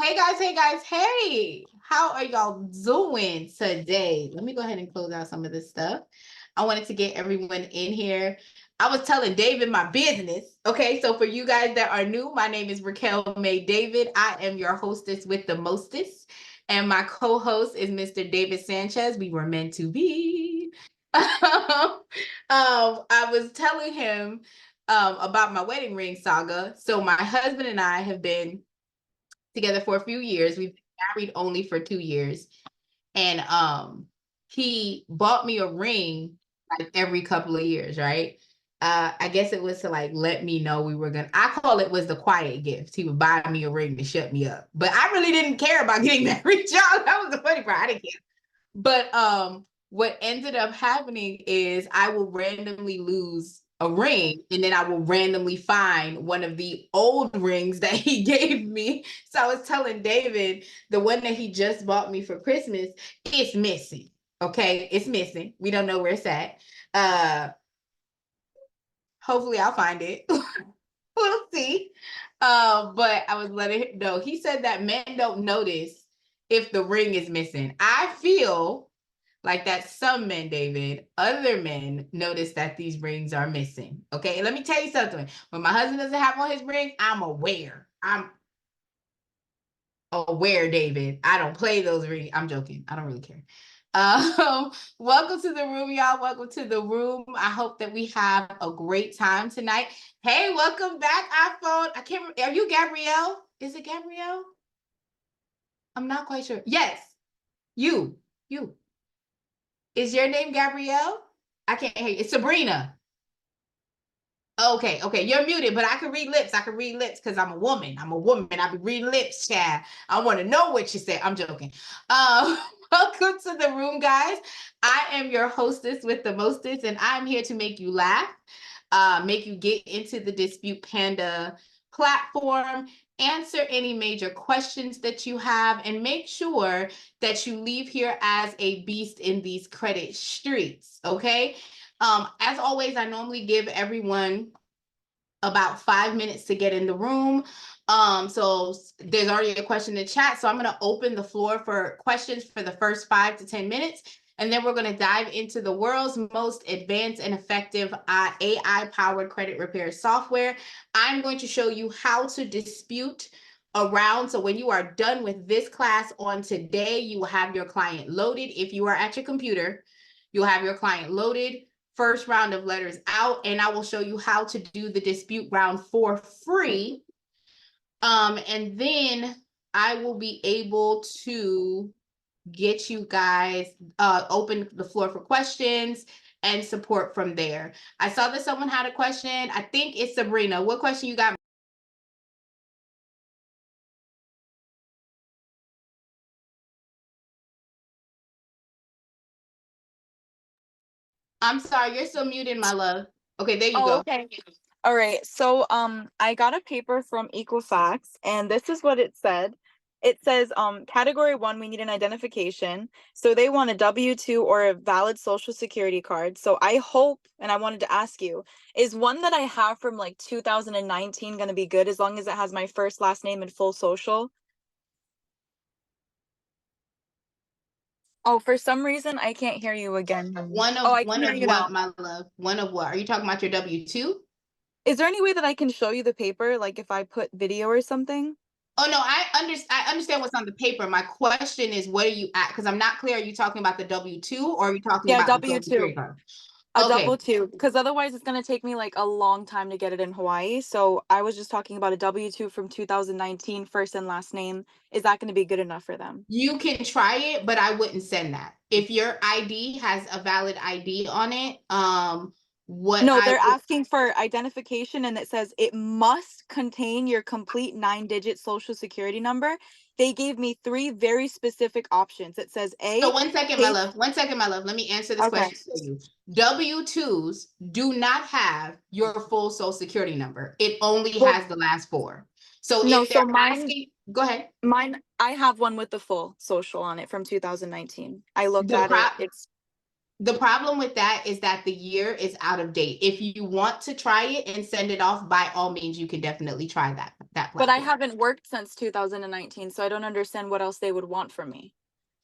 Hey guys, hey! How are y'all doing today? Let me go ahead and close out some of this stuff. I wanted to get everyone in here. I was telling David my business. Okay, so for you guys that are new, my name is Raquel May David. I am your hostess with the mostest, and my co-host is Mr. David Sanchez. We were meant to be. I was telling him about my wedding ring saga. So my husband and I have been together for a few years. We've been married only for 2 years. And he bought me a ring like every couple of years, right? I guess it was to like let me know we were gonna. I call it was the quiet gift. He would buy me a ring to shut me up, but I really didn't care about getting married, y'all. That was the funny part. I didn't care. But what ended up happening is I will randomly lose a ring and then I will randomly find one of the old rings that he gave me. So I was telling David, the one that he just bought me for Christmas, it's missing. Okay, it's missing. We don't know where it's at. Hopefully I'll find it. We'll see. But I was letting him know. He said that men don't notice if the ring is missing. I feel like that some men, David, other men notice that these rings are missing. Okay, and let me tell you something. When my husband doesn't have on his ring, I'm aware. I'm aware, David. I don't play those rings. I'm joking. I don't really care. Welcome to the room, y'all. Welcome to the room. I hope that we have a great time tonight. Hey, welcome back, iPhone. I can't. Are you Gabrielle? Is it Gabrielle? I'm not quite sure. Yes, you. Is your name Gabrielle? I can't hear you. It's Sabrina. Okay, you're muted, but I can read lips. I can read lips because I'm a woman. I be reading lips, Chad. I want to know what you said. I'm joking. Welcome to the room, guys. I am your hostess with the mostest, and I'm here to make you laugh, make you get into the Dispute Panda platform, answer any major questions that you have, and make sure that you leave here as a beast in these credit streets, okay? As always, I normally give everyone about 5 minutes to get in the room. So there's already a question in the chat. So I'm going to open the floor for questions for the first 5 to 10 minutes. And then we're going to dive into the world's most advanced and effective AI-powered credit repair software. I'm going to show you how to dispute around. So when you are done with this class on today, you will have your client loaded. If you are at your computer, you'll have your client loaded. First round of letters out, and I will show you how to do the dispute round for free. And then I will be able to get you guys open the floor for questions and support from there. I saw that someone had a question. I think it's Sabrina. What question you got? I'm sorry, you're still muted, my love. Okay, there you go. Okay. All right. So I got a paper from Equifax and this is what it said. It says category 1 we need an identification. So they want a W-2 or a valid social security card. So I hope, and I wanted to ask you, is one that I have from like 2019 going to be good as long as it has my first, last name and full social? Oh, for some reason I can't hear you again. I can hear you now. My love. One of what? Are you talking about your W-2? Is there any way that I can show you the paper, like if I put video or something? Oh no, I understand what's on the paper. My question is, what are you at? Because I'm not clear. Are you talking about the W-2 or are you talking Yeah, about the Social W-2. Security card? A Okay, W-2, because otherwise it's gonna take me like a long time to get it in Hawaii. So I was just talking about a W-2 from 2019, first and last name. Is that gonna be good enough for them? you can try it, but I wouldn't send that. If your ID has a valid ID on it, what No, I they're would asking for identification and it says it must contain your complete 9-digit social security number. They gave me 3 very specific options. It says So A, 1 second, my pay. love. 1 second, my love. Let me answer this Okay. question for you. W-2s do not have your full social security number. It only Well, has the last 4. So no, if they're so asking, go ahead. I have one with the full social on it from 2019. I looked The at it. prop It's The problem with that is that the year is out of date. If you want to try it and send it off, by all means, you can definitely try that But I platform. haven't worked since 2019, so I don't understand what else they would want from me.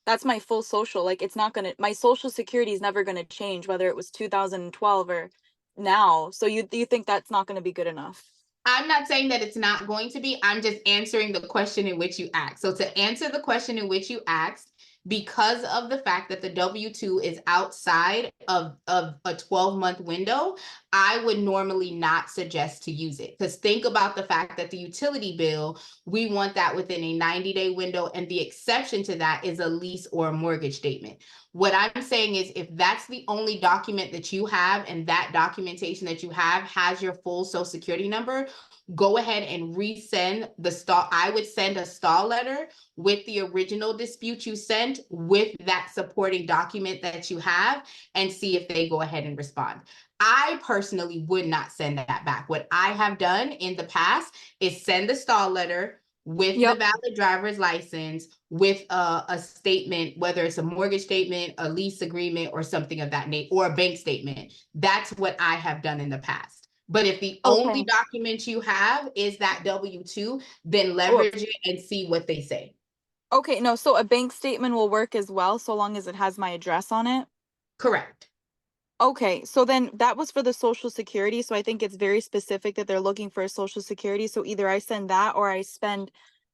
That's my full social. Like, it's not gonna, my social security is never gonna change, whether it was 2012 or now. So you think that's not gonna be good enough? I'm not saying that it's not going to be. I'm just answering the question in which you asked. So to answer the question in which you asked, because of the fact that the W-2 is outside of a 12-month window, I would normally not suggest to use it. Because think about the fact that the utility bill, we want that within a 90-day window, and the exception to that is a lease or a mortgage statement. What I'm saying is, if that's the only document that you have and that documentation that you have has your full social security number, go ahead and resend the stall. I would send a stall letter with the original dispute you sent with that supporting document that you have, and see if they go ahead and respond. I personally would not send that back. What I have done in the past is send the stall letter with the Yep. valid driver's license, with a statement, whether it's a mortgage statement, a lease agreement, or something of that nature, or a bank statement. That's what I have done in the past. But if the only Okay. document you have is that W-2, then Oh, leverage it and see what they say. okay. No, so a bank statement will work as well, so long as it has my address on it. Correct. Okay, so then that was for the social security. So I think it's very specific that they're looking for a social security. So either I send that or I spend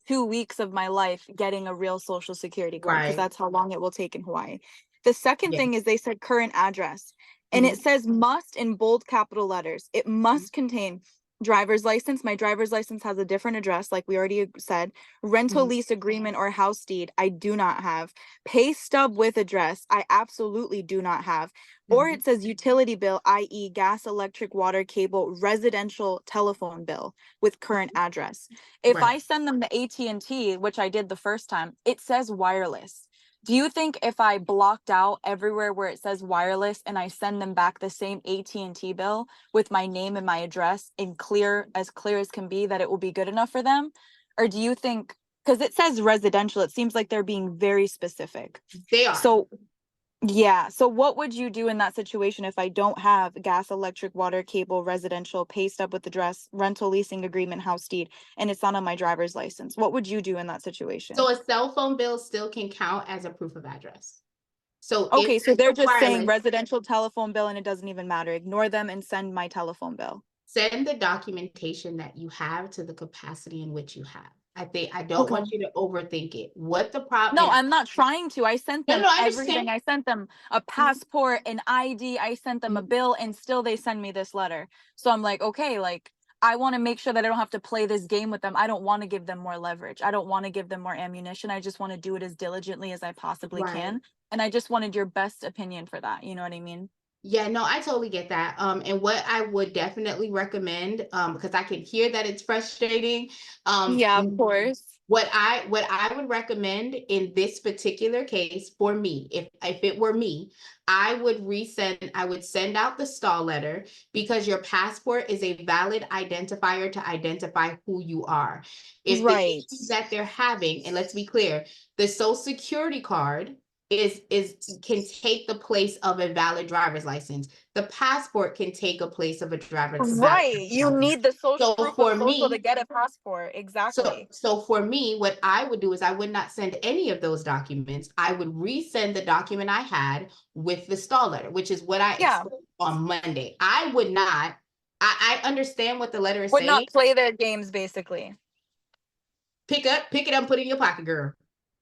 2 weeks of my life getting a real social security card, because Right. that's how long it will take in Hawaii. The second Yeah. thing is they said current address, and it Mhm. says must in bold capital letters. It must contain driver's license. My driver's license has a different address, like we already said. Rental Mhm. lease agreement or house deed, I do not have. Pay stub with address, I absolutely do not have. Or Mhm. it says utility bill, i.e. gas, electric, water, cable, residential telephone bill with current address. If Right. I send them the AT&T, which I did the first time, it says wireless. Do you think if I blocked out everywhere where it says wireless and I send them back the same AT&T bill with my name and my address in clear as can be, that it will be good enough for them? Or do you think, because it says residential, it seems like they're being very specific. They are. So yeah. So what would you do in that situation if I don't have gas, electric, water, cable, residential, pay stub with address, rental leasing agreement, house deed, and it's not on my driver's license? What would you do in that situation? So a cell phone bill still can count as a proof of address. So if Okay, so they're just saying wireless, residential telephone bill and it doesn't even matter. Ignore them and send my telephone bill. send the documentation that you have to the capacity in which you have. I don't Okay. want you to overthink it. What the problem, No, and I'm not trying to. I sent no, them no, I everything. understand. I sent them a passport, an ID. I sent them a Mhm. bill, and still they send me this letter. So I'm like, okay, like I want to make sure that I don't have to play this game with them. I don't want to give them more leverage. I don't want to give them more ammunition. I just want to do it as diligently as I possibly Right. can. And I just wanted your best opinion for that. You know what I mean? Yeah, no, I totally get that. And what I would definitely recommend, because I can hear that it's frustrating. Um, Yeah, of course. what I would recommend in this particular case for me, if it were me, I would send out the stall letter, because your passport is a valid identifier to identify who you are. If the Right. issue that they're having, and let's be clear, the social security card is can take the place of a valid driver's license. The passport can take a place of a valid Right. driver's You license. need the social So proof of for social to me, get a passport. so Exactly. so for me, what I would do is I would not send any of those documents. I would resend the document I had with the stall letter, which is what I Yeah. explained on Monday. I would not. I understand what the letter is Would saying. not play their games, basically. Pick it up, and put it in your pocket, girl.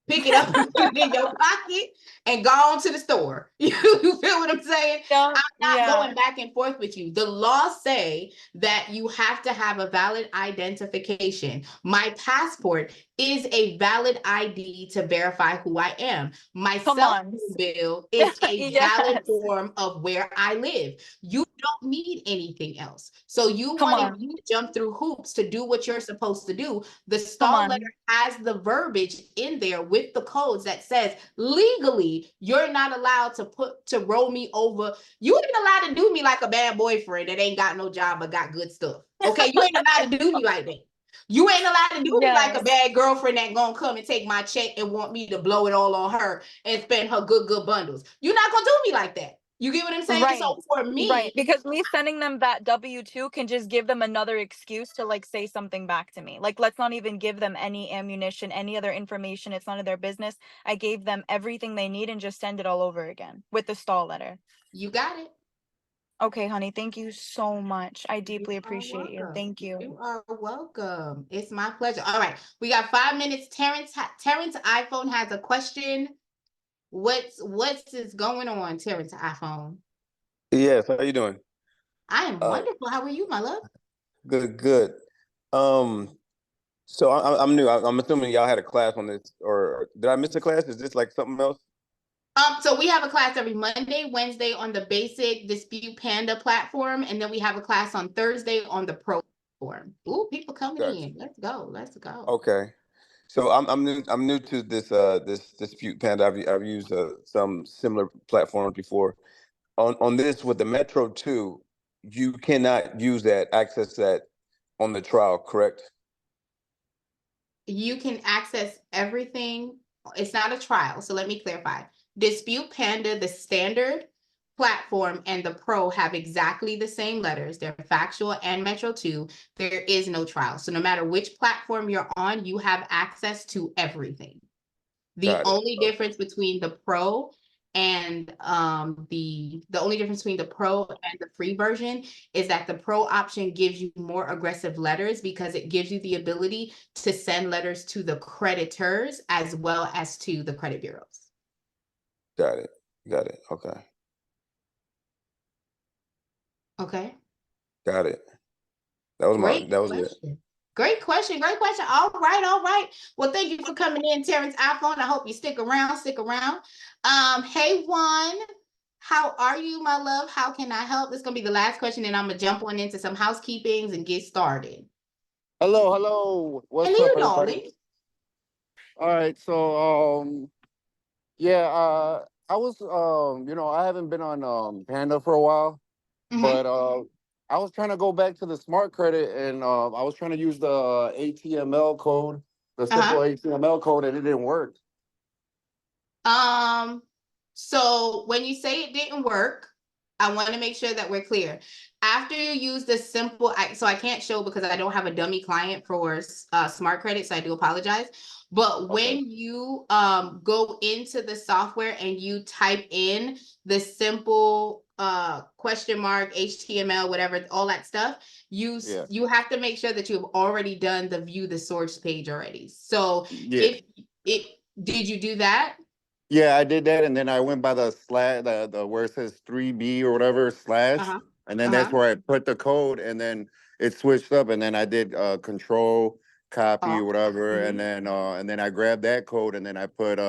Pick it up and put it in your pocket and go on to the store. You feel what I'm saying? Yeah. I'm not Yeah. going back and forth with you. The laws say that you have to have a valid identification. My passport is a valid ID to verify who I am. My Come cell on. phone bill is a valid Yes. form of where I live. You don't need anything else. So you Come wanting on. me to jump through hoops to do what you're supposed to do. The Come stall letter on. has the verbiage in there with the codes that says legally you're not allowed to roll me over. You ain't allowed to do me like a bad boyfriend that ain't got no job but got good stuff. Okay, you ain't allowed to do me like that. You ain't allowed to do me like a Yes. bad girlfriend that gonna come and take my check and want me to blow it all on her and spend her good bundles. You're not gonna do me like that. You get what I'm saying? Right. So for me, Right. Because me sending them that W-2 can just give them another excuse to like say something back to me. Like, let's not even give them any ammunition, any other information. It's none of their business. I gave them everything they need and just send it all over again with the stall letter. you got it. Okay, honey. Thank you so much. I You deeply are appreciate you. welcome. Thank you. You are welcome. It's my pleasure. All right, we got 5 minutes. Terrence iPhone has a question. What's is going on, Terrence iPhone? Yes, how you doing? I am Uh, wonderful. How are you, my love? good, good. Um, so I'm new. I'm assuming y'all had a class on this, or did I miss a class? Is this like something else? So we have a class every Monday, Wednesday on the basic Dispute Panda platform, and then we have a class on Thursday on the pro platform. Ooh, people coming Gotcha. in. Let's go. Let's go. Okay. So I'm new to this Dispute Panda. I've used some similar platforms before. On this with the Metro 2, you cannot use that, access that on the trial, correct? You can access everything. It's not a trial, so let me clarify. Dispute Panda, the standard platform, and the pro have exactly the same letters. They're factual and Metro 2. There is no trial. So no matter which platform you're on, you have access to everything. The Got it. only difference between the pro and the only difference between the pro and the free version is that the pro option gives you more aggressive letters because it gives you the ability to send letters to the creditors as well as to the credit bureaus. Got it. Got it. Okay. Okay. Got it. Great That was it. question. Great question. Great question. All right. All right. Well, thank you for coming in, Terrence iPhone. I hope you stick around. Stick around. Hey Juan, how are you, my love? How can I help? This is gonna be the last question, and I'm gonna jump on into some housekeepings and get started. Hello, hello. What's Hello, up, everybody? darling. All right, so yeah, I was I haven't been on Panda for a while, Mm-hmm. but I was trying to go back to the smart credit and I was trying to use the ATML code, the simple Uh-huh. ATML code, and it didn't work. So when you say it didn't work, I want to make sure that we're clear. After you use the simple, so I can't show because I don't have a dummy client for smart credit, so I do apologize. But Okay. when you go into the software and you type in the simple question mark HTML, whatever, all that stuff, Yeah. you have to make sure that you've already done the view the source page already. So Yeah. if it did you do that? Yeah, I did that, and then I went by the slash, the where it says 3B or whatever slash, Uh-huh. and then that's Uh-huh. where I put the code, and then it switched up, and then I did control copy or whatever, Mm-hmm. and then I grabbed that code, and then I put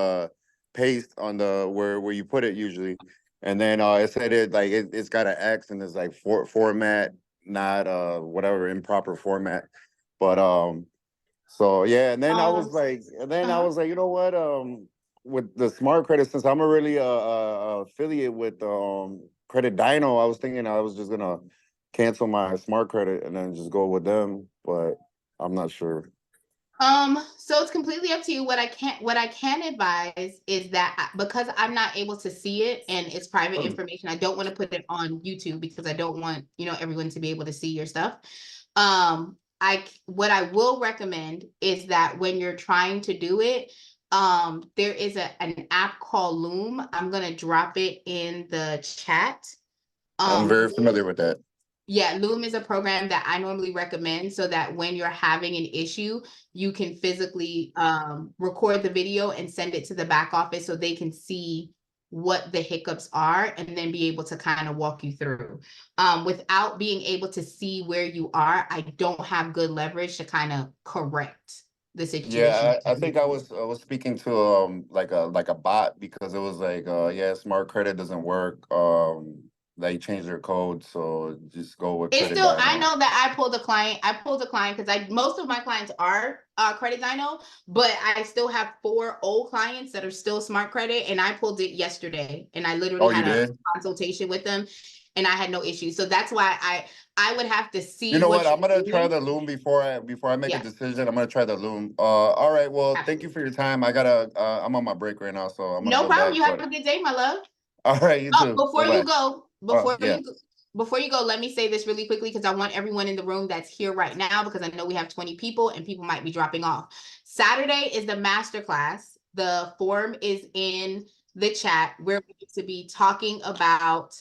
paste on the where you put it usually, and then it said it's got an X and it's like format, not whatever improper format, but so yeah, and then I Uh-huh. was like, you know what? With the smart credit, since I'm a really affiliate with Credit Dino, I was thinking I was just gonna cancel my smart credit and then just go with them, but I'm not sure. So it's completely up to you. What I can advise is that because I'm not able to see it and it's private information, I don't want to put it on YouTube because I don't want, everyone to be able to see your stuff. What I will recommend is that when you're trying to do it, there is an app called Loom. I'm gonna drop it in the chat. I'm Um, very familiar with that. yeah, Loom is a program that I normally recommend so that when you're having an issue, you can physically record the video and send it to the back office so they can see what the hiccups are and then be able to kind of walk you through. Without being able to see where you are, I don't have good leverage to kind of correct the situation. Yeah, I think I was speaking to like a bot because it was like yeah, smart credit doesn't work. They changed their code, so just go with It's Credit still, I Dino. know that I pulled a client. I pulled a client because most of my clients are credit Dino, but I still have 4 old clients that are still smart credit. And I pulled it yesterday and I literally Oh, you had a did? consultation with them and I had no issues. So that's why I would have to You see know what what? I'm you're gonna try doing. the Loom before I make a Yeah, decision. I'm gonna try the Loom. All right. Well, thank you absolutely. for your time. I gotta. I'm on my break right now, so I'm gonna No go problem. back. You have But a good day, my love. All right, you too. Before Bye-bye. you go, Yeah. before you go, let me say this really quickly because I want everyone in the room that's here right now, because I know we have 20 people and people might be dropping off. Saturday is the masterclass. The form is in the chat. We're going to be talking about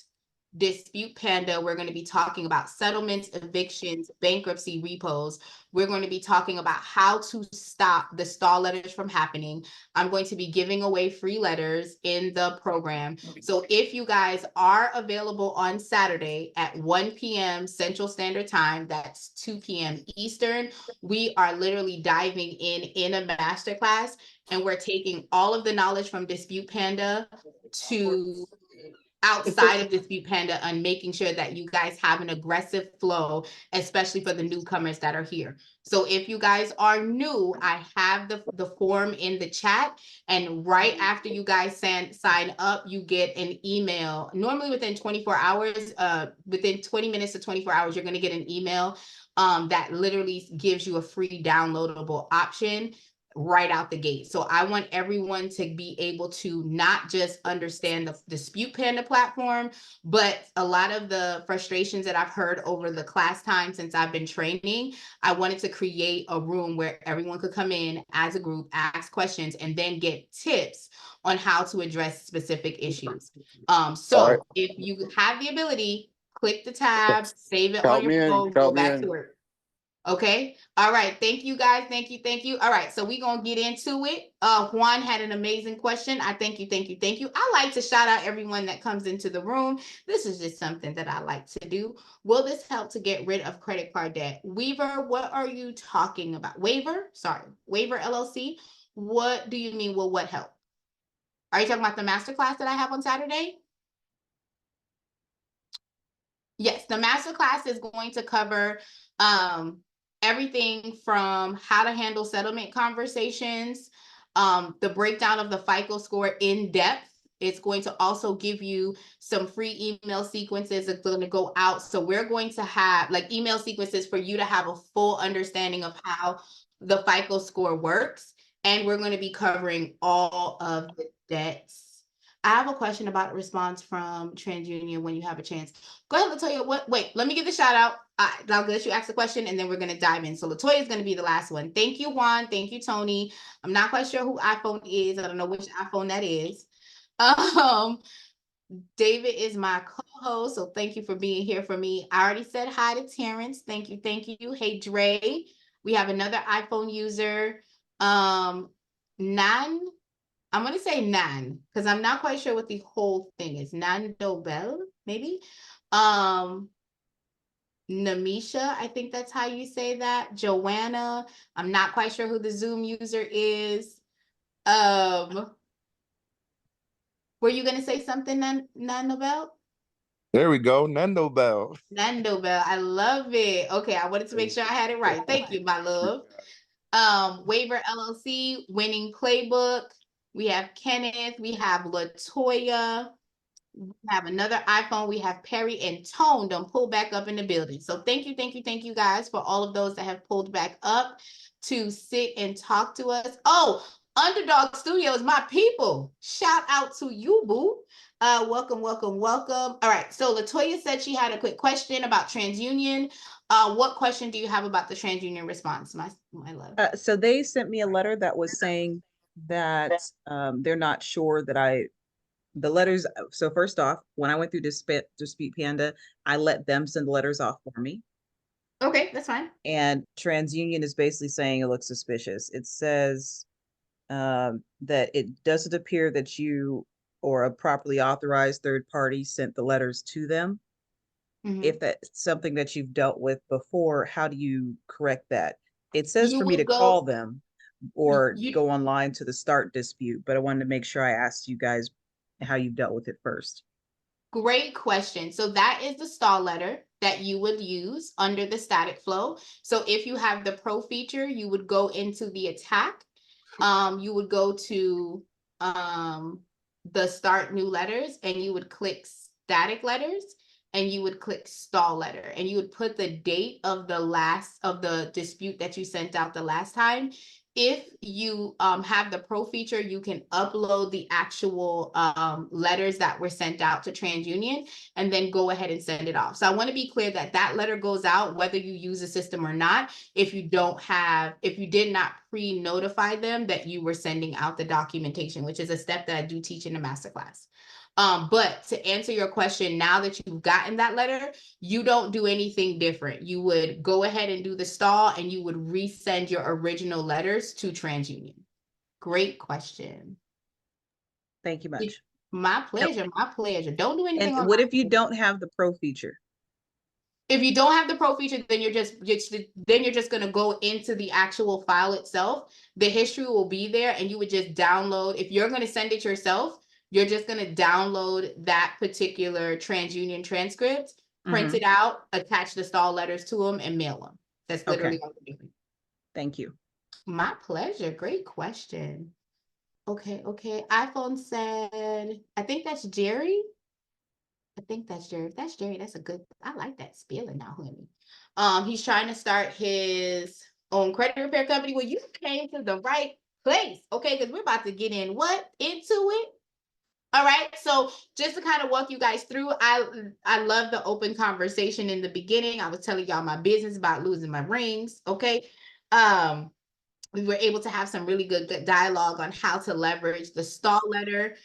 Dispute Panda. We're going to be talking about settlements, evictions, bankruptcy, repos. We're going to be talking about how to stop the stall letters from happening. I'm going to be giving away free letters in the program. So if you guys are available on Saturday at 1 p.m. Central Standard Time, that's 2 p.m. Eastern, we are literally diving in a masterclass, and we're taking all of the knowledge from Dispute Panda to outside of Dispute Panda and making sure that you guys have an aggressive flow, especially for the newcomers that are here. So if you guys are new, I have the form in the chat, and right after you guys sign up, you get an email. Normally within 24 hours, within 20 minutes to 24 hours, you're going to get an email that literally gives you a free downloadable option right out the gate. So I want everyone to be able to not just understand the Dispute Panda platform, but a lot of the frustrations that I've heard over the class time since I've been training, I wanted to create a room where everyone could come in as a group, ask questions, and then get tips on how to address specific issues. All right. So if you have the ability, click the tab, save it on Count your me in. phone, go Count me back to in. work. Okay. All right. Thank you guys. Thank you. Thank you. All right. So we're going to get into it. Juan had an amazing question. I thank you. Thank you. Thank you. I like to shout out everyone that comes into the room. This is just something that I like to do. Will this help to get rid of credit card debt? Weaver, what are you talking about? Waiver? Sorry. Waiver LLC. What do you mean? Will what help? Are you talking about the masterclass that I have on Saturday? Yes, the masterclass is going to cover everything from how to handle settlement conversations, the breakdown of the FICO score in depth. It's going to also give you some free email sequences that's going to go out. So we're going to have like email sequences for you to have a full understanding of how the FICO score works. And we're going to be covering all of the debts. I have a question about a response from TransUnion when you have a chance. Go ahead, Latoya. Wait, let me give the shout out. I'll let you ask the question and then we're going to dive in. So Latoya is going to be the last one. Thank you, Juan. Thank you, Tony. I'm not quite sure who iPhone is. I don't know which iPhone that is. David is my co-host, so thank you for being here for me. I already said hi to Terrence. Thank you. Thank you. Hey, Dre. We have another iPhone user. Nan. I'm going to say Nan because I'm not quite sure what the whole thing is. Nan Nobel, maybe? Namisha, I think that's how you say that. Joanna, I'm not quite sure who the Zoom user is. Were you gonna say something, Nando Bell? There we go, Nando Bell. Nando Bell, I love it. Okay, I wanted to make sure I had it right. Thank you, my love. Waiver LLC, Winning Playbook. We have Kenneth. We have Latoya. We have another iPhone. We have Perry and Tone done pull back up in the building. So thank you guys for all of those that have pulled back up to sit and talk to us. Oh, Underdog Studios, my people. Shout out to you, boo. Welcome. All right. So Latoya said she had a quick question about TransUnion. What question do you have about the TransUnion response, my love? So they sent me a letter that was saying that they're not sure that the letters. So first off, when I went through Dispute Panda, I let them send the letters off for me. Okay, that's fine. And TransUnion is basically saying it looks suspicious. It says that it doesn't appear that you or a properly authorized third party sent the letters to them. Mhm. If that's something that you've dealt with before, how do you correct that? It says You for me to would go- call them or You- go online to the start dispute, but I wanted to make sure I asked you guys how you've dealt with it first. Great question. So that is the stall letter that you would use under the static flow. So if you have the pro feature, you would go into the attack. You would go to the start new letters and you would click static letters and you would click stall letter and you would put the date of the dispute that you sent out the last time. if you have the pro feature, you can upload the actual letters that were sent out to TransUnion and then go ahead and send it off. So I want to be clear that that letter goes out whether you use the system or not. If you did not pre-notify them that you were sending out the documentation, which is a step that I do teach in the masterclass. But to answer your question, now that you've gotten that letter, you don't do anything different. You would go ahead and do the stall and you would resend your original letters to TransUnion. Great question. Thank you much. My pleasure, my pleasure. Don't do anything And on what if you don't have the pro feature? If you don't have the pro feature, then you're just going to go into the actual file itself. The history will be there and you would just download. If you're going to send it yourself, you're just going to download that particular TransUnion transcript, print it out, attach the stall letters to them, and mail them. That's literally all you're doing. Thank you. My pleasure. Great question. Okay. iPhone said, I think that's Jerry. I think that's Jerry. If that's Jerry, that's a good, I like that spelling now, honey. He's trying to start his own credit repair company. Well, you came to the right place, okay? Because we're about to get into it. All right. So just to kind of walk you guys through, I love the open conversation in the beginning. I was telling y'all my business about losing my rings. Okay. We were able to have some really good dialogue on how to leverage the stall letter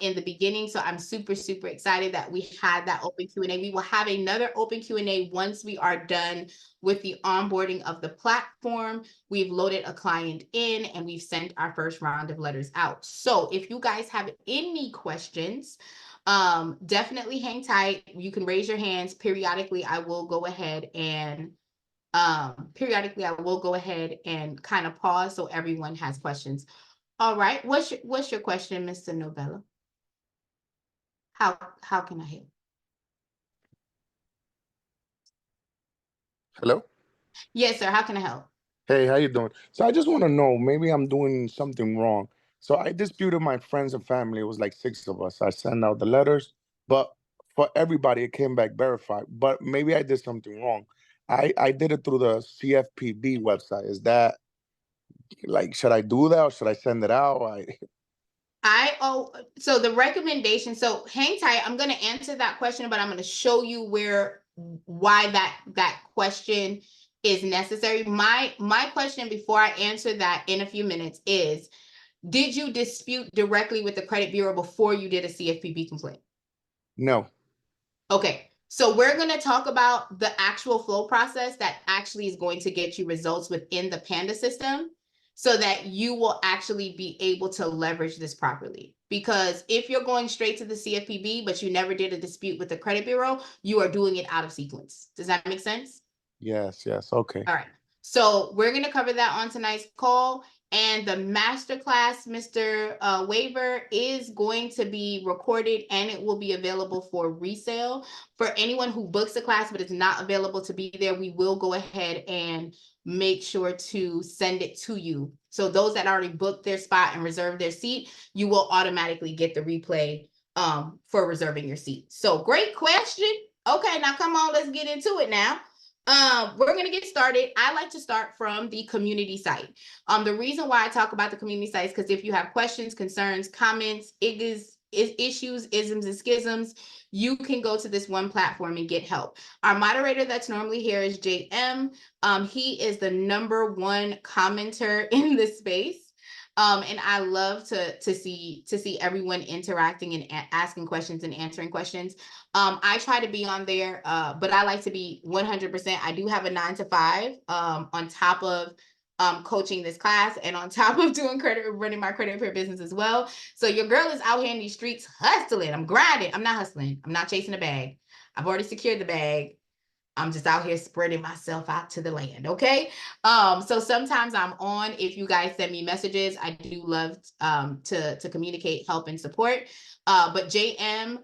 in the beginning. So I'm super, super excited that we had that open Q&A. We will have another open Q&A once we are done with the onboarding of the platform. We've loaded a client in and we've sent our first round of letters out. So if you guys have any questions, definitely hang tight. You can raise your hands. Periodically, I will go ahead and kind of pause so everyone has questions. All right, what's your question, Mr. Novella? How can I help? Hello? Yes, sir. How can I help? Hey, how you doing? So I just want to know, maybe I'm doing something wrong. So I disputed my friends and family. It was like 6 of us. I sent out the letters, but for everybody, it came back verified. But maybe I did something wrong. I did it through the CFPB website. Is that like, should I do that or should I send it out? So the recommendation, so hang tight. I'm going to answer that question, but I'm going to show you why that question is necessary. My question before I answer that in a few minutes is, did you dispute directly with the credit bureau before you did a CFPB complaint? No. Okay. So we're going to talk about the actual flow process that actually is going to get you results within the Panda system, so that you will actually be able to leverage this properly. Because if you're going straight to the CFPB, but you never did a dispute with the credit bureau, you are doing it out of sequence. Does that make sense? Yes. Okay. All right. So we're going to cover that on tonight's call. And the masterclass, Mr. Waiver, is going to be recorded and it will be available for resale. For anyone who books a class but is not available to be there, we will go ahead and make sure to send it to you. So those that already booked their spot and reserved their seat, you will automatically get the replay for reserving your seat. So great question. Okay, now come on, let's get into it now. We're going to get started. I like to start from the community site. The reason why I talk about the community site is because if you have questions, concerns, comments, issues, isms, and schisms, you can go to this one platform and get help. Our moderator that's normally here is JM. He is the #1 commenter in this space. And I love to see everyone interacting and asking questions and answering questions. I try to be on there, but I like to be 100%. I do have a 9 to 5 on top of coaching this class and on top of running my credit repair business as well. So your girl is out here in these streets hustling. I'm grinding. I'm not hustling. I'm not chasing a bag. I've already secured the bag. I'm just out here spreading myself out to the land. Okay. So sometimes I'm on. If you guys send me messages, I do love to communicate, help, and support. But JM,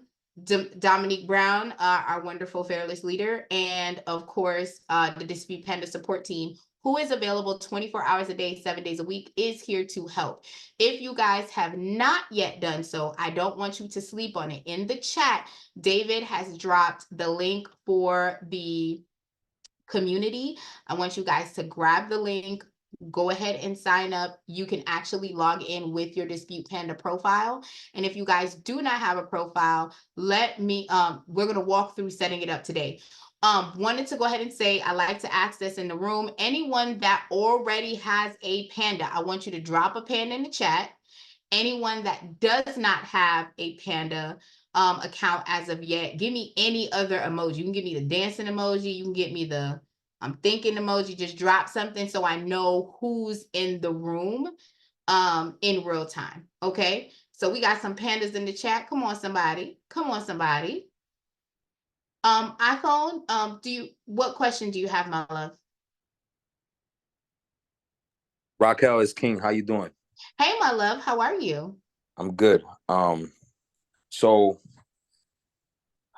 Dominique Brown, our wonderful fearless leader, and of course, the Dispute Panda support team, who is available 24 hours a day, 7 days a week, is here to help. If you guys have not yet done so, I don't want you to sleep on it. In the chat, David has dropped the link for the community. I want you guys to grab the link, go ahead and sign up. You can actually log in with your Dispute Panda profile. And if you guys do not have a profile, let me, we're going to walk through setting it up today. Wanted to go ahead and say, I like to ask this in the room. Anyone that already has a Panda, I want you to drop a Panda in the chat. Anyone that does not have a Panda account as of yet, give me any other emoji. You can give me the dancing emoji. You can get me the I'm thinking emoji. Just drop something so I know who's in the room in real time. Okay. So we got some pandas in the chat. Come on, somebody. Come on, somebody. iPhone, what question do you have, my love? Raquel is king. How you doing? Hey, my love, how are you? I'm good. So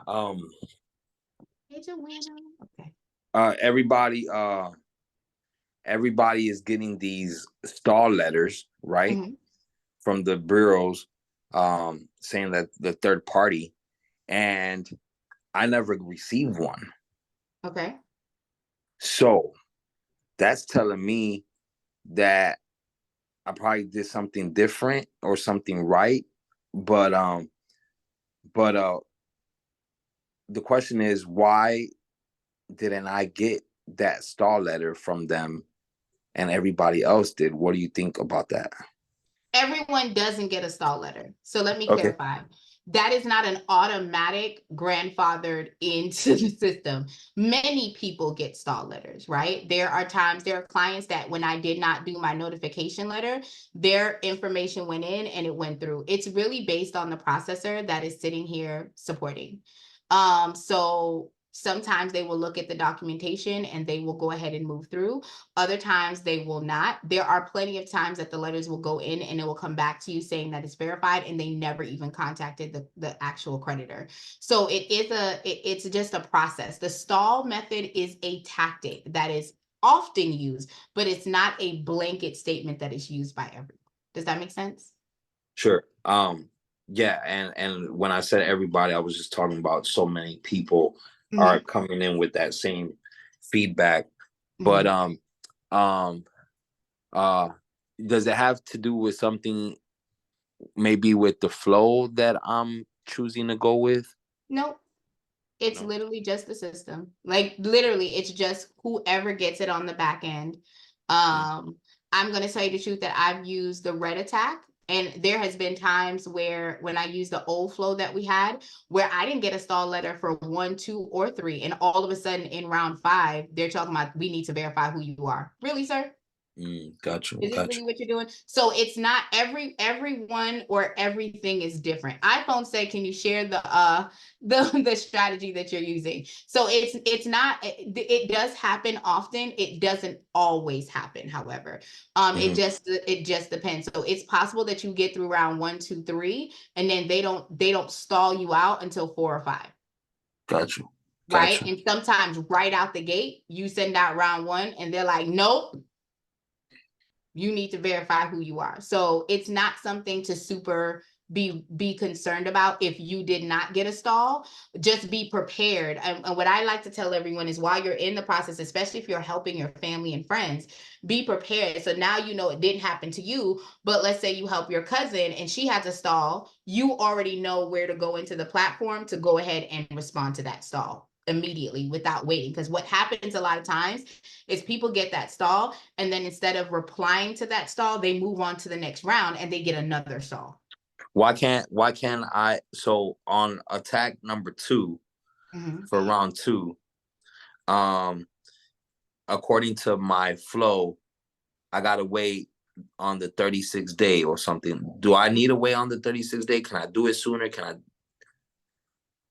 Hey, Joanna. Okay. everybody is getting these stall letters, right? Mhm. From the bureaus saying that the third party, and I never received one. Okay. So that's telling me that I probably did something different or something right. But the question is, why didn't I get that stall letter from them and everybody else did? What do you think about that? Everyone doesn't get a stall letter. So let me Okay. clarify. That is not an automatic grandfathered into the system. Many people get stall letters, right? There are clients that when I did not do my notification letter, their information went in and it went through. It's really based on the processor that is sitting here supporting. So sometimes they will look at the documentation and they will go ahead and move through. Other times they will not. There are plenty of times that the letters will go in and it will come back to you saying that it's verified and they never even contacted the actual creditor. So it's just a process. The stall method is a tactic that is often used, but it's not a blanket statement that is used by everyone. Does that make sense? Sure. Yeah, and when I said everybody, I was just talking about so many people are coming in with that same feedback. But does it have to do with something maybe with the flow that I'm choosing to go with? Nope. It's No. literally just the system. Like literally, it's just whoever gets it on the back end. I'm gonna tell you the truth that I've used the red attack, and there has been times where when I used the old flow that we had, where I didn't get a stall letter for 1, 2, or 3, and all of a sudden in round 5, they're talking about we need to verify who you are. Really, sir? Got you. Is this really what you're doing? So it's not everyone or everything is different. iPhone said, can you share the strategy that you're using? So it's not, it does happen often. It doesn't always happen, however. It just depends. So it's possible that you get through round 1, 2, 3, and then they don't stall you out until 4 or 5. Got you. Right. And sometimes right out the gate, you send out round 1 and they're like, nope. You need to verify who you are. So it's not something to super be concerned about if you did not get a stall. Just be prepared. And what I like to tell everyone is while you're in the process, especially if you're helping your family and friends, be prepared. So now you know it didn't happen to you, but let's say you help your cousin and she has a stall, you already know where to go into the platform to go ahead and respond to that stall immediately without waiting. Because what happens a lot of times is people get that stall and then instead of replying to that stall, they move on to the next round and they get another stall. Why can't I, so on attack number 2 for round 2, according to my flow, I gotta wait on the 36th day or something. Do I need to wait on the 36th day? Can I do it sooner?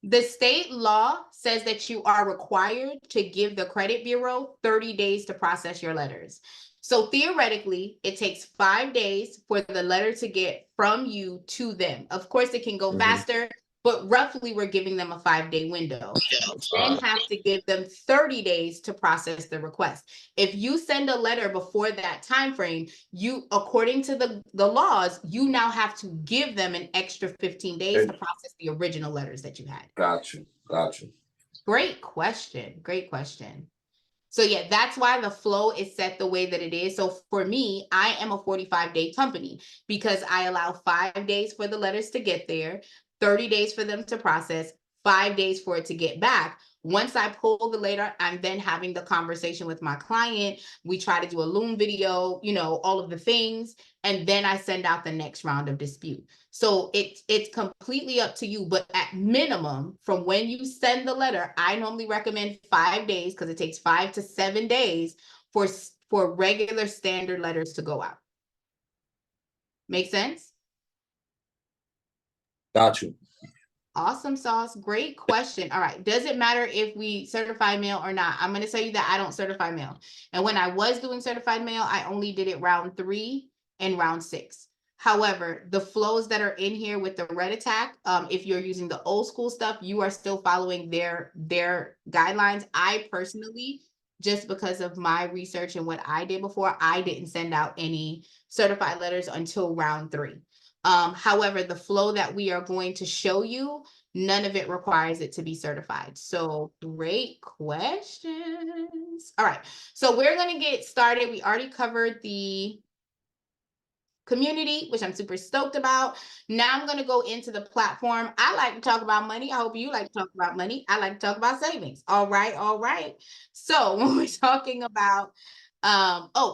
The state law says that you are required to give the credit bureau 30 days to process your letters. So theoretically, it takes 5 days for the letter to get from you to them. Of course, it can go faster, but roughly we're giving them a 5-day window. You then have to give them 30 days to process the request. If you send a letter before that time frame, you, according to the laws, you now have to give them an extra 15 days to process the original letters that you had. Got you. Great question. Great question. So yeah, that's why the flow is set the way that it is. So for me, I am a 45-day company because I allow 5 days for the letters to get there, 30 days for them to process, 5 days for it to get back. Once I pull the letter, I'm then having the conversation with my client. We try to do a Loom video, you know, all of the things, and then I send out the next round of dispute. So it's completely up to you, but at minimum, from when you send the letter, I normally recommend 5 days because it takes 5 to 7 days for regular standard letters to go out. Make sense? Got you. Awesome sauce. Great question. All right. Does it matter if we certify mail or not? I'm going to tell you that I don't certify mail. And when I was doing certified mail, I only did it round 3 and round 6. However, the flows that are in here with the red attack, if you're using the old school stuff, you are still following their guidelines. I personally, just because of my research and what I did before, I didn't send out any certified letters until round 3. However, the flow that we are going to show you, none of it requires it to be certified. So great questions. All right, so we're going to get started. We already covered the community, which I'm super stoked about. Now I'm going to go into the platform. I like to talk about money. I hope you like to talk about money. I like to talk about savings. All right, all right. So when we're talking about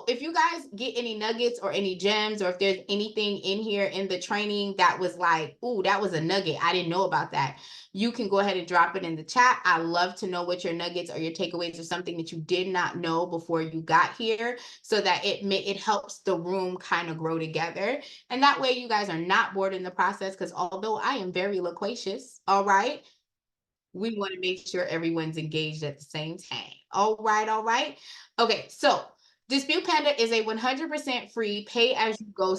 if you guys get any nuggets or any gems, or if there's anything in here in the training that was like, ooh, that was a nugget, I didn't know about that, you can go ahead and drop it in the chat. I love to know what your nuggets or your takeaways or something that you did not know before you got here, so that it helps the room kind of grow together. And that way you guys are not bored in the process, because although I am very loquacious, all right, we want to make sure everyone's engaged at the same time. All right, all right. Okay, so Dispute Panda is a 100% free pay-as-you-go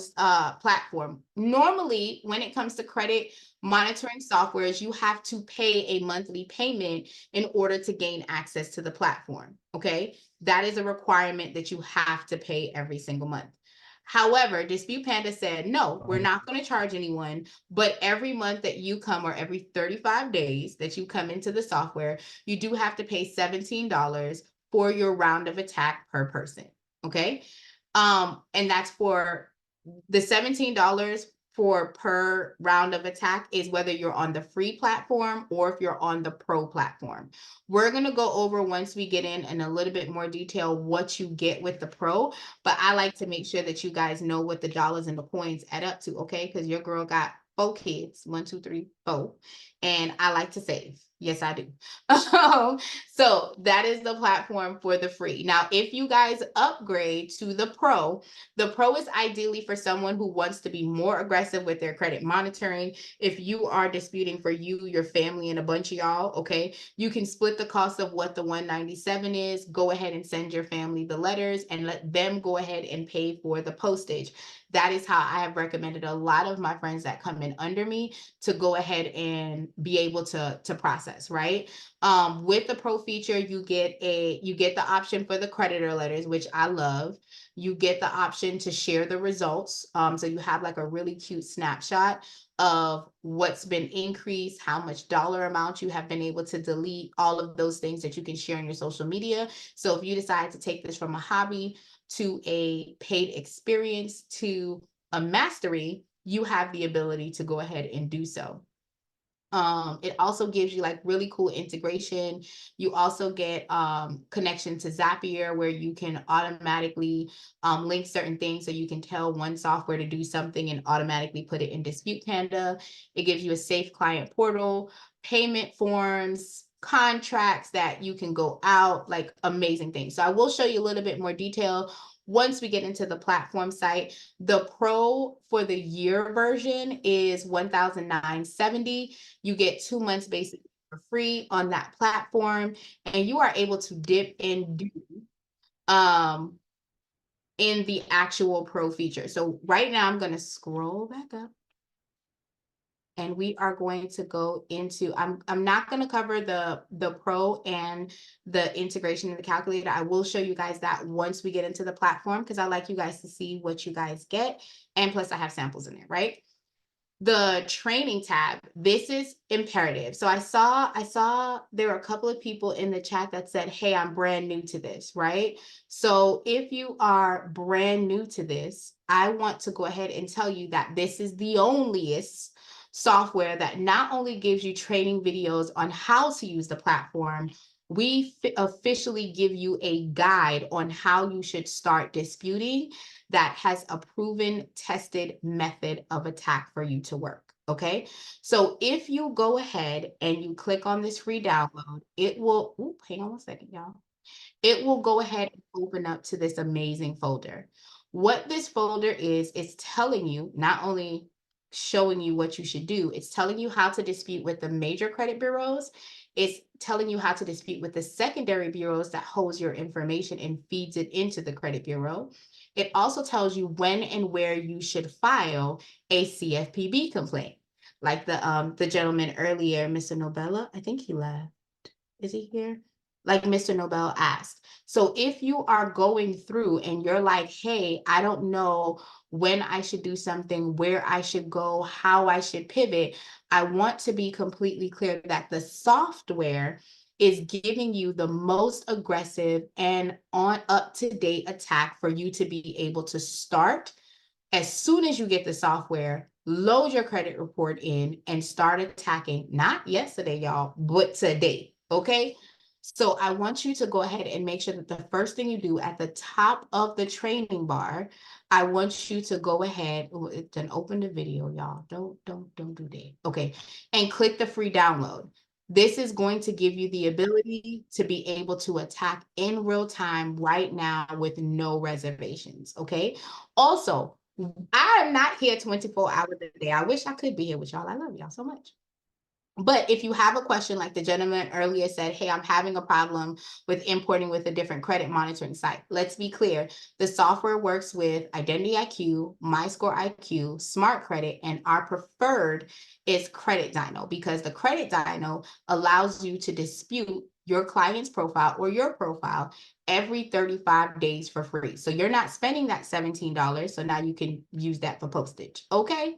platform. Normally, when it comes to credit monitoring softwares, you have to pay a monthly payment in order to gain access to the platform, okay? That is a requirement that you have to pay every single month. However, Dispute Panda said, no, we're not going to charge anyone, but every month that you come, or every 35 days that you come into the software, you do have to pay $17 for your round of attack per person. Okay. And that's for the $17 for per round of attack is whether you're on the free platform or if you're on the pro platform. We're going to go over, once we get in a little bit more detail, what you get with the pro, but I like to make sure that you guys know what the dollars and the coins add up to. Okay. Because your girl got 4 kids, 1, 2, 3, 4, and I like to save. Yes, I do. So that is the platform for the free. Now, if you guys upgrade to the pro is ideally for someone who wants to be more aggressive with their credit monitoring. If you are disputing for you, your family, and a bunch of y'all, okay, you can split the cost of what the $197 is. Go ahead and send your family the letters and let them go ahead and pay for the postage. That is how I have recommended a lot of my friends that come in under me to go ahead and be able to process, right? With the pro feature, you get the option for the creditor letters, which I love. You get the option to share the results. So you have like a really cute snapshot of what's been increased, how much dollar amount you have been able to delete, all of those things that you can share on your social media. So if you decide to take this from a hobby to a paid experience to a mastery, you have the ability to go ahead and do so. It also gives you like really cool integration. You also get connection to Zapier, where you can automatically link certain things, so you can tell one software to do something and automatically put it in Dispute Panda. It gives you a safe client portal, payment forms, contracts that you can go out, like amazing things. So I will show you a little bit more detail once we get into the platform site. The pro for the year version is $1,970. You get 2 months basically for free on that platform, and you are able to dip and do in the actual pro feature. So right now I'm going to scroll back up, and we are going to go into, I'm not going to cover the pro and the integration in the calculator. I will show you guys that once we get into the platform, because I like you guys to see what you guys get. And plus I have samples in there, right? the training tab, this is imperative. So I saw there were a couple of people in the chat that said, hey, I'm brand new to this, right? So if you are brand new to this, I want to go ahead and tell you that this is the onlyest software that not only gives you training videos on how to use the platform, we officially give you a guide on how you should start disputing that has a proven, tested method of attack for you to work. Okay, so if you go ahead and you click on this free download, it will, hang on one second, y'all. It will go ahead and open up to this amazing folder. What this folder is telling you, not only showing you what you should do, it's telling you how to dispute with the major credit bureaus. It's telling you how to dispute with the secondary bureaus that holds your information and feeds it into the credit bureau. It also tells you when and where you should file a CFPB complaint. Like the gentleman earlier, Mr. Nobella, I think he left. Is he here? Like Mr. Nobel asked. So if you are going through and you're like, hey, I don't know when I should do something, where I should go, how I should pivot, I want to be completely clear that the software is giving you the most aggressive and on up-to-date attack for you to be able to start as soon as you get the software, load your credit report in and start attacking, not yesterday, y'all, but today. Okay. So I want you to go ahead and make sure that the first thing you do at the top of the training bar, I want you to go ahead and open the video, y'all. Don't do that. Okay. And click the free download. This is going to give you the ability to be able to attack in real time right now with no reservations. Okay. Also, I am not here 24 hours a day. I wish I could be here with y'all. I love y'all so much. But if you have a question, like the gentleman earlier said, hey, I'm having a problem with importing with a different credit monitoring site. Let's be clear. The software works with Identity IQ, MyScore IQ, Smart Credit, and our preferred is Credit Dyno, because the Credit Dyno allows you to dispute your client's profile or your profile every 35 days for free. So you're not spending that $17. So now you can use that for postage. Okay.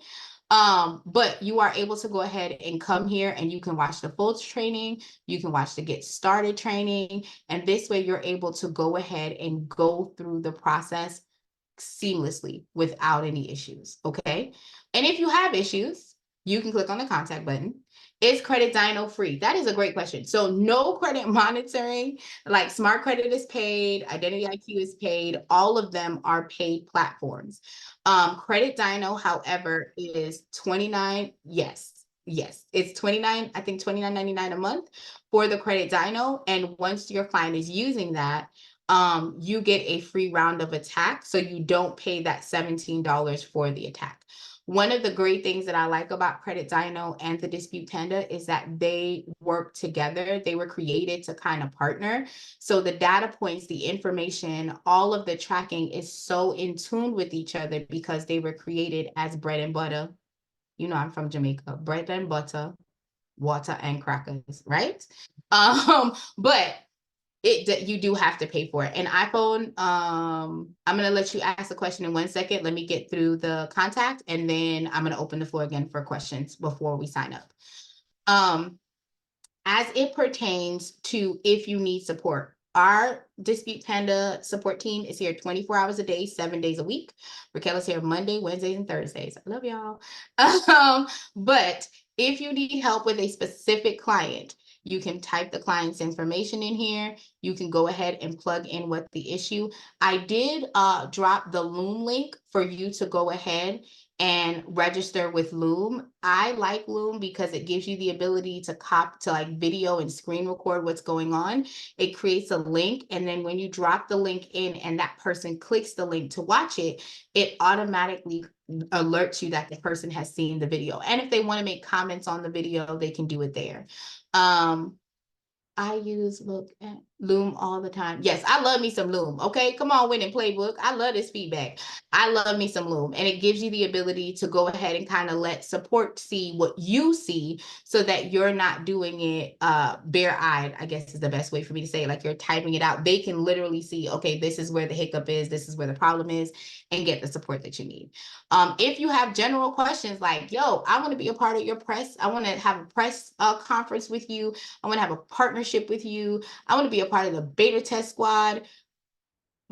But you are able to go ahead and come here and you can watch the full training, you can watch the get started training, and this way you're able to go ahead and go through the process seamlessly without any issues, okay? And if you have issues, you can click on the contact button. Is Credit Dyno free? That is a great question. So no credit monitoring, like Smart Credit is paid, Identity IQ is paid, all of them are paid platforms. Credit Dyno, however, is $29. Yes, it's $29, I think $29.99 a month for the Credit Dyno. And once your client is using that, you get a free round of attack. So you don't pay that $17 for the attack. One of the great things that I like about Credit Dyno and the Dispute Panda is that they work together. They were created to kind of partner. So the data points, the information, all of the tracking is so in tune with each other because they were created as bread and butter. You know, I'm from Jamaica, bread and butter, water and crackers, right? But you do have to pay for it. An iPhone, I'm gonna let you ask the question in 1 second. Let me get through the contact and then I'm gonna open the floor again for questions before we sign up. As it pertains to if you need support, our Dispute Panda support team is here 24 hours a day, 7 days a week. Raquel is here Monday, Wednesdays, and Thursdays. I love y'all. But if you need help with a specific client, you can type the client's information in here. You can go ahead and plug in what the issue. I did drop the Loom link for you to go ahead and register with Loom. I like Loom because it gives you the ability to like video and screen record what's going on. It creates a link, and then when you drop the link in and that person clicks the link to watch it, it automatically alerts you that the person has seen the video. And if they want to make comments on the video, they can do it there. I use look at Loom all the time. Yes, I love me some Loom. Okay, come on, Winning Playbook. I love this feedback. I love me some Loom, and it gives you the ability to go ahead and kind of let support see what you see, so that you're not doing it bare-eyed, I guess is the best way for me to say it. Like you're typing it out. They can literally see, okay, this is where the hiccup is, this is where the problem is, and get the support that you need. If you have general questions like, yo, I want to be a part of your press, I want to have a press conference with you, I want to have a partnership with you, I want to be a part of the beta test squad,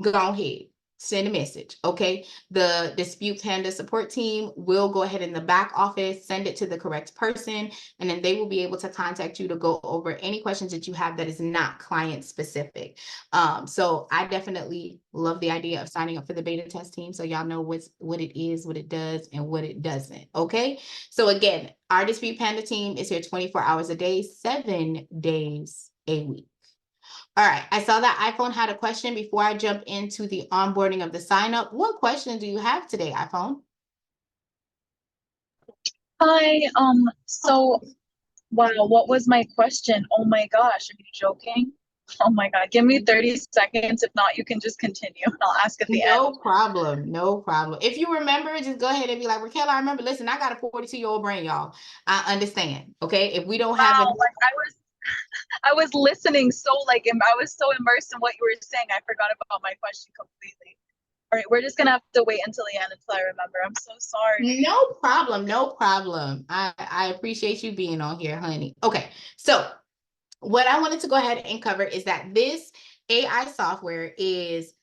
go ahead, send a message, okay? The Dispute Panda support team will go ahead in the back office, send it to the correct person, and then they will be able to contact you to go over any questions that you have that is not client specific. So I definitely love the idea of signing up for the beta test team, so y'all know what it is, what it does, and what it doesn't, okay? So again, our Dispute Panda team is here 24 hours a day, 7 days a week. All right, I saw that iPhone had a question before I jump into the onboarding of the sign up. What question do you have today, iPhone? Hi, so wow, what was my question? Oh my gosh, are you joking? Oh my God, give me 30 seconds. If not, you can just continue and I'll ask at the end. No problem, no problem. If you remember, just go ahead and be like, Raquel, I remember. Listen, I got a 42-year-old brain, y'all. I understand, okay? If we don't have it. Wow, like I was listening so I was so immersed in what you were saying, I forgot about my question completely. All right, we're just gonna have to wait until the end until I remember. I'm so sorry. No problem, no problem. I appreciate you being on here, honey. Okay, so what I wanted to go ahead and cover is that this AI software is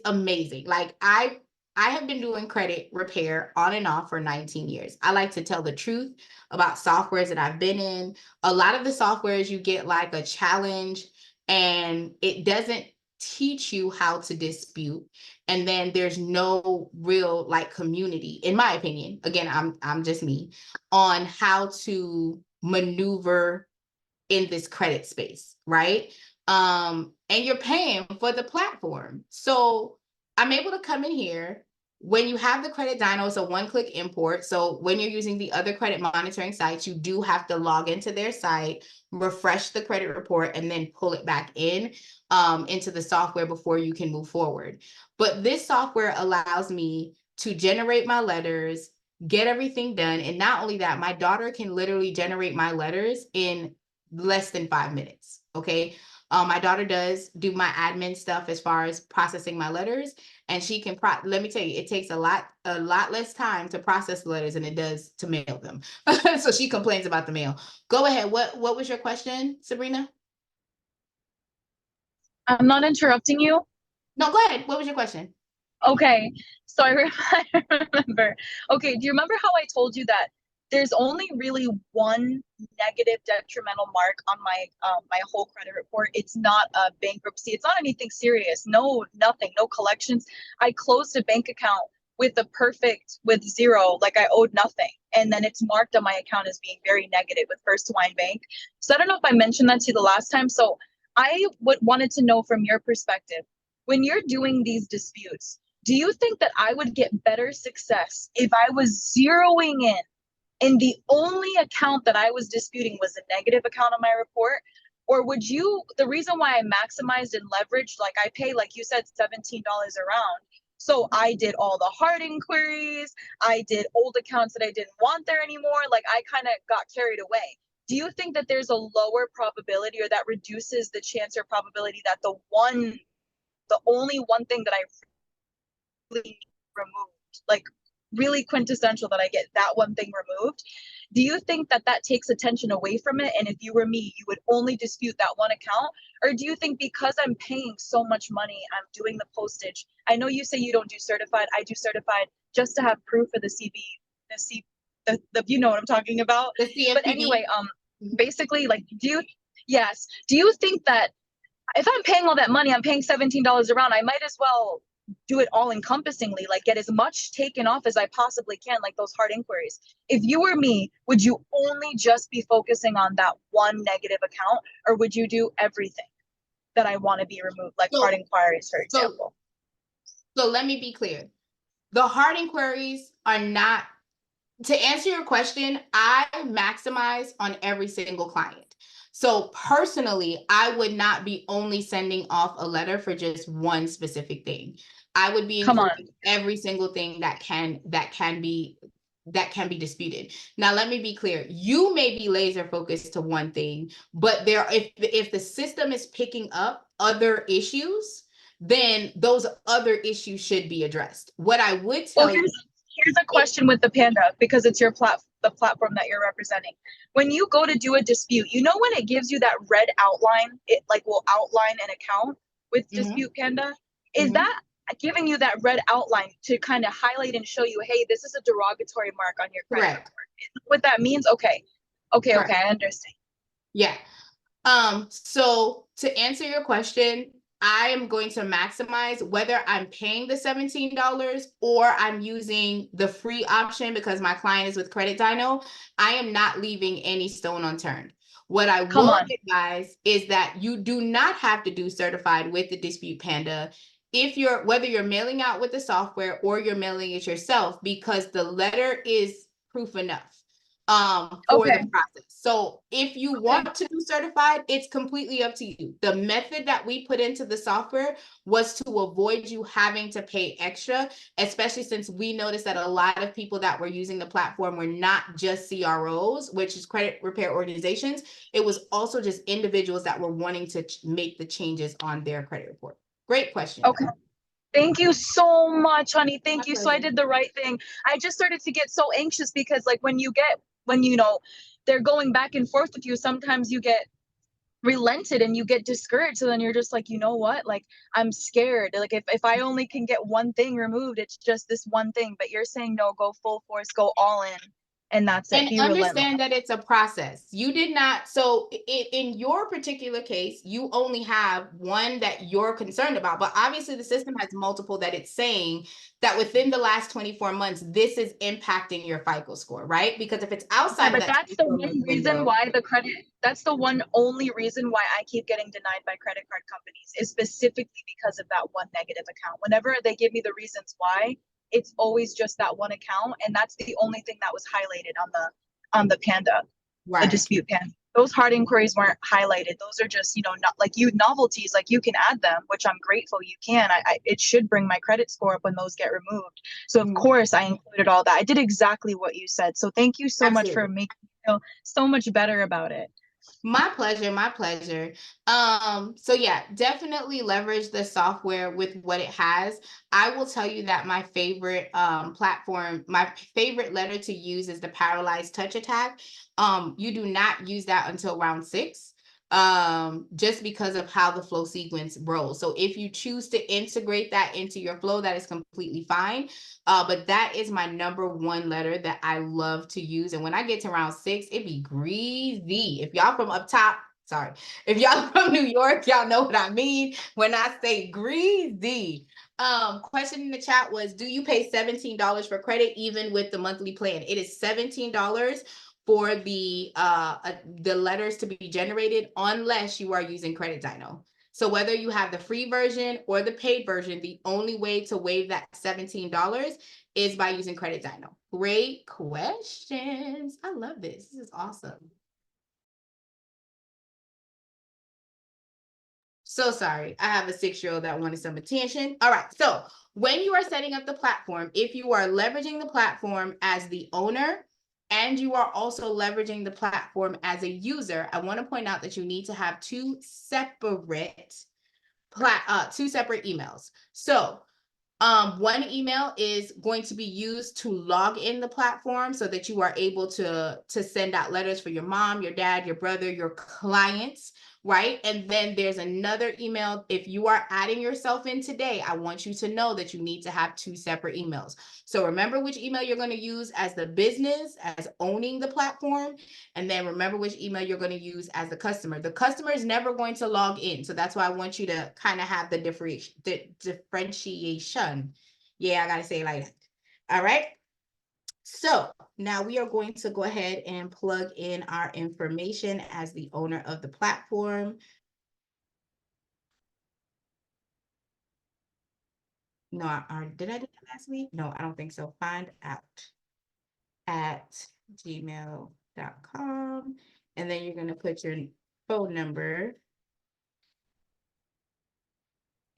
amazing. Like I have been doing credit repair on and off for 19 years. I like to tell the truth about softwares that I've been in. A lot of the softwares you get like a challenge and it doesn't teach you how to dispute, and then there's no real like community, in my opinion. Again, I'm just me, on how to maneuver in this credit space, right? And you're paying for the platform. So I'm able to come in here. When you have the credit dyno, it's a one-click import. So when you're using the other credit monitoring sites, you do have to log into their site, refresh the credit report, and then pull it back in into the software before you can move forward. But this software allows me to generate my letters, get everything done. And not only that, my daughter can literally generate my letters in less than 5 minutes. Okay. My daughter does do my admin stuff as far as processing my letters, and she can let me tell you, it takes a lot less time to process the letters than it does to mail them. So she complains about the mail. Go ahead. What was your question, Sabrina? I'm not interrupting you. No, go ahead. What was your question? Okay, so I remember. Okay, do you remember how I told you that there's only really one negative detrimental mark on my my whole credit report? It's not a bankruptcy. It's not anything serious. No, nothing. No collections. I closed a bank account with zero, like I owed nothing, and then it's marked on my account as being very negative with First Hawaiian Bank. So I don't know if I mentioned that to you the last time. So I wanted to know from your perspective, when you're doing these disputes, do you think that I would get better success if I was zeroing in and the only account that I was disputing was a negative account on my report? Or would you, the reason why I maximized and leveraged, like I pay, like you said, $17 a round. So I did all the hard inquiries. I did old accounts that I didn't want there anymore. Like I kind of got carried away. Do you think that there's a lower probability, or that reduces the chance or probability that the only one thing that I really removed, like really quintessential, that I get that one thing removed? Do you think that that takes attention away from it? And if you were me, you would only dispute that one account? Or do you think because I'm paying so much money, I'm doing the postage? I know you say you don't do certified. I do certified just to have proof of the you know what I'm talking about. But anyway, basically, like, do you think that if I'm paying all that money, I'm paying $17 a round, I might as well do it all encompassingly, like get as much taken off as I possibly can, like those hard inquiries. If you were me, would you only just be focusing on that one negative account, or would you do everything that I want to be removed, like hard inquiries, for example? So let me be clear. The hard inquiries are not, to answer your question, I maximize on every single client. So personally, I would not be only sending off a letter for just one specific thing. I would be Come on. including every single thing that can be disputed. Now, let me be clear. You may be laser focused to one thing, but if the system is picking up other issues, then those other issues should be addressed. What I would Well, tell you, here's a question with the Panda, because it's the platform that you're representing. When you go to do a dispute, you know, when it gives you that red outline, it like will outline an account with Dispute Panda. Is that giving you that red outline to kind of highlight and show you, hey, this is a derogatory mark on your credit correct? report? What that means? Okay, Correct. I understand. Yeah. So to answer your question, I am going to maximize whether I'm paying the $17 or I'm using the free option because my client is with Credit Dino. I am not leaving any stone unturned. What I Come will on. advise is that you do not have to do certified with the Dispute Panda if whether you're mailing out with the software or you're mailing it yourself, because the letter is proof enough for Okay. the process. So if you want to do certified, it's completely up to you. The method that we put into the software was to avoid you having to pay extra, especially since we noticed that a lot of people that were using the platform were not just CROs, which is credit repair organizations. It was also just individuals that were wanting to make the changes on their credit report. Great question. Okay. Thank you so much, honey. Thank My you. So I pleasure. did the right thing. I just started to get so anxious because like when you know, they're going back and forth with you, sometimes you get relented and you get discouraged. So then you're just like, you know what? Like, I'm scared. Like if I only can get one thing removed, it's just this one thing. But you're saying no, go full force, go all in. And that's it. And Be relentless. understand that it's a process. You did not, so in your particular case, you only have one that you're concerned about, but obviously the system has multiple that it's saying that within the last 24 months, this is impacting your FICO score, right? Because if it's outside But that that's the 24 month one reason window, why that's the one only reason why I keep getting denied by credit card companies, is specifically because of that one negative account. Whenever they give me the reasons why, it's always just that one account. And that's the only thing that was highlighted on the Panda, the right? Dispute Panda. Those hard inquiries weren't highlighted. Those are just, not like novelties, like you can add them, which I'm grateful you can. It should bring my credit score up when those get removed. So of course I included all that. I did exactly what you said. So thank you so much for making me feel so much better about it. My pleasure, my pleasure. So yeah, definitely leverage the software with what it has. I will tell you that my favorite platform, my favorite letter to use is the paralyzed touch attack. You do not use that until round 6. Just because of how the flow sequence rolls. So if you choose to integrate that into your flow, that is completely fine. But that is my number one letter that I love to use. And when I get to round 6, it be greasy. If y'all from up top, sorry. If y'all from New York, y'all know what I mean when I say greasy. Question in the chat was, do you pay $17 for credit even with the monthly plan? It is $17 for the letters to be generated unless you are using Credit Dino. So whether you have the free version or the paid version, the only way to waive that $17 is by using Credit Dino. Great questions. I love this. This is awesome. So sorry. I have a 6-year-old that wanted some attention. All right. So when you are setting up the platform, if you are leveraging the platform as the owner, and you are also leveraging the platform as a user, I want to point out that you need to have two separate emails. So one email is going to be used to log in the platform so that you are able to send out letters for your mom, your dad, your brother, your clients, right? And then there's another email. If you are adding yourself in today, I want you to know that you need to have two separate emails. So remember which email you're going to use as the business, as owning the platform, and then remember which email you're going to use as the customer. The customer is never going to log in. So that's why I want you to kind of have the differentiation. Yeah, I got to say it like that. All right. So now we are going to go ahead and plug in our information as the owner of the platform. No, did I do that last week? No, I don't think so. Find out at gmail.com. And then you're going to put your phone number.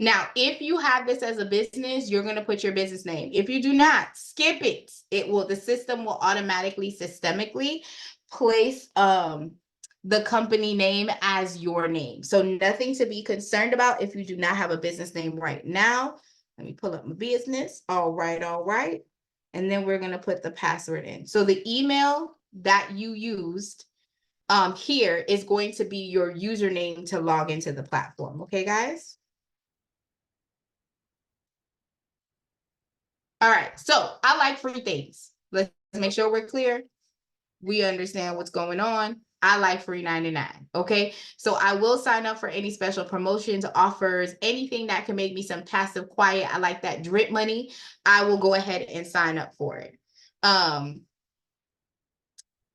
Now, if you have this as a business, you're going to put your business name. If you do not, skip it. The system will automatically systemically place the company name as your name. So nothing to be concerned about if you do not have a business name right now. Let me pull up my business. All right, all right. And then we're going to put the password in. So the email that you used here is going to be your username to log into the platform. Okay, guys? All right, so I like free things. Let's make sure we're clear. We understand what's going on. I like free 99. Okay, so I will sign up for any special promotions, offers, anything that can make me some passive quiet. I like that drip money. I will go ahead and sign up for it.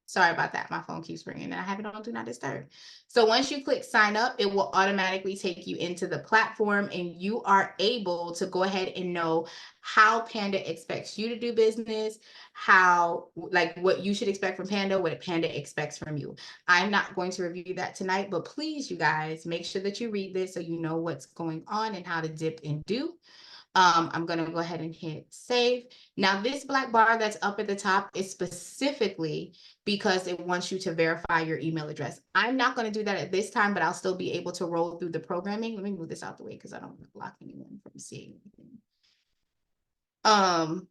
Sorry about that. My phone keeps ringing and I have it on Do Not Disturb. So once you click sign up, it will automatically take you into the platform and you are able to go ahead and know how Panda expects you to do business, what you should expect from Panda, what Panda expects from you. I'm not going to review that tonight, but please, you guys, make sure that you read this so you know what's going on and how to dip and do. I'm going to go ahead and hit save. Now, this black bar that's up at the top is specifically because it wants you to verify your email address. I'm not going to do that at this time, but I'll still be able to roll through the programming. Let me move this out the way because I don't want to block anyone from seeing anything.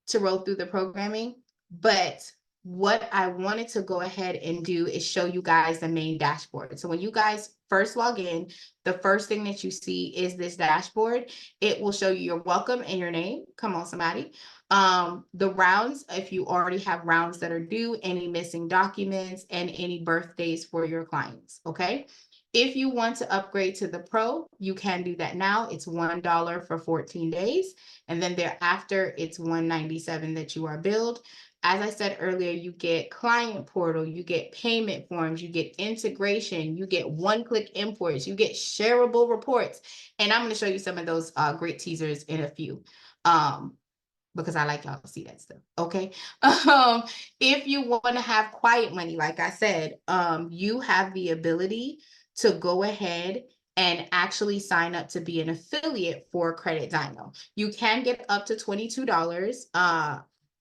To roll through the programming, but what I wanted to go ahead and do is show you guys the main dashboard. So when you guys first log in, the first thing that you see is this dashboard. It will show you your welcome and your name. Come on, somebody. The rounds, if you already have rounds that are due, any missing documents, and any birthdays for your clients, okay? If you want to upgrade to the Pro, you can do that now. It's $1 for 14 days. And then thereafter, it's $197 that you are billed. As I said earlier, you get client portal, you get payment forms, you get integration, you get one-click imports, you get shareable reports. And I'm going to show you some of those great teasers in a few. Because I like y'all to see that stuff. Okay. If you want to have quiet money, like I said, you have the ability to go ahead and actually sign up to be an affiliate for Credit Dino. You can get up to $22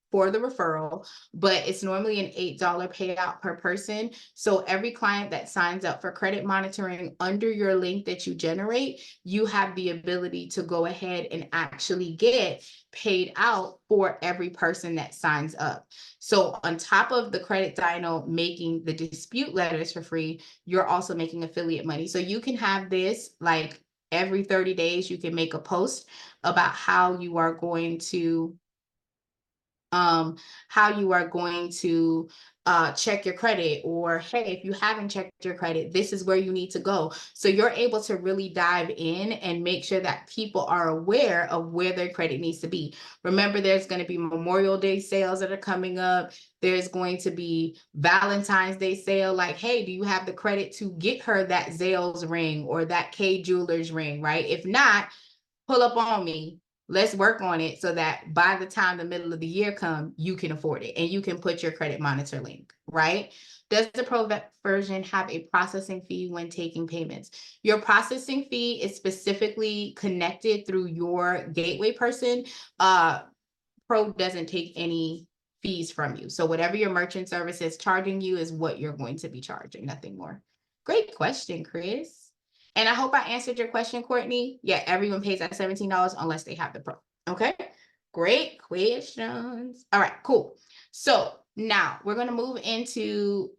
for the referral, but it's normally an $8 payout per person. So every client that signs up for credit monitoring under your link that you generate, you have the ability to go ahead and actually get paid out for every person that signs up. So on top of the Credit Dino making the dispute letters for free, you're also making affiliate money. So you can have this like every 30 days, you can make a post about how you are going to check your credit, or hey, if you haven't checked your credit, this is where you need to go. So you're able to really dive in and make sure that people are aware of where their credit needs to be. Remember, there's going to be Memorial Day sales that are coming up. There's going to be Valentine's Day sale. Like, hey, do you have the credit to get her that Zales ring or that K Jewelers ring, right? If not, pull up on me. Let's work on it so that by the time the middle of the year come, you can afford it and you can put your credit monitor link, right? Does the Pro version have a processing fee when taking payments? Your processing fee is specifically connected through your gateway person. Pro doesn't take any fees from you. So whatever your merchant service is charging you is what you're going to be charging, nothing more. Great question, Chris. And I hope I answered your question, Courtney. Yeah, everyone pays that $17 unless they have the Pro. Okay, great questions. All right, cool. So now we're going to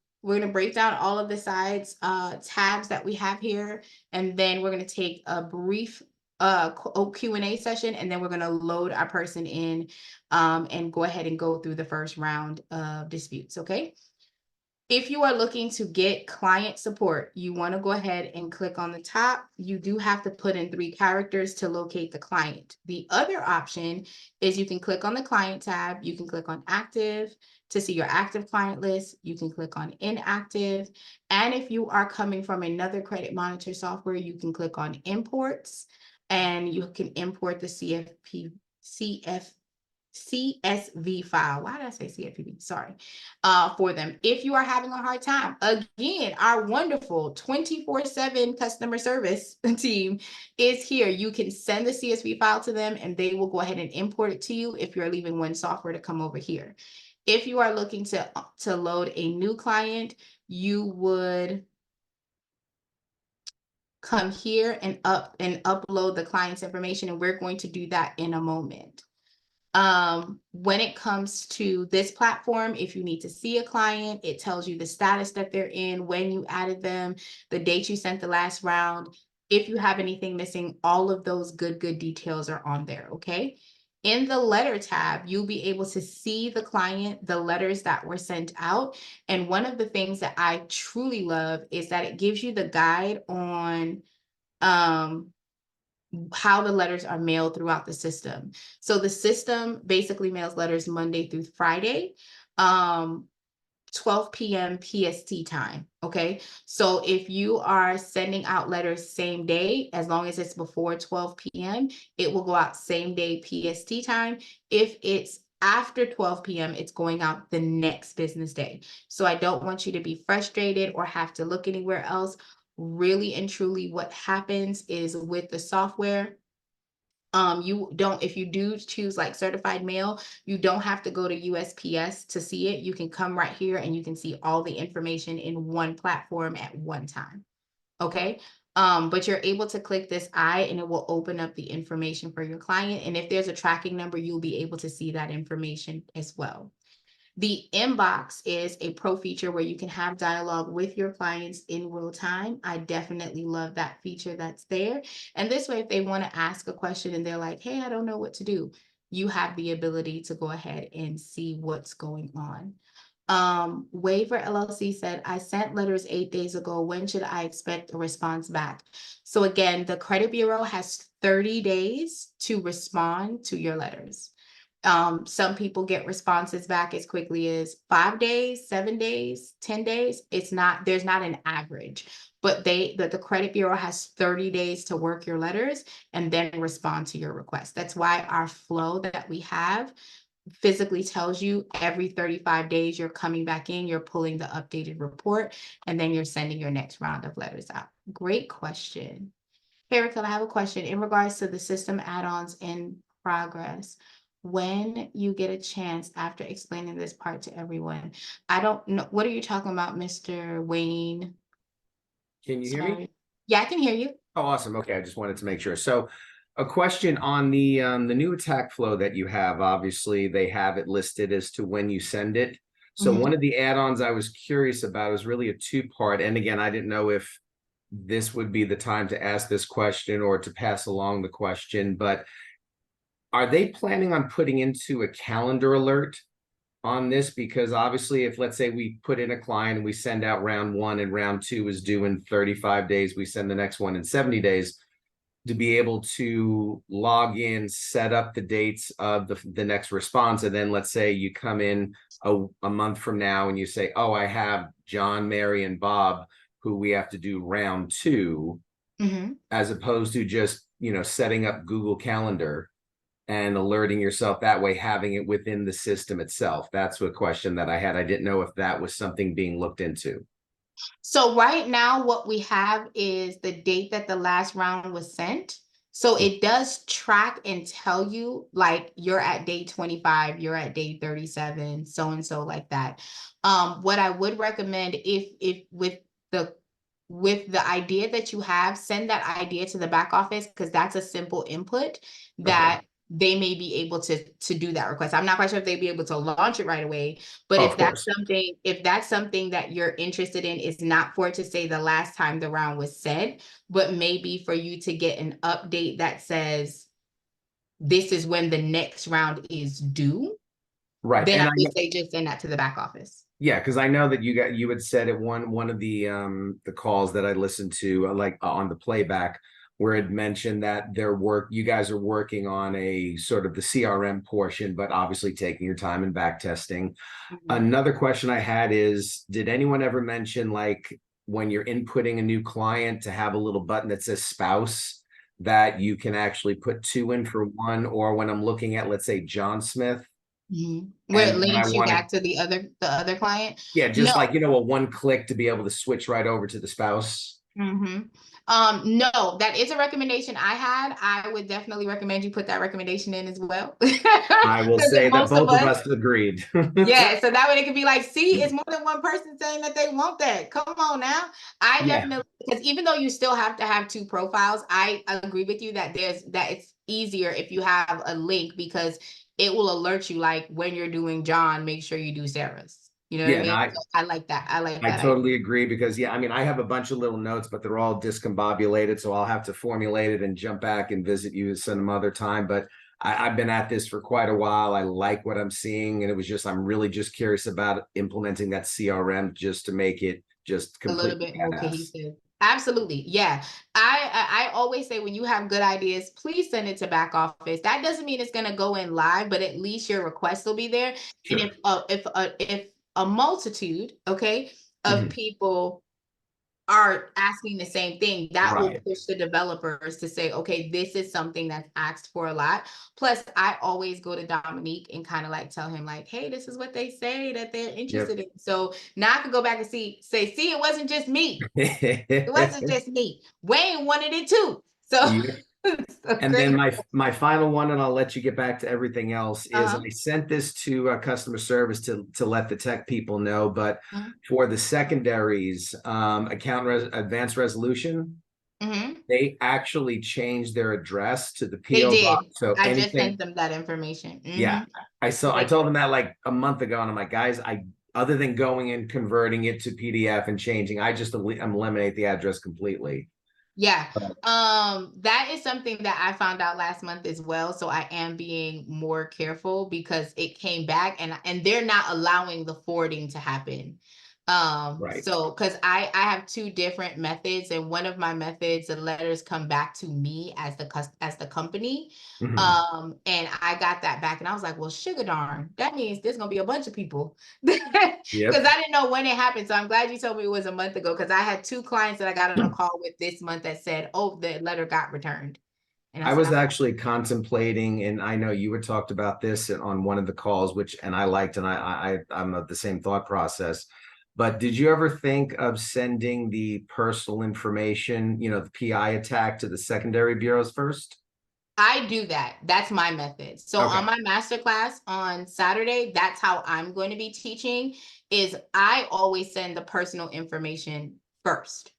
break down all of the sides tabs that we have here. And then we're going to take a brief Q&A session, and then we're going to load our person in and go ahead and go through the first round of disputes. Okay. If you are looking to get client support, you want to go ahead and click on the top. You do have to put in 3 characters to locate the client. The other option is you can click on the client tab. You can click on active to see your active client list. You can click on inactive. And if you are coming from another credit monitor software, you can click on imports and you can import the CSV file. Why did I say CFPB? Sorry. For them. If you are having a hard time, again, our wonderful 24/7 customer service team is here. You can send the CSV file to them and they will go ahead and import it to you if you're leaving one software to come over here. If you are looking to load a new client, you would come here and upload the client's information, and we're going to do that in a moment. When it comes to this platform, if you need to see a client, it tells you the status that they're in, when you added them, the date you sent the last round. If you have anything missing, all of those good details are on there, okay? In the letter tab, you'll be able to see the client, the letters that were sent out. And one of the things that I truly love is that it gives you the guide on how the letters are mailed throughout the system. So the system basically mails letters Monday through Friday, 12 p.m. PST time. Okay. So if you are sending out letters same day, as long as it's before 12 p.m., it will go out same day PST time. If it's after 12 p.m., it's going out the next business day. So I don't want you to be frustrated or have to look anywhere else. Really and truly, what happens is with the software, if you do choose like certified mail, you don't have to go to USPS to see it. You can come right here and you can see all the information in one platform at one time. Okay. But you're able to click this eye and it will open up the information for your client. And if there's a tracking number, you'll be able to see that information as well. The inbox is a pro feature where you can have dialogue with your clients in real time. I definitely love that feature that's there. And this way, if they want to ask a question and they're like, hey, I don't know what to do, you have the ability to go ahead and see what's going on. Waiver LLC said, I sent letters 8 days ago. When should I expect a response back? So again, the credit bureau has 30 days to respond to your letters. Some people get responses back as quickly as 5 days, 7 days, 10 days. There's not an average, but the credit bureau has 30 days to work your letters and then respond to your request. That's why our flow that we have physically tells you every 35 days you're coming back in, you're pulling the updated report, and then you're sending your next round of letters out. Great question. Hey, Raquel, I have a question in regards to the system add-ons in progress. When you get a chance after explaining this part to everyone, I don't know, what are you talking about, Mr. Wayne? Can you hear me? Yeah, I can hear you. Oh, awesome. Okay, I just wanted to make sure. So a question on the new attack flow that you have, obviously they have it listed as to when you send it. So one of the add-ons I was curious about is really a two-part. And again, I didn't know if this would be the time to ask this question or to pass along the question, but are they planning on putting into a calendar alert on this? Because obviously, if let's say we put in a client and we send out round 1 and round 2 is due in 35 days, we send the next one in 70 days, to be able to log in, set up the dates of the next response. And then let's say you come in a month from now and you say, oh, I have John, Mary, and Bob, who we have to do round 2, as opposed to just, setting up Google Calendar and alerting yourself that way, having it within the system itself. That's a question that I had. I didn't know if that was something being looked into. So right now, what we have is the date that the last round was sent. So it does track and tell you, like, you're at day 25, you're at day 37, so and so, like that. What I would recommend, if with the idea that you have, send that idea to the back office, because that's a simple input that they may be able to do that request. I'm not quite sure if they'd be able to launch it right away, but if that's something that you're interested in, is not for it to say the last time the round was said, but maybe for you to get an update that says this is when the next round is due. Right. Then I would say just send that to the back office. Yeah, because I know that you had said at one of the calls that I listened to, like on the playback, where it mentioned that you guys are working on a sort of the CRM portion, but obviously taking your time and back testing. Another question I had is, did anyone ever mention, like, when you're inputting a new client, to have a little button that says spouse, that you can actually put 2 in for 1? Or when I'm looking at, let's say, John Smith, Where it and I links you want to, back to the other client. yeah, just No. like, you know, a one click to be able to switch right over to the spouse. No, that is a recommendation I had. I would definitely recommend you put that recommendation in as well. I will Because say that most of both of us, us agreed. yeah, so that way it could be like, see, it's more than one person saying that they want that. Come on now. I Yeah. definitely, because even though you still have to have two profiles, I agree with you that it's easier if you have a link, because it will alert you, like when you're doing John, make sure you do Sarah's. You know what I Yeah, no, mean? So I like that. I like I that. totally agree, because yeah, I mean, I have a bunch of little notes, but they're all discombobulated, so I'll have to formulate it and jump back and visit you some other time. But I've been at this for quite a while. I like what I'm seeing, and it was just, I'm really just curious about implementing that CRM just to make it just A little completely bit more badass. cohesive. Absolutely. Yeah. I always say, when you have good ideas, please send it to back office. That doesn't mean it's going to go in live, but at least your request will be there. Sure. And if a multitude, okay, of people are asking the same thing, that will Right. push the developers to say, okay, this is something that's asked for a lot. Plus, I always go to Dominique and kind of like tell him, like, hey, this is what they say that they're interested in. So now I can go back and see, it wasn't just me. It wasn't just me. Wayne wanted it too. So, Yeah. so And great. then my final one, and I'll let you get back to everything else, is I sent this to customer service to let the tech people know, but for the secondaries, advanced resolution, they actually changed their address to the They PO did. box. So I just anything, sent them that information. yeah, I told them that like a month ago, and I'm like, guys, other than going and converting it to PDF and changing, I just eliminate the address completely. Yeah. That is something that I found out last month as well. So I am being more careful, because it came back, and they're not allowing the forwarding to happen. Right. So because I have two different methods, and one of my methods, the letters come back to me as the company. And I got that back, and I was like, well, sugar darn, that means there's gonna be a bunch of people. Because I didn't know when it happened. So I'm glad you told me it was a month ago, because I had two clients that I got on a call with this month that said, oh, the letter got returned. And I said, was actually contemplating, and I know you had talked about this on one of the calls, and I liked, and I'm of the same thought process. But did you ever think of sending the personal information, you know, the PI attack, to the secondary bureaus first? I do that. That's my method. So on my masterclass on Saturday, that's how I'm going to be teaching, is I always send the personal information first.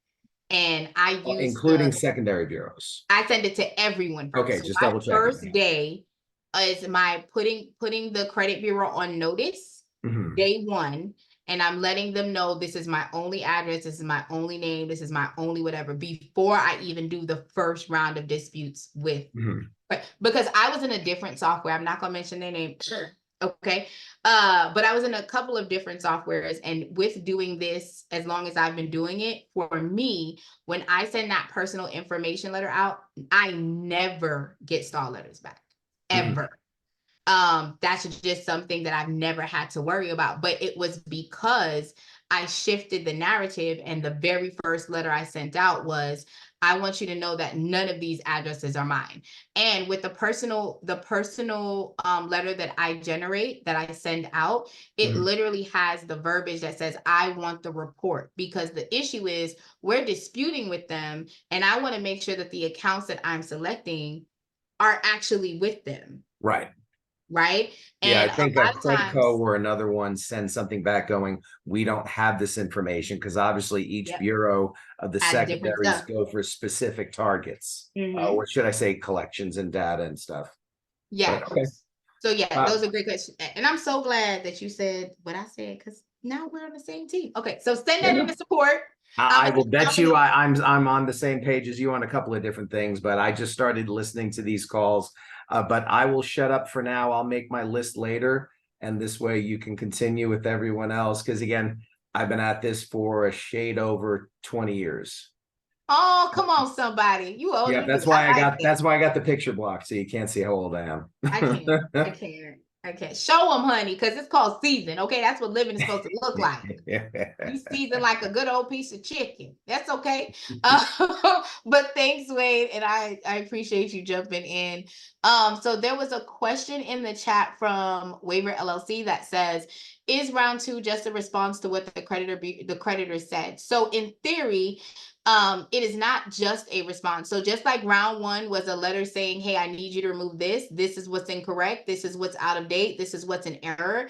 And I use including secondary bureaus. I send it to everyone first. Okay, so just my double checking. first day is my putting the credit bureau on notice, day one. And I'm letting them know, this is my only address, this is my only name, this is my only whatever, before I even do the first round of disputes with, because I was in a different software. I'm not gonna mention their name. Okay. But I was in a couple of different softwares, and with doing this, as long as I've been doing it, for me, when I send that personal information letter out, I never get stall letters back, ever. That's just something that I've never had to worry about. But it was because I shifted the narrative, and the very first letter I sent out was, I want you to know that none of these addresses are mine. And with the personal letter that I generate, that I send out, it literally has the verbiage that says, I want the report, because the issue is, we're disputing with them, and I want to make sure that the accounts that I'm selecting are actually with them. Right. Right. Yeah, and I think a a lot of Credco times, or another one sends something back going, we don't have this information, because obviously each bureau of the has different secondaries stuff. go for specific targets. Or should I say collections and data and stuff. Yeah. But, okay. So yeah, those are great questions. And I'm so glad that you said what I said, because now we're on the same team. Okay, so send that into support. I will bet you I'm on the same page as you on a couple of different things, but I just started listening to these calls. But I will shut up for now. I'll make my list later, and this way you can continue with everyone else. Because again, I've been at this for a shade over 20 years. Oh, come on, somebody. You older Yeah, than that's me. why I like that's why I got the picture blocked, so you can't see how old I am. I can't. Okay, show them, honey, because it's called season. Okay, that's what living is supposed to look like. You season like a good old piece of chicken. That's okay. But thanks, Wade, and I appreciate you jumping in. So there was a question in the chat from Waiver LLC that says, "Is round two just a response to what the creditor said?" So in theory, it is not just a response. So just like round one was a letter saying, "Hey, I need you to remove this. This is what's incorrect. This is what's out of date. This is what's in error."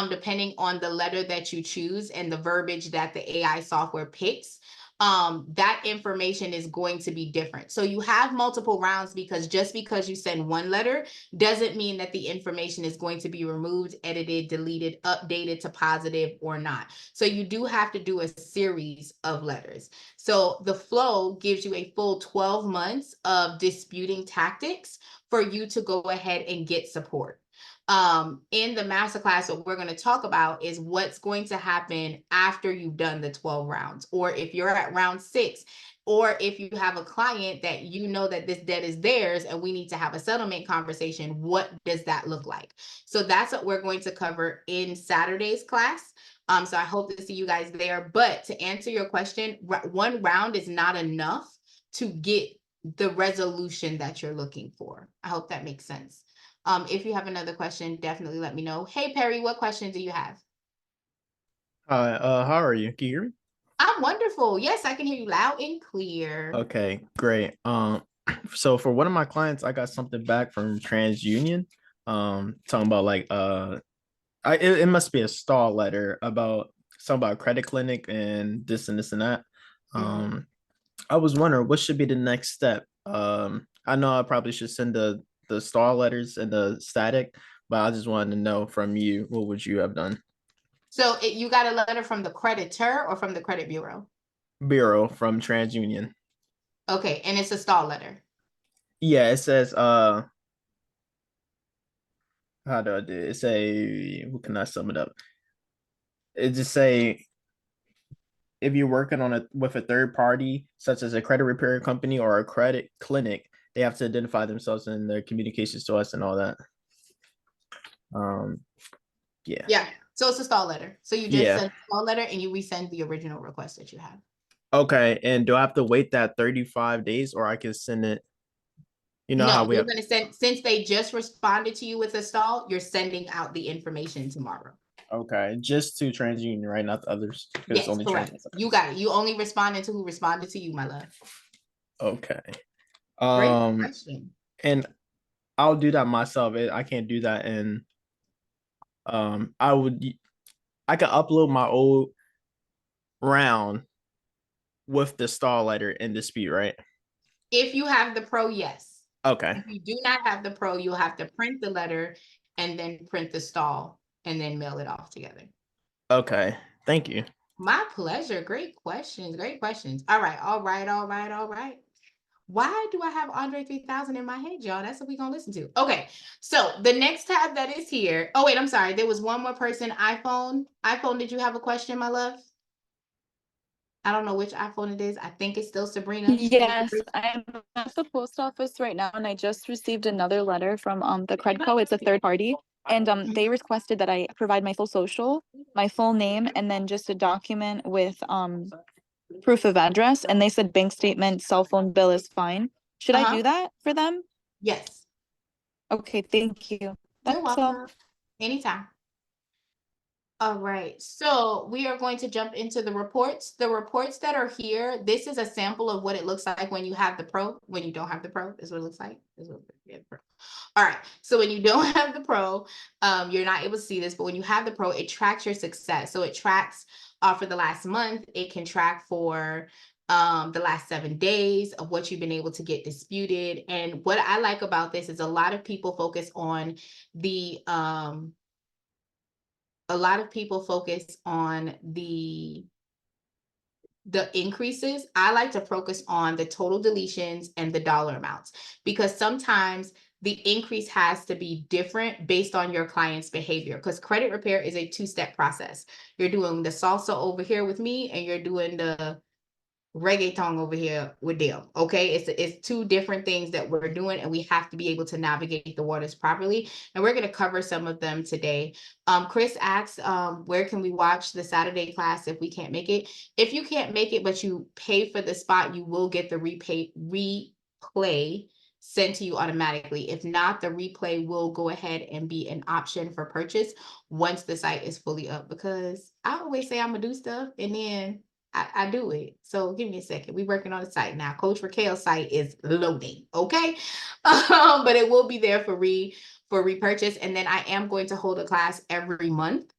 Depending on the letter that you choose and the verbiage that the AI software picks, that information is going to be different. So you have multiple rounds, because just because you send one letter doesn't mean that the information is going to be removed, edited, deleted, updated to positive or not. So you do have to do a series of letters. So the flow gives you a full 12 months of disputing tactics for you to go ahead and get support. In the masterclass, what we're going to talk about is what's going to happen after you've done the 12 rounds, or if you're at round 6, or if you have a client that you know that this debt is theirs and we need to have a settlement conversation, what does that look like? So that's what we're going to cover in Saturday's class. So I hope to see you guys there. But to answer your question, one round is not enough to get the resolution that you're looking for. I hope that makes sense. If you have another question, definitely let me know. Hey, Perry, what question do you have? Hi, how are you? Can you hear me? I'm wonderful. Yes, I can hear you loud and clear. Okay, great. So for one of my clients, I got something back from TransUnion, talking about like it must be a stall letter about something about credit clinic and this and this and that. I was wondering what should be the next step. I know I probably should send the stall letters and the static, but I just wanted to know from you, what would you have done? So you got a letter from the creditor or from the credit bureau? Bureau from TransUnion. Okay, and it's a stall letter. Yeah, it says how do I do it? It say, what can I sum it up? It just say, if you're working on with a third party, such as a credit repair company or a credit clinic, they have to identify themselves in their communications to us and all that. Yeah. Yeah. So it's a stall letter. So you just Yeah. send a stall letter and you resend the original request that you have. Okay. And do I have to wait that 35 days, or I can send it? You know how No, we you're have. going to send, since they just responded to you with a stall, you're sending out the information tomorrow. Okay, just to TransUnion, right? Not the others. Yes, Only correct. You got it. You only responded to who responded to you, my love. Okay. Great question. And I'll do that myself. I can't do that in I could upload my old round with the stall letter in dispute, right? If you have the pro, yes. Okay. If you do not have the pro, you'll have to print the letter and then print the stall and then mail it off together. Okay. Thank you. My pleasure. Great questions. Great questions. All right. All right. All right. All right. Why do I have Andre 3000 in my head, y'all? That's what we're going to listen to. Okay. So the next tab that is here. Oh, wait, I'm sorry. There was one more person. iPhone. iPhone, did you have a question, my love? I don't know which iPhone it is. I think it's still Sabrina. Yes, I'm at the post office right now, and I just received another letter from the Credco. It's a third party, and they requested that I provide my full social, my full name, and then just a document with proof of address. And they said bank statement, cell phone bill is fine. Should I do that for them? Yes. Okay, thank you. You're That's all. welcome. Anytime. All right, so we are going to jump into the reports. The reports that are here, this is a sample of what it looks like when you have the pro. When you don't have the pro, is what it looks like. All right, so when you don't have the pro, you're not able to see this, but when you have the pro, it tracks your success. So it tracks for the last month. It can track for the last 7 days of what you've been able to get disputed. And what I like about this is a lot of people focus on the increases. I like to focus on the total deletions and the dollar amounts, because sometimes the increase has to be different based on your client's behavior, because credit repair is a 2-step process. You're doing the salsa over here with me, and you're doing the reggaeton over here with them. Okay, it's two different things that we're doing, and we have to be able to navigate the waters properly. And we're going to cover some of them today. Chris asks, where can we watch the Saturday class if we can't make it? If you can't make it, but you pay for the spot, you will get the replay sent to you automatically. If not, the replay will go ahead and be an option for purchase once the site is fully up, because I always say I'm gonna do stuff and then I do it. So give me a second. We're working on the site now. Coach Raquel's site is loading. Okay. But it will be there for repurchase. And then I am going to hold a class every month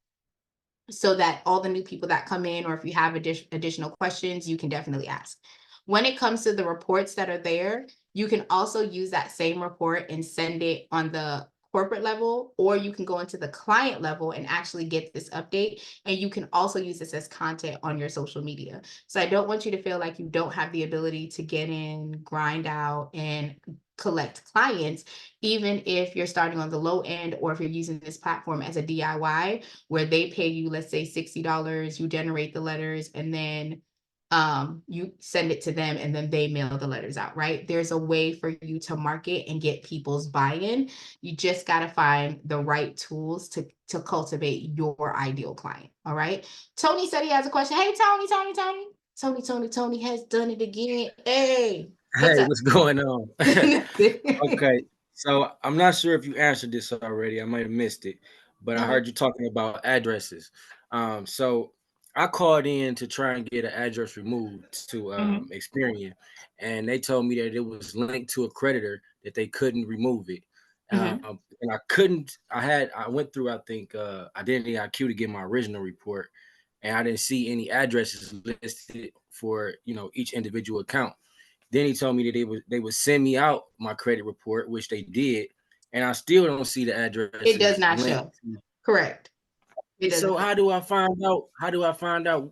so that all the new people that come in, or if you have additional questions, you can definitely ask. When it comes to the reports that are there, you can also use that same report and send it on the corporate level, or you can go into the client level and actually get this update. And you can also use this as content on your social media. So I don't want you to feel like you don't have the ability to get in, grind out, and collect clients, even if you're starting on the low end, or if you're using this platform as a DIY where they pay you, let's say $60, you generate the letters, and then you send it to them, and then they mail the letters out, right? There's a way for you to market and get people's buy-in. You just got to find the right tools to cultivate your ideal client. All right. Tony said he has a question. Hey, Tony has done it again. Hey, what's Hey, up? what's going on? Okay, so I'm not sure if you answered this already. I might have missed it, but I heard you talking about addresses. So I called in to try and get an address removed to Experian, and they told me that it was linked to a creditor that they couldn't remove it. And I couldn't. I went through, I think, Identity IQ to get my original report, and I didn't see any addresses listed for each individual account. Then he told me that they would send me out my credit report, which they did, and I still don't see the addresses. It does not show. Correct. So how do I find out? How do I find out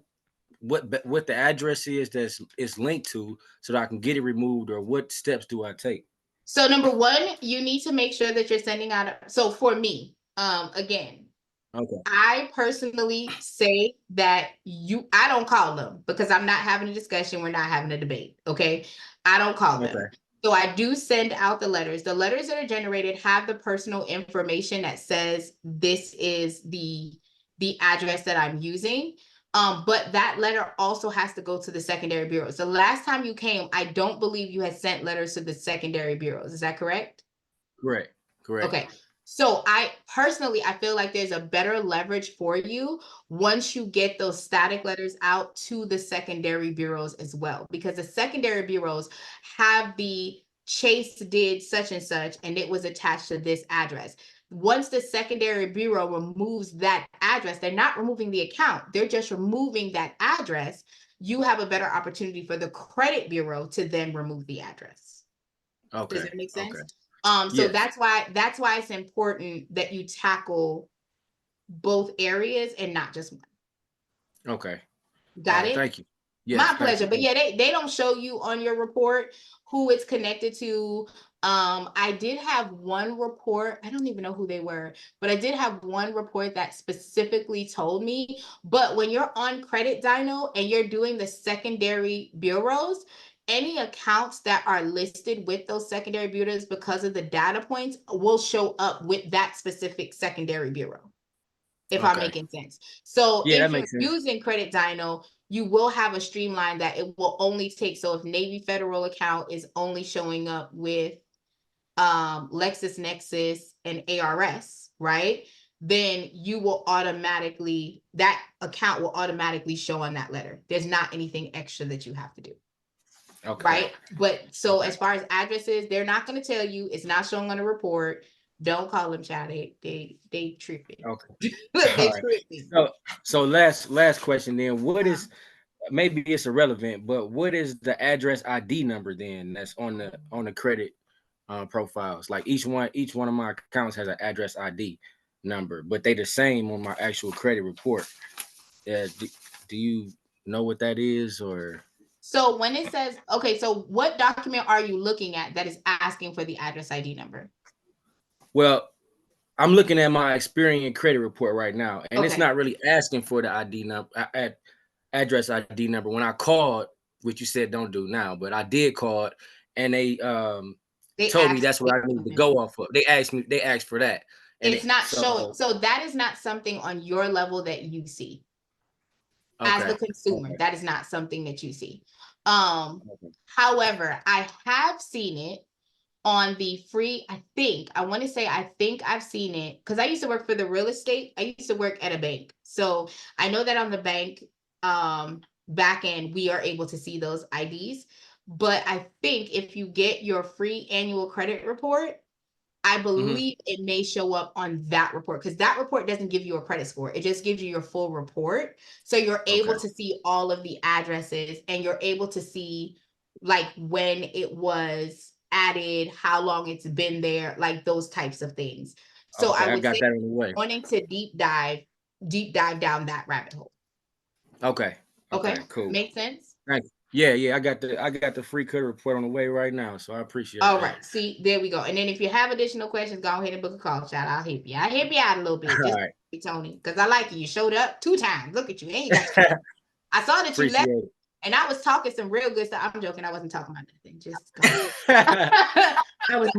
what the address is it's linked to, so that I can get it removed, or what steps do I take? So number one, you need to make sure that you're sending out. So for me, again, I personally say that I don't call them, because I'm not having a discussion. We're not having a debate. Okay. I don't call them. So I do send out the letters. The letters that are generated have the personal information that says this is the address that I'm using. But that letter also has to go to the secondary bureaus. The last time you came, I don't believe you had sent letters to the secondary bureaus. Is that correct? Correct. Okay. So I feel like there's a better leverage for you once you get those static letters out to the secondary bureaus as well, because the secondary bureaus have the Chase did such and such, and it was attached to this address. Once the secondary bureau removes that address, they're not removing the account. They're just removing that address. You have a better opportunity for the credit bureau to then remove the address. Okay. Does that make sense? Okay. So that's why it's important that you tackle both areas and not just one. Okay. Got it? Thank you. Yes, my pleasure. But yeah, they don't show you on your report who it's connected to. I did have one report. I don't even know who they were, but I did have one report that specifically told me. But when you're on Credit Dyno and you're doing the secondary bureaus, any accounts that are listed with those secondary bureaus because of the data points will show up with that specific secondary bureau, if I'm making sense. So if you're using Credit Dyno, you will have a streamline that it will only take. So if Navy Federal account is only showing up with LexisNexis and ARS, right? Then that account will automatically show on that letter. There's not anything extra that you have to do. Okay. Right. But so as far as addresses, they're not going to tell you. It's not showing on the report. Don't call them, child. They tripping. Okay. Look, they tripping. So last question then. What is, maybe it's irrelevant, but what is the address ID number then that's on the credit profiles? Like each one of my accounts has an address ID number, but they the same on my actual credit report. Do you know what that is? Or so when it says, okay, so what document are you looking at that is asking for the address ID number? Well, I'm looking at my Experian credit report right now, and it's not really asking for the ID number, address ID number. When I called, which you said don't do now, but I did call it, and they told me asked that's what I need to go off of. They asked for that. And it's not showing. so So that is not something on your level that you see as the okay. consumer. Okay. That is not something that you see. Okay. However, I have seen it on the free. I think I've seen it because I used to work for the real estate. I used to work at a bank. So I know that on the bank back end, we are able to see those IDs. But I think if you get your free annual credit report, I believe it may show up on that report because that report doesn't give you a credit score. It just gives you your full report. So you're able Okay. to see all of the addresses and you're able to see like when it was added, how long it's been there, like those types of things. So Okay, I I would got say that in the way. wanting to deep dive down that rabbit hole. Okay. Okay. Okay, cool. Make sense? Thank you. Yeah, I got the free credit report on the way right now, so I appreciate All that. right. See, there we go. And then if you have additional questions, go ahead and book a call, child. I'll help you. I'll help you out a little bit. Just All right. Tony, because I like you. You showed up 2 times. Look at you. And you got I saw that you left Appreciate it. and I was talking some real good stuff. I'm joking. I wasn't talking about nothing. Just go. I was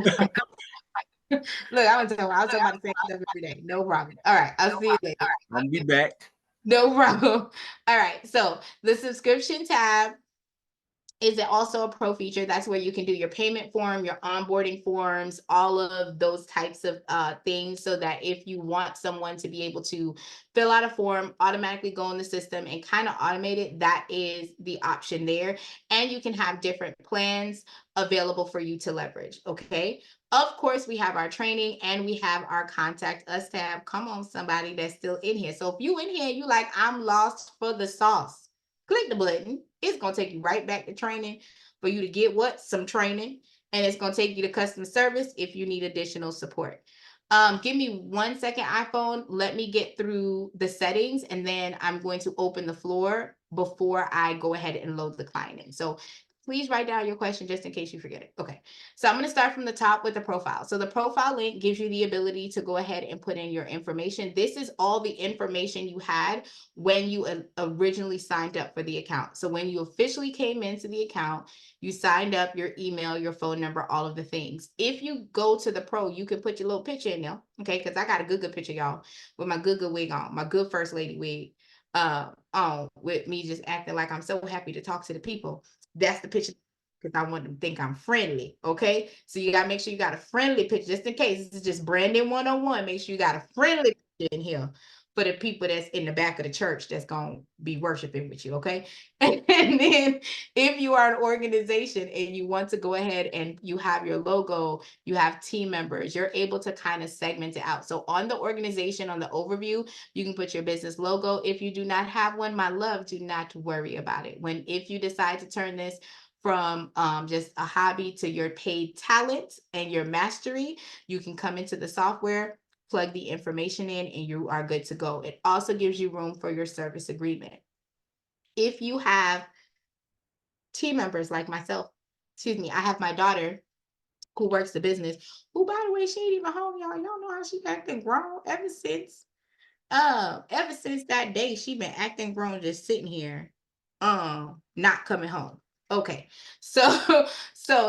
look, I was talking about the same stuff every day. No problem. All right. I'll see you later. I'll be back. No problem. All right. So the subscription tab is it also a pro feature. That's where you can do your payment form, your onboarding forms, all of those types of things, so that if you want someone to be able to fill out a form, automatically go in the system and kind of automate it, that is the option there. And you can have different plans available for you to leverage. Okay. Of course, we have our training and we have our contact us tab. Come on, somebody that's still in here. So if you in here, you like, I'm lost for the sauce, click the button. It's going to take you right back to training for you to get what? Some training. And it's going to take you to customer service if you need additional support. Give me 1 second, iPhone. Let me get through the settings and then I'm going to open the floor before I go ahead and load the client in. So please write down your question just in case you forget it. Okay. So I'm going to start from the top with the profile. So the profile link gives you the ability to go ahead and put in your information. This is all the information you had when you originally signed up for the account. So when you officially came into the account, you signed up, your email, your phone number, all of the things. If you go to the pro, you can put your little picture in there. Okay. Because I got a good picture, y'all, with my good wig on, my good first lady wig on, with me just acting like I'm so happy to talk to the people. That's the picture because I want them to think I'm friendly. Okay. So you got to make sure you got a friendly picture just in case. This is just Brandon 101. Make sure you got a friendly picture in here for the people that's in the back of the church that's going to be worshiping with you. Okay. And then if you are an organization and you want to go ahead and you have your logo, you have team members, you're able to kind of segment it out. So on the organization, on the overview, you can put your business logo. If you do not have one, my love, do not worry about it. If you decide to turn this from just a hobby to your paid talent and your mastery, you can come into the software, plug the information in, and you are good to go. It also gives you room for your service agreement. If you have team members like myself, I have my daughter who works the business, who, by the way, she ain't even home, y'all. Y'all know how she acting grown ever since that day. She been acting grown, just sitting here, not coming home. Okay, so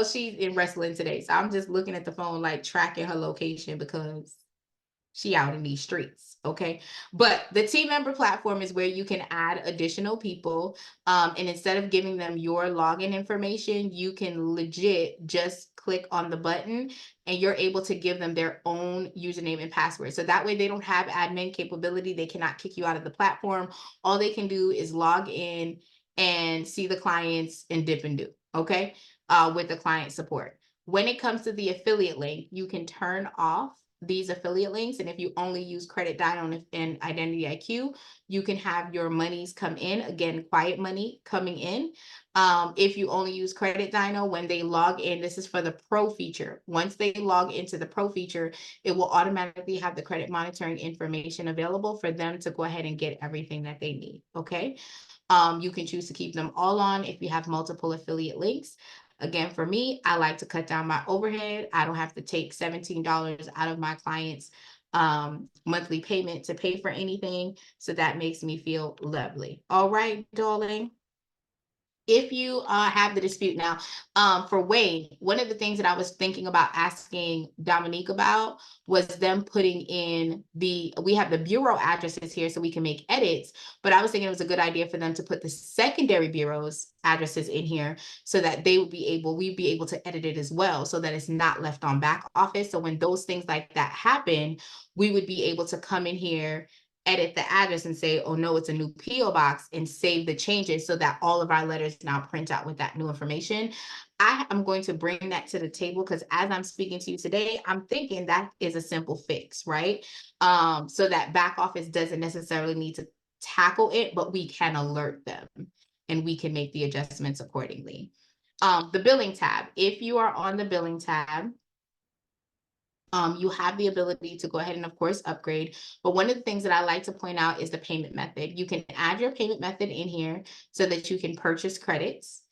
she's in wrestling today. So I'm just looking at the phone, like tracking her location because she out in these streets. Okay. But the team member platform is where you can add additional people. And instead of giving them your login information, you can legit just click on the button and you're able to give them their own username and password. So that way they don't have admin capability. They cannot kick you out of the platform. All they can do is log in and see the clients and dip and do. Okay. With the client support. When it comes to the affiliate link, you can turn off these affiliate links. And if you only use Credit Dyno and Identity IQ, you can have your monies come in, again, quiet money coming in. If you only use Credit Dyno, when they log in, this is for the pro feature. Once they log into the pro feature, it will automatically have the credit monitoring information available for them to go ahead and get everything that they need. Okay. You can choose to keep them all on if you have multiple affiliate links. Again, for me, I like to cut down my overhead. I don't have to take $17 out of my client's monthly payment to pay for anything. So that makes me feel lovely. All right, darling. if you have the dispute now, for Wayne, one of the things that I was thinking about asking Dominique about was them putting in we have the bureau addresses here so we can make edits, but I was thinking it was a good idea for them to put the secondary bureaus addresses in here so that we'd be able to edit it as well so that it's not left on back office. So when those things like that happen, we would be able to come in here, edit the address and say, oh no, it's a new PO box, and save the changes so that all of our letters now print out with that new information. I am going to bring that to the table because as I'm speaking to you today, I'm thinking that is a simple fix, right? So that back office doesn't necessarily need to tackle it, but we can alert them and we can make the adjustments accordingly. The billing tab, if you are on the billing tab, you have the ability to go ahead and of course upgrade. But one of the things that I like to point out is the payment method. You can add your payment method in here so that you can purchase credits.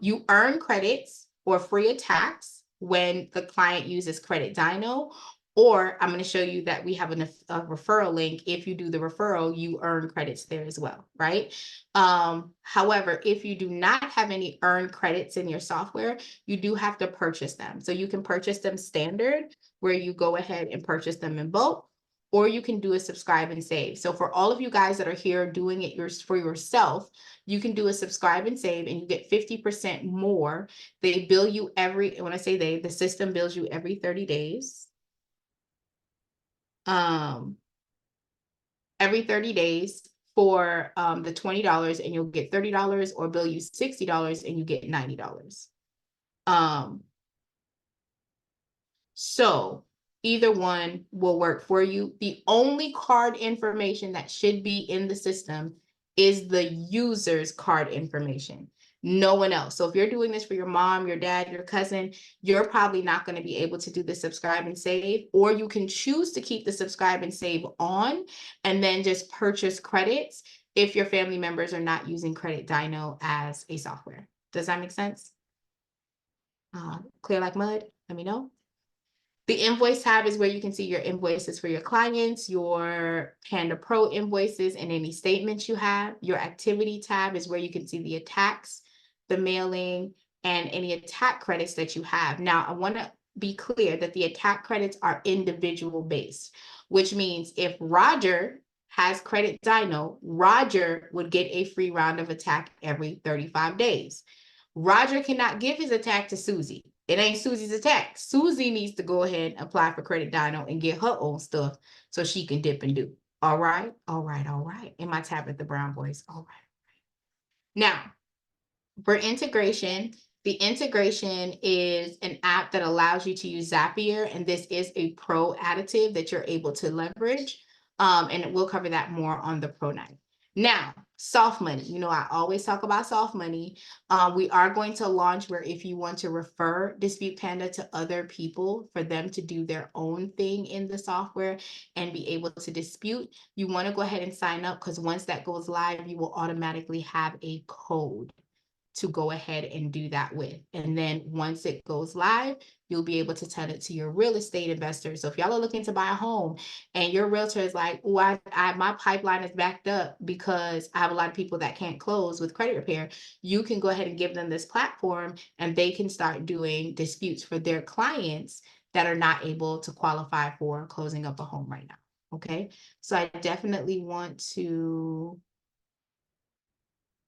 You earn credits or free attacks when the client uses Credit Dino, or I'm going to show you that we have a referral link. If you do the referral, you earn credits there as well, right? However, if you do not have any earned credits in your software, you do have to purchase them. So you can purchase them standard, where you go ahead and purchase them in bulk, or you can do a subscribe and save. So for all of you guys that are here doing it for yourself, you can do a subscribe and save and you get 50% more. They bill you when I say the system bills you every 30 days. Every 30 days for the $20 and you'll get $30, or bill you $60 and you get $90. So either one will work for you. The only card information that should be in the system is the user's card information. No one else. So if you're doing this for your mom, your dad, your cousin, you're probably not going to be able to do the subscribe and save, or you can choose to keep the subscribe and save on and then just purchase credits if your family members are not using Credit Dino as a software. Does that make sense? Clear like mud? Let me know. The invoice tab is where you can see your invoices for your clients, your Panda Pro invoices, and any statements you have. Your activity tab is where you can see the attacks, the mailing, and any attack credits that you have. Now, I want to be clear that the attack credits are individual based, which means if Roger has Credit Dino, Roger would get a free round of attack every 35 days. Roger cannot give his attack to Susie. It ain't Susie's attack. Susie needs to go ahead and apply for Credit Dino and get her own stuff so she can dip and do. All right, all right, all right. In my tablet, the brown voice. All right. Now, for integration, the integration is an app that allows you to use Zapier, and this is a pro additive that you're able to leverage. And we'll cover that more on the pro night. Now, soft money. You know, I always talk about soft money. We are going to launch where if you want to refer Dispute Panda to other people for them to do their own thing in the software and be able to dispute, you want to go ahead and sign up, because once that goes live, you will automatically have a code to go ahead and do that with. And then once it goes live, you'll be able to tell it to your real estate investors. So if y'all are looking to buy a home and your realtor is like, oh, my pipeline is backed up because I have a lot of people that can't close with credit repair, you can go ahead and give them this platform and they can start doing disputes for their clients that are not able to qualify for closing up a home right now. Okay, so I definitely want to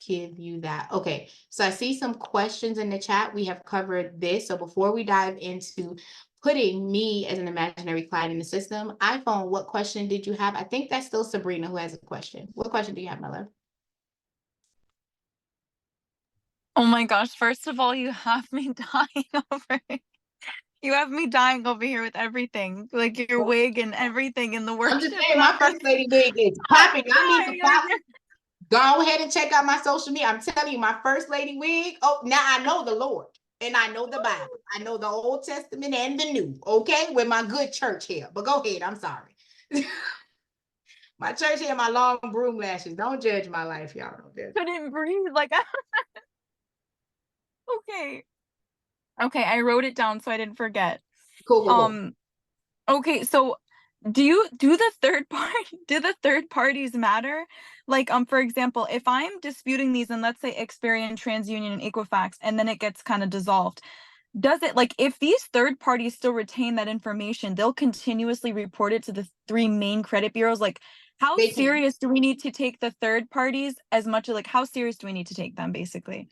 give you that. Okay, so I see some questions in the chat. We have covered this. So before we dive into putting me as an imaginary client in the system, iPhone, what question did you have? I think that's still Sabrina who has a question. What question do you have, my love? Oh my gosh, first of all, you have me dying over it. You have me dying over here with everything, like your wig and everything in the worship. I'm just saying, my first lady wig is popping. I need to pop. Go ahead and check out my social media. I'm telling you, my first lady wig. Oh, now I know the Lord and I know the Bible. I know the Old Testament and the New. Okay, with my good church hair. But go ahead. I'm sorry. My church hair, my long broom lashes. Don't judge my life, y'all. Don't judge. Couldn't breathe. Like, okay. Okay, I wrote it down so I didn't forget. Cool. Okay, so do the third parties matter? Like, for example, if I'm disputing these and let's say Experian, TransUnion, and Equifax, and then it gets kind of dissolved, does it, like, if these third parties still retain that information, they'll continuously report it to the three main credit bureaus? Like, how They can. serious do we need to take the third parties as much as, like, how serious do we need to take them, basically?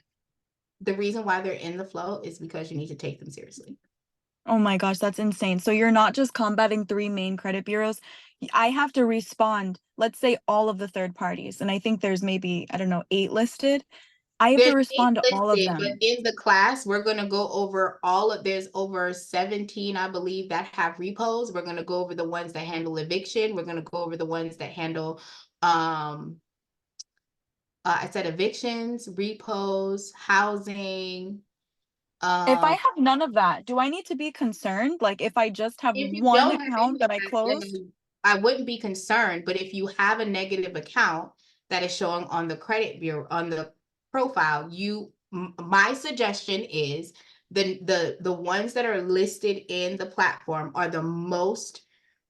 The reason why they're in the flow is because you need to take them seriously. Oh my gosh, that's insane. So you're not just combating three main credit bureaus. I have to respond, let's say all of the third parties. And I think there's maybe, I don't know, 8 listed. I have to There's 8 respond to all of listed, but them. in the class, we're going to go over there's over 17, I believe, that have repos. We're going to go over the ones that handle eviction. We're going to go over the ones that handle, I said evictions, repos, housing. If I have none of that, do I need to be concerned? Like, if I just have If you one don't have any account of that I that, closed? then I wouldn't be concerned, but if you have a negative account that is showing on the credit bureau, on the profile, my suggestion is the ones that are listed in the platform are the most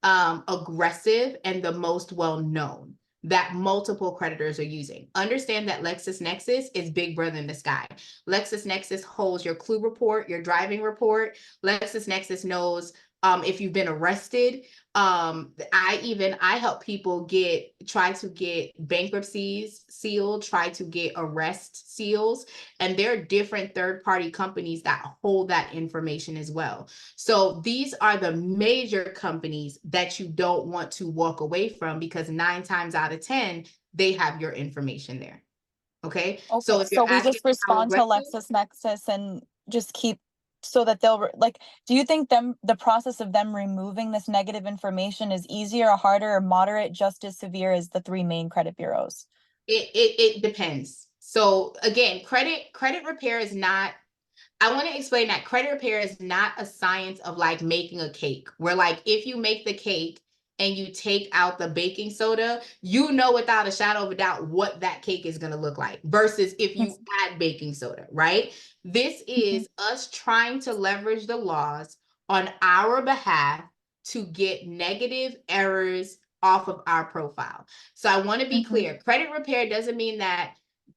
aggressive and the most well-known that multiple creditors are using. Understand that LexisNexis is big brother in the sky. LexisNexis holds your clue report, your driving report. LexisNexis knows if you've been arrested. I help people try to get bankruptcies sealed, try to get arrest seals, and there are different third-party companies that hold that information as well. So these are the major companies that you don't want to walk away from, because 9 times out of 10, they have your information there. Okay. So Okay, if you're so we asking just how respond to aggressive, LexisNexis and just keep so that they'll like, do you think the process of them removing this negative information is easier or harder or moderate, just as severe as the three main credit bureaus? it depends. So again, credit repair is not, I want to explain that credit repair is not a science of like making a cake, where like if you make the cake and you take out the baking soda, you know without a shadow of a doubt what that cake is going to look like, versus if you add baking soda, right? This is us trying to leverage the laws on our behalf to get negative errors off of our profile. So I want to be clear, credit repair doesn't mean that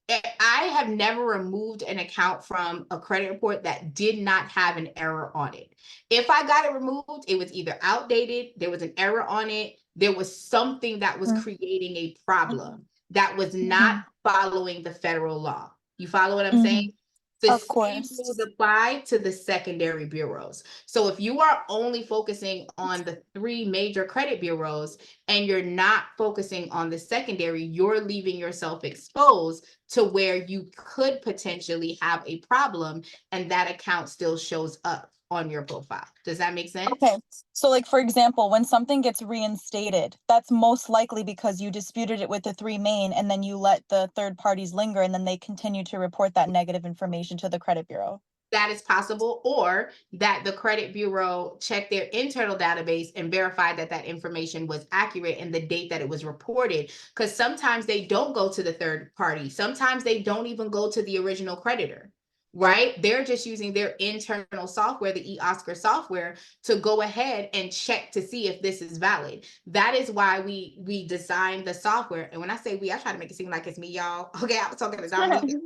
I have never removed an account from a credit report that did not have an error on it. If I got it removed, it was either outdated, there was an error on it, there was something that was creating a problem that was not following the federal law. You follow what I'm saying? The Of same course. rules apply to the secondary bureaus. So if you are only focusing on the 3 major credit bureaus and you're not focusing on the secondary, you're leaving yourself exposed to where you could potentially have a problem and that account still shows up on your profile. Does that make sense? Okay, so like, for example, when something gets reinstated, that's most likely because you disputed it with the three main and then you let the third parties linger and then they continue to report that negative information to the credit bureau. That is possible, or that the credit bureau checked their internal database and verified that that information was accurate and the date that it was reported. Because sometimes they don't go to the third party. Sometimes they don't even go to the original creditor, right? They're just using their internal software, the eOscar software, to go ahead and check to see if this is valid. That is why we designed the software. And when I say we, I try to make it seem like it's me, y'all. Okay, I was talking to Dominique.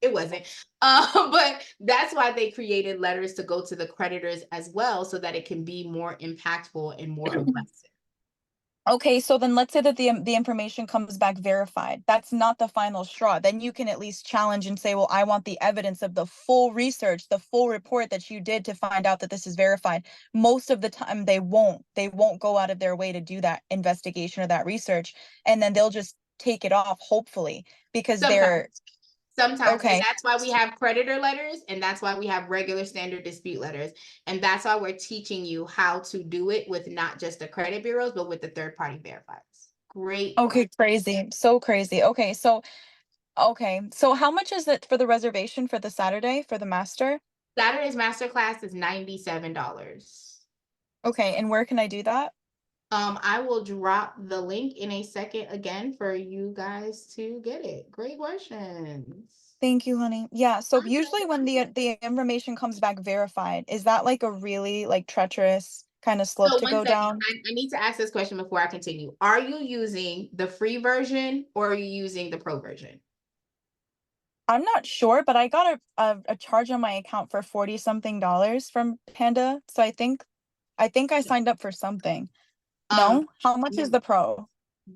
It wasn't. But that's why they created letters to go to the creditors as well, so that it can be more impactful and more aggressive. Okay, so then let's say that the information comes back verified. That's not the final straw. Then you can at least challenge and say, well, I want the evidence of the full research, the full report that you did to find out that this is verified. Most of the time they won't go out of their way to do that investigation or that research. And then they'll just take it off, hopefully, because they're Sometimes, and okay. that's why we have creditor letters, and that's why we have regular standard dispute letters. And that's why we're teaching you how to do it with not just the credit bureaus, but with the third-party verifiers. Great. Okay, crazy. So crazy. Okay, so how much is it for the reservation for the Saturday for the master? Saturday's masterclass is $97. Okay, and where can I do that? I will drop the link in a second again for you guys to get it. Great questions. Thank you, honey. Yeah, so usually when the information comes back verified, is that like a really like treacherous kind of slope So to one go second, down. I need to ask this question before I continue. Are you using the free version or are you using the pro version? I'm not sure, but I got a charge on my account for 40 something dollars from Panda. So I think I signed up for something. No? How much is the pro?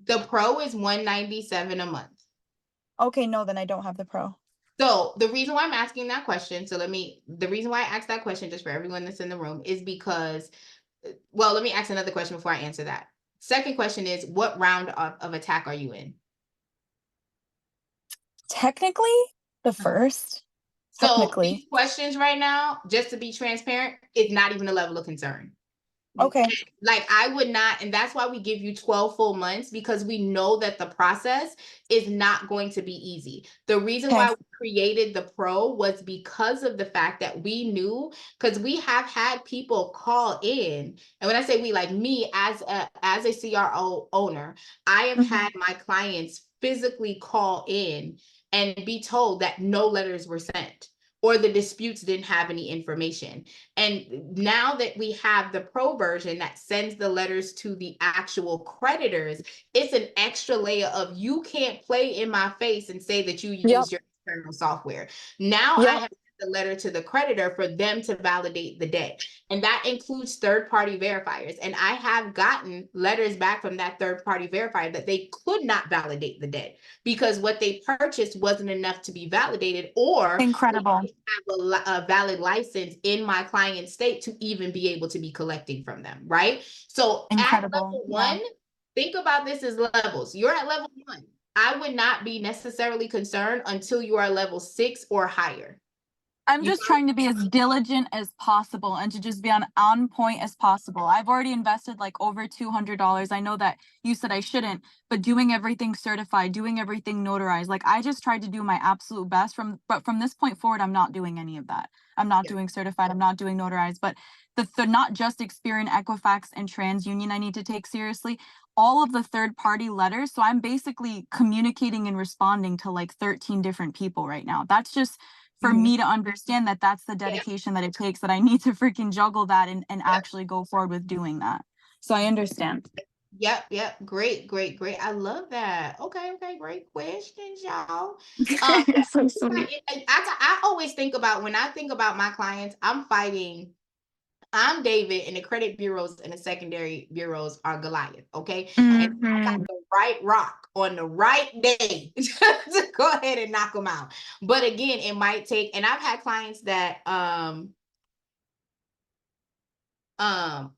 The pro is $197 a month. Okay, no, then I don't have the pro. So the reason why I'm asking that question, the reason why I asked that question, just for everyone that's in the room, is because, well, let me ask another question before I answer that. Second question is, what round of attack are you in? Technically, the first. So Technically. these questions right now, just to be transparent, is not even a level of concern. Okay. Like I would not, and that's why we give you 12 full months, because we know that the process is not going to be easy. The reason why we created the pro was because of the fact that we knew, because we have had people call in, and when I say we, like me as a CRO owner, I have had my clients physically call in and be told that no letters were sent or the disputes didn't have any information. And now that we have the pro version that sends the letters to the actual creditors, it's an extra layer of, you can't play in my face and say that you use your external software. Now I have the letter to the creditor for them to validate the debt. And that includes third-party verifiers. And I have gotten letters back from that third-party verifier that they could not validate the debt because what they purchased wasn't enough to be validated, or Incredible. have a valid license in my client state to even be able to be collecting from them, right? So at level one, think about this as levels. You're at level one. I would not be necessarily concerned until you are level 6 or higher. I'm just trying to be as diligent as possible and to just be on point as possible. I've already invested like over $200. I know that you said I shouldn't, but doing everything certified, doing everything notarized, like I just tried to do my absolute best but from this point forward, I'm not doing any of that. I'm not doing certified. I'm not doing notarized, but the not just Experian, Equifax, and TransUnion I need to take seriously. All of the third-party letters. So I'm basically communicating and responding to like 13 different people right now. That's just for me to understand that that's the dedication that it takes, that I need to freaking juggle that and actually go forward with doing that. So I understand. Yep. Great. I love that. Okay. Great questions, y'all. So sweet. I always think about, when I think about my clients, I'm David, and the credit bureaus and the secondary bureaus are Goliath, okay? And I got the right rock on the right day to go ahead and knock them out. But again, it might take, and I've had clients that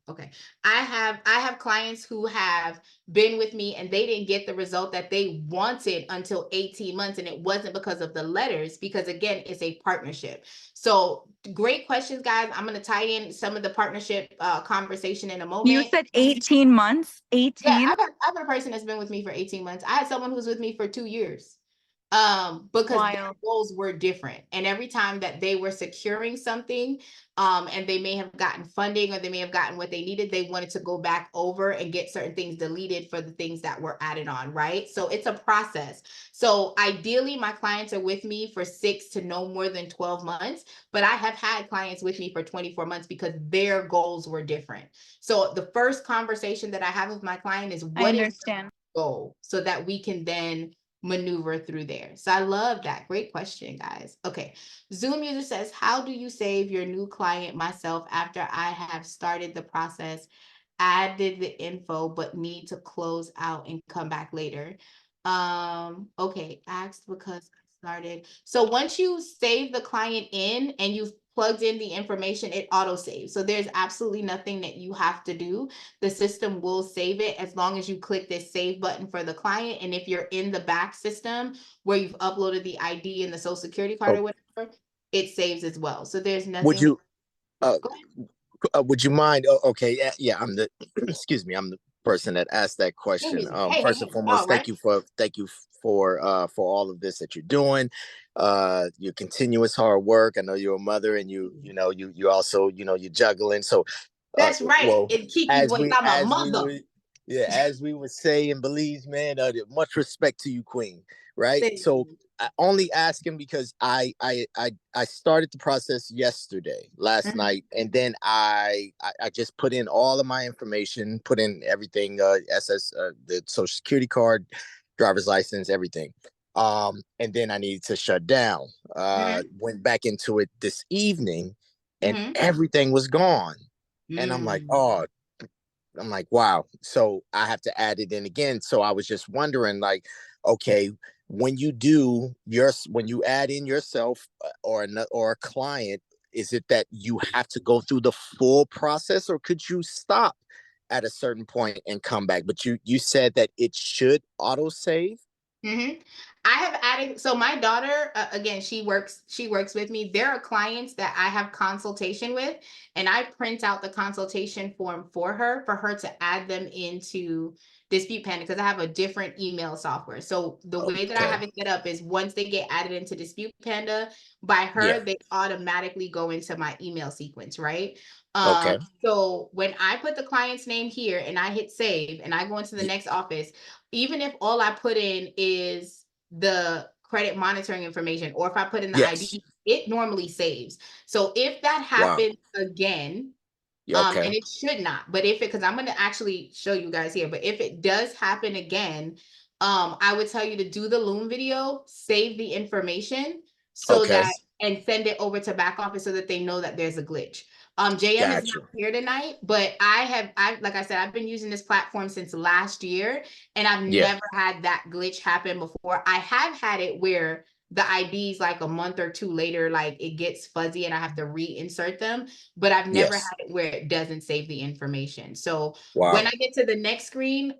okay. I have clients who have been with me and they didn't get the result that they wanted until 18 months. And it wasn't because of the letters, because again, it's a partnership. So great questions, guys. I'm going to tie in some of the partnership conversation in a moment. You said 18 months? 18? Yeah, I've had a person that's been with me for 18 months. I had someone who was with me for 2 years. Because their goals were different. And every time that they were securing something, and they may have gotten funding or they may have gotten what they needed, they wanted to go back over and get certain things deleted for the things that were added on, right? So it's a process. So ideally, my clients are with me for 6 to no more than 12 months, but I have had clients with me for 24 months because their goals were different. So the first conversation that I have with my client is, what is the goal, so that we can then maneuver through there. So I love that. Great question, guys. Okay. Zoom user says, how do you save your new client myself after I have started the process, added the info, but need to close out and come back later? Okay. Asked because I started. So once you save the client in and you've plugged in the information, it auto saves. So there's absolutely nothing that you have to do. The system will save it as long as you click this save button for the client. And if you're in the back system where you've uploaded the ID and the social security card or whatever, it saves as well. So there's nothing. Would you mind? Okay. Yeah. I'm the, excuse me. I'm the person that asked that question. First and foremost, thank you for all of this that you're doing, your continuous hard work. I know you're a mother, and you also, you're juggling. So that's right. well, Kiki voice, I'm a mother. Yeah, as we would say in Belize, man, much respect to you, Queen. Right. Thank So you. I only asking because I started the process yesterday, last Mhm. night, and then I just put in all of my information, put in everything, the social security card, driver's license, everything. And then I needed to shut down. Mhm. Went back into it this evening, and Mhm. everything was gone. And Mm. I'm like, wow. So I have to add it in again. So I was just wondering, like, okay, when you add in yourself or a client, is it that you have to go through the full process, or could you stop at a certain point and come back? But you said that it should auto save. Mm-hmm. I have added, so my daughter, again, she works with me. There are clients that I have consultation with, and I print out the consultation form for her to add them into Dispute Panda because I have a different email software. So the way that I Okay. have it set up is once they get added into Dispute Panda by her, Yeah. they automatically go into my email sequence, right? Okay. So when I put the client's name here and I hit save and I go into the next office, even if all I put in is the credit monitoring information, or if I put in the Yes. ID, it normally saves. So if that Wow. happens again, Okay. and it should not, but if it, because I'm going to actually show you guys here, but if it does happen again, I would tell you to do the Loom video, save the information so Okay. that, and send it over to back office so that they know that there's a glitch. JM is not Gotcha. here tonight, but I like I said, I've been using this platform since last year, and I've Yeah. never had that glitch happen before. I have had it where the IDs like a month or two later, like it gets fuzzy and I have to reinsert them, but I've never had Yes. it where it doesn't save the information. So when Wow. I get to the next screen,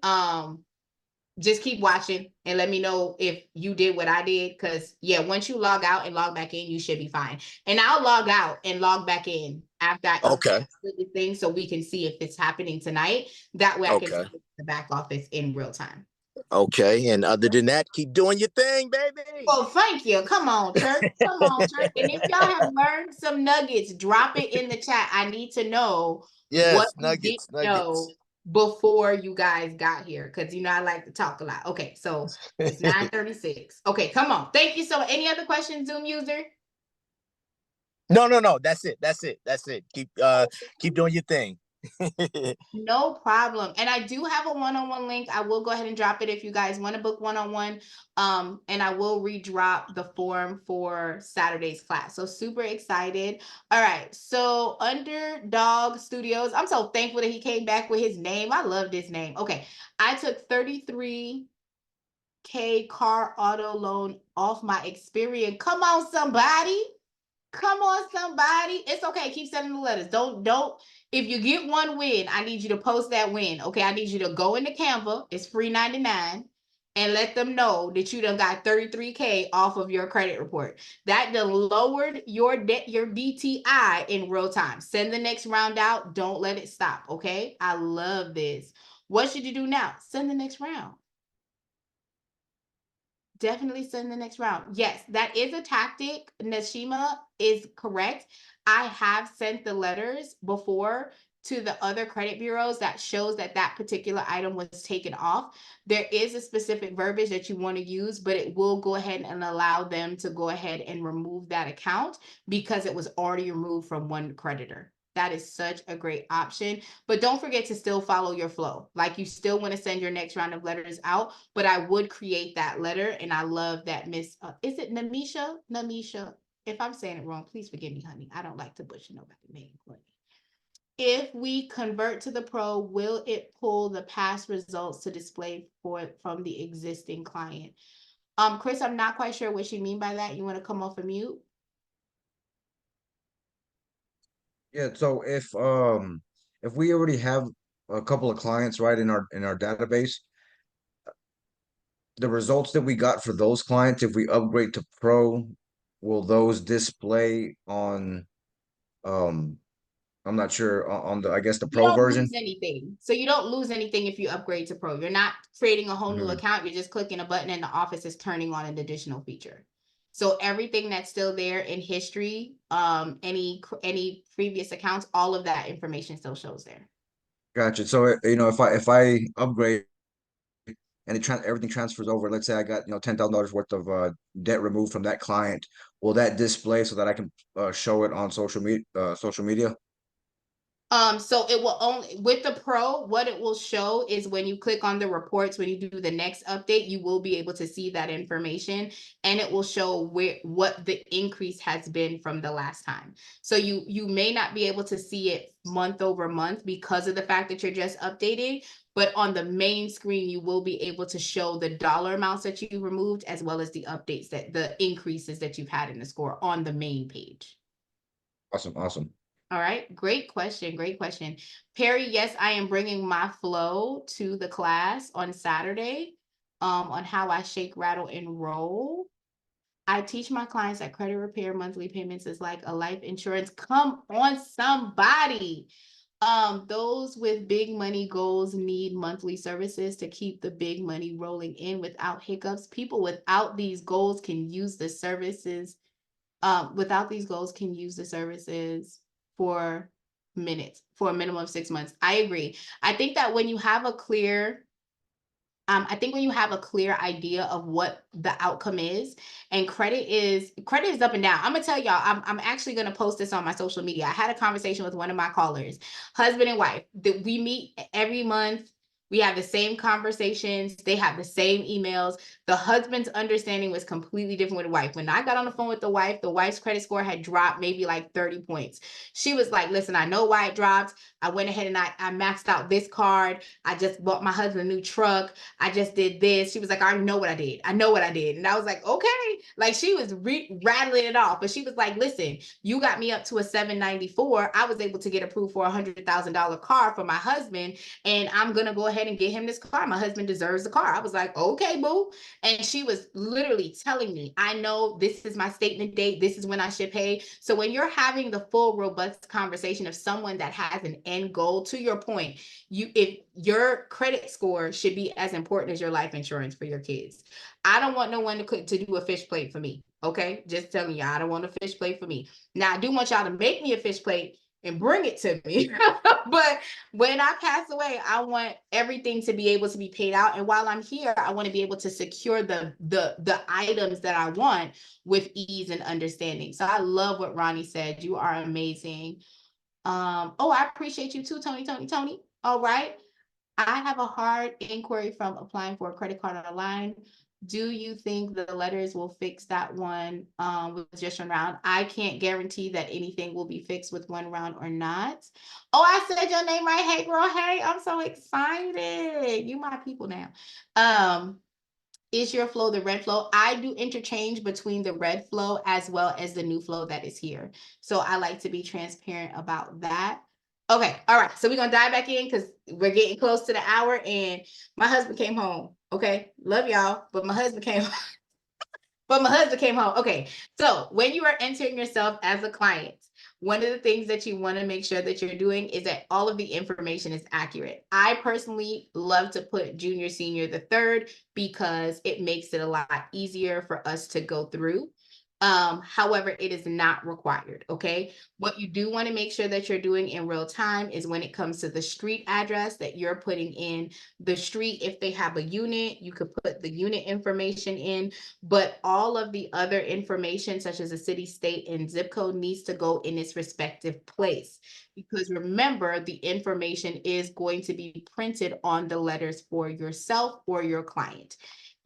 just keep watching and let me know if you did what I did. Cause yeah, once you log out and log back in, you should be fine. And I'll log out and log back in after I Okay. update the thing so we can see if it's happening tonight. That way I can Okay. take it to the back office in real time. Okay. And other than that, keep doing your thing, baby. Well, thank you. Come on, church. Come on, church. And if y'all have learned some nuggets, drop it in the chat. I need to know what Yes, you didn't nuggets, nuggets. know before you guys got here. Because you know I like to talk a lot. Okay, so it's 9:36. Okay, come on. Thank you. So any other questions, Zoom user? No. That's it. That's it. That's it. Keep doing your thing. No problem. And I do have a one-on-one link. I will go ahead and drop it if you guys want to book one-on-one. And I will redrop the form for Saturday's class. So super excited. All right. So Underdog Studios. I'm so thankful that he came back with his name. I love this name. Okay. I took 33K car auto loan off my Experian. Come on, somebody. Come on, somebody. It's okay. Keep sending the letters. Don't. If you get one win, I need you to post that win. Okay. I need you to go into Canva. It's free 99 and let them know that you done got 33K off of your credit report. That done lowered your debt, your DTI in real time. Send the next round out. Don't let it stop. Okay. I love this. What should you do now? Send the next round. Definitely send the next round. Yes, that is a tactic. Nashima is correct. I have sent the letters before to the other credit bureaus that shows that that particular item was taken off. There is a specific verbiage that you want to use, but it will go ahead and allow them to go ahead and remove that account because it was already removed from one creditor. That is such a great option. But don't forget to still follow your flow. Like you still want to send your next round of letters out, but I would create that letter. And I love that Miss, is it Namisha? Namisha. If I'm saying it wrong, please forgive me, honey. I don't like to butcher nobody's name. If we convert to the pro, will it pull the past results to display from the existing client? Chris, I'm not quite sure what you mean by that. You want to come off of mute? Yeah, so if we already have a couple of clients right in our database, the results that we got for those clients, if we upgrade to pro, will those display on I'm not sure on the I guess the You pro don't version? lose anything. So you don't lose anything if you upgrade to pro. You're not creating a whole new Mhm. account. You're just clicking a button and the office is turning on an additional feature. So everything that's still there in history, any previous accounts, all of that information still shows there. Gotcha. So you know, if I upgrade and everything transfers over, let's say I got, you know, $10,000 worth of debt removed from that client, will that display so that I can show it on social media? So it will only, with the pro, what it will show is when you click on the reports, when you do the next update, you will be able to see that information, and it will show what the increase has been from the last time. So you may not be able to see it month over month because of the fact that you're just updating, but on the main screen, you will be able to show the dollar amounts that you removed, as well as the updates, that the increases that you've had in the score on the main page. Awesome, awesome. All right, great question, great question. Perry, yes, I am bringing my flow to the class on Saturday on how I shake, rattle, and roll. I teach my clients that credit repair monthly payments is like a life insurance. Come on, somebody. Those with big money goals need monthly services to keep the big money rolling in without hiccups. People without these goals can use the services. Without these goals can use the services for for a minimum of 6 months. I agree. I think that when you have a clear I think when you have a clear idea of what the outcome is, and credit is up and down. I'm gonna tell y'all, I'm actually gonna post this on my social media. I had a conversation with one of my callers, husband and wife, that we meet every month. We have the same conversations. They have the same emails. The husband's understanding was completely different with the wife. When I got on the phone with the wife's credit score had dropped maybe like 30 points. She was like, listen, I know why it dropped. I went ahead and I maxed out this card. I just bought my husband a new truck. I just did this. She was like, I already know what I did. I know what I did. And I was like, okay. Like, she was rattling it off. But she was like, listen, you got me up to a 794. I was able to get approved for $100,000 car for my husband. And I'm going to go ahead and get him this car. My husband deserves the car. I was like, okay, boo. And she was literally telling me, I know this is my statement date. This is when I should pay. So when you're having the full, robust conversation of someone that has an end goal, to your point, if your credit score should be as important as your life insurance for your kids. I don't want no one to do a fish plate for me. Okay, just telling you, I don't want a fish plate for me. Now, I do want y'all to make me a fish plate and bring it to me. But when I pass away, I want everything to be able to be paid out. And while I'm here, I want to be able to secure the items that I want with ease and understanding. So I love what Ronnie said. You are amazing. Oh, I appreciate you too, Tony. All right. I have a hard inquiry from applying for a credit card online. Do you think the letters will fix that one with just one round? I can't guarantee that anything will be fixed with one round or not. Oh, I said your name right. Hey, girl. Hey, I'm so excited. You my people now. Is your flow the red flow? I do interchange between the red flow as well as the new flow that is here. So I like to be transparent about that. Okay, all right. So we're gonna dive back in because we're getting close to the hour and my husband came home. Okay, love y'all, but my husband came home. Okay, so when you are entering yourself as a client, one of the things that you want to make sure that you're doing is that all of the information is accurate. I personally love to put junior, senior, the third, because it makes it a lot easier for us to go through. However, it is not required, okay? What you do want to make sure that you're doing in real time is when it comes to the street address, that you're putting in the street. If they have a unit, you could put the unit information in, but all of the other information, such as a city, state, and zip code, needs to go in its respective place. Because remember, the information is going to be printed on the letters for yourself or your client.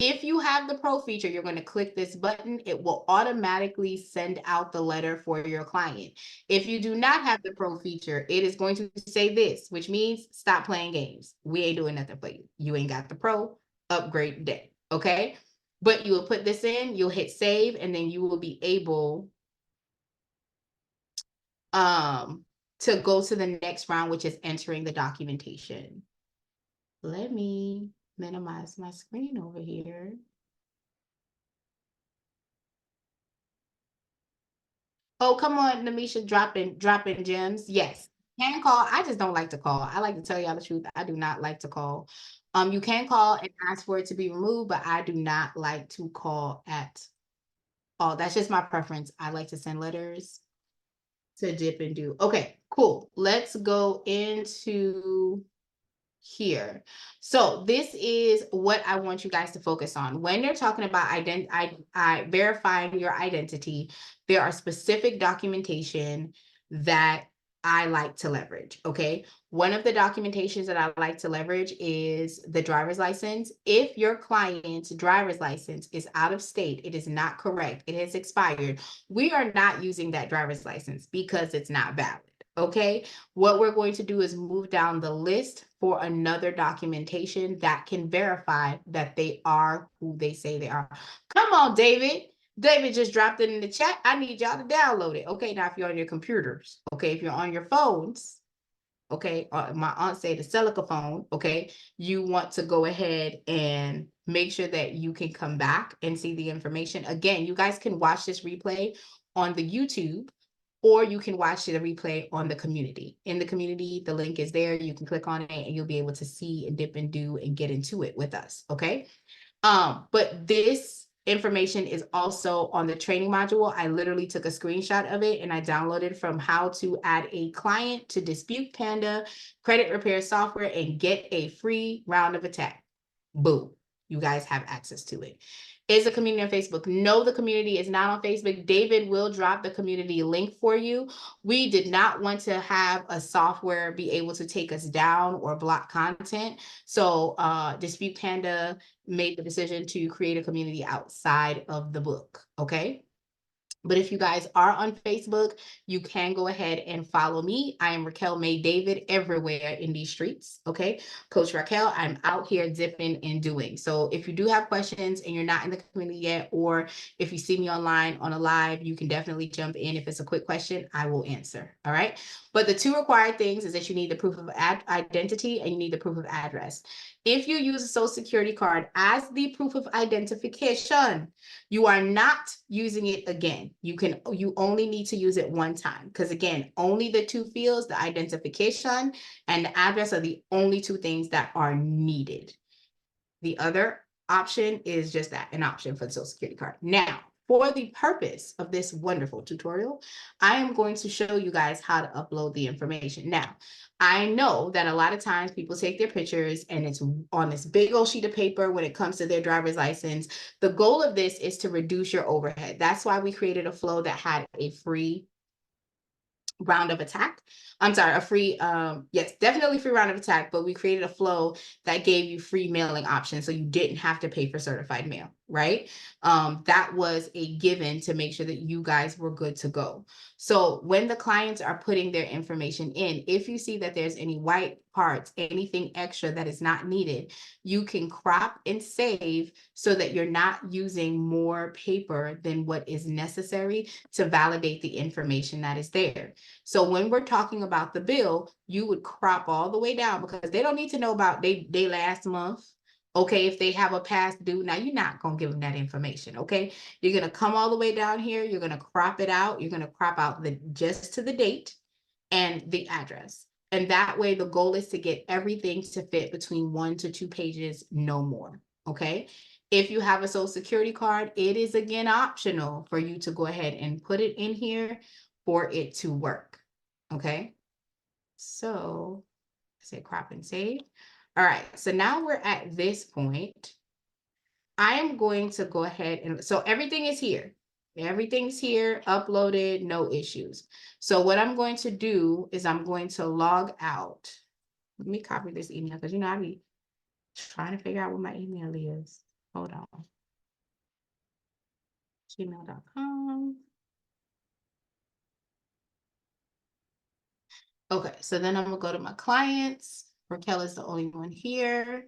If you have the pro feature, you're going to click this button. It will automatically send out the letter for your client. If you do not have the pro feature, it is going to say this, which means stop playing games. We ain't doing nothing for you. You ain't got the pro, upgrade today. Okay. But you will put this in, you'll hit save, and then you will be able to go to the next round, which is entering the documentation. Let me minimize my screen over here. Oh, come on, Namisha, dropping gems. Yes, can call. I just don't like to call. I like to tell y'all the truth. I do not like to call. You can call and ask for it to be removed, but I do not like to call at all. That's just my preference. I like to send letters to dip and do. Okay, cool. Let's go into here. So this is what I want you guys to focus on. When they're talking about verifying your identity, there are specific documentation that I like to leverage, okay? One of the documentations that I like to leverage is the driver's license. If your client's driver's license is out of state, it is not correct, it has expired, we are not using that driver's license because it's not valid. Okay, what we're going to do is move down the list for another documentation that can verify that they are who they say they are. Come on, David. David just dropped it in the chat. I need y'all to download it. Okay, now if you're on your computers, okay, if you're on your phones, okay, my aunt said the Celica phone, okay, you want to go ahead and make sure that you can come back and see the information. Again, you guys can watch this replay on the YouTube, or you can watch the replay on the community. In the community, the link is there. You can click on it and you'll be able to see and dip and do and get into it with us, okay? But this information is also on the training module. I literally took a screenshot of it and I downloaded from how to add a client to Dispute Panda credit repair software and get a free round of attack. Boom. You guys have access to it. Is a community on Facebook? No, the community is not on Facebook. David will drop the community link for you. We did not want to have a software be able to take us down or block content. So Dispute Panda made the decision to create a community outside of the book, okay? But if you guys are on Facebook, you can go ahead and follow me. I am Raquel May David everywhere in these streets. Okay. Coach Raquel, I'm out here dipping and doing. So if you do have questions and you're not in the community yet, or if you see me online on a live, you can definitely jump in. If it's a quick question, I will answer. All right. But the two required things is that you need the proof of identity and you need the proof of address. If you use a social security card as the proof of identification, you are not using it again. You only need to use it one time. Because again, only the two fields, the identification and the address, are the only two things that are needed. The other option is just that, an option for the social security card. Now, for the purpose of this wonderful tutorial, I am going to show you guys how to upload the information. Now, I know that a lot of times people take their pictures and it's on this big old sheet of paper when it comes to their driver's license. The goal of this is to reduce your overhead. That's why we created a flow that had a free round of attack. I'm sorry, a free, yes, definitely free round of attack, but we created a flow that gave you free mailing options so you didn't have to pay for certified mail, right? That was a given to make sure that you guys were good to go. So when the clients are putting their information in, if you see that there's any white parts, anything extra that is not needed, you can crop and save so that you're not using more paper than what is necessary to validate the information that is there. So when we're talking about the bill, you would crop all the way down because they don't need to know about they last month. Okay, if they have a past due, now you're not going to give them that information. Okay, you're going to come all the way down here. You're going to crop it out. You're going to crop out the just to the date and the address. And that way the goal is to get everything to fit between 1 to 2 pages, no more. Okay. If you have a social security card, it is again optional for you to go ahead and put it in here for it to work. Okay. So I say crop and save. All right. So now we're at this point. I am going to go ahead and so everything is here. Everything's here, uploaded, no issues. So what I'm going to do is I'm going to log out. Let me copy this email because I be trying to figure out what my email is. Hold on. Gmail.com. Okay, so then I'm gonna go to my clients. Raquel is the only one here.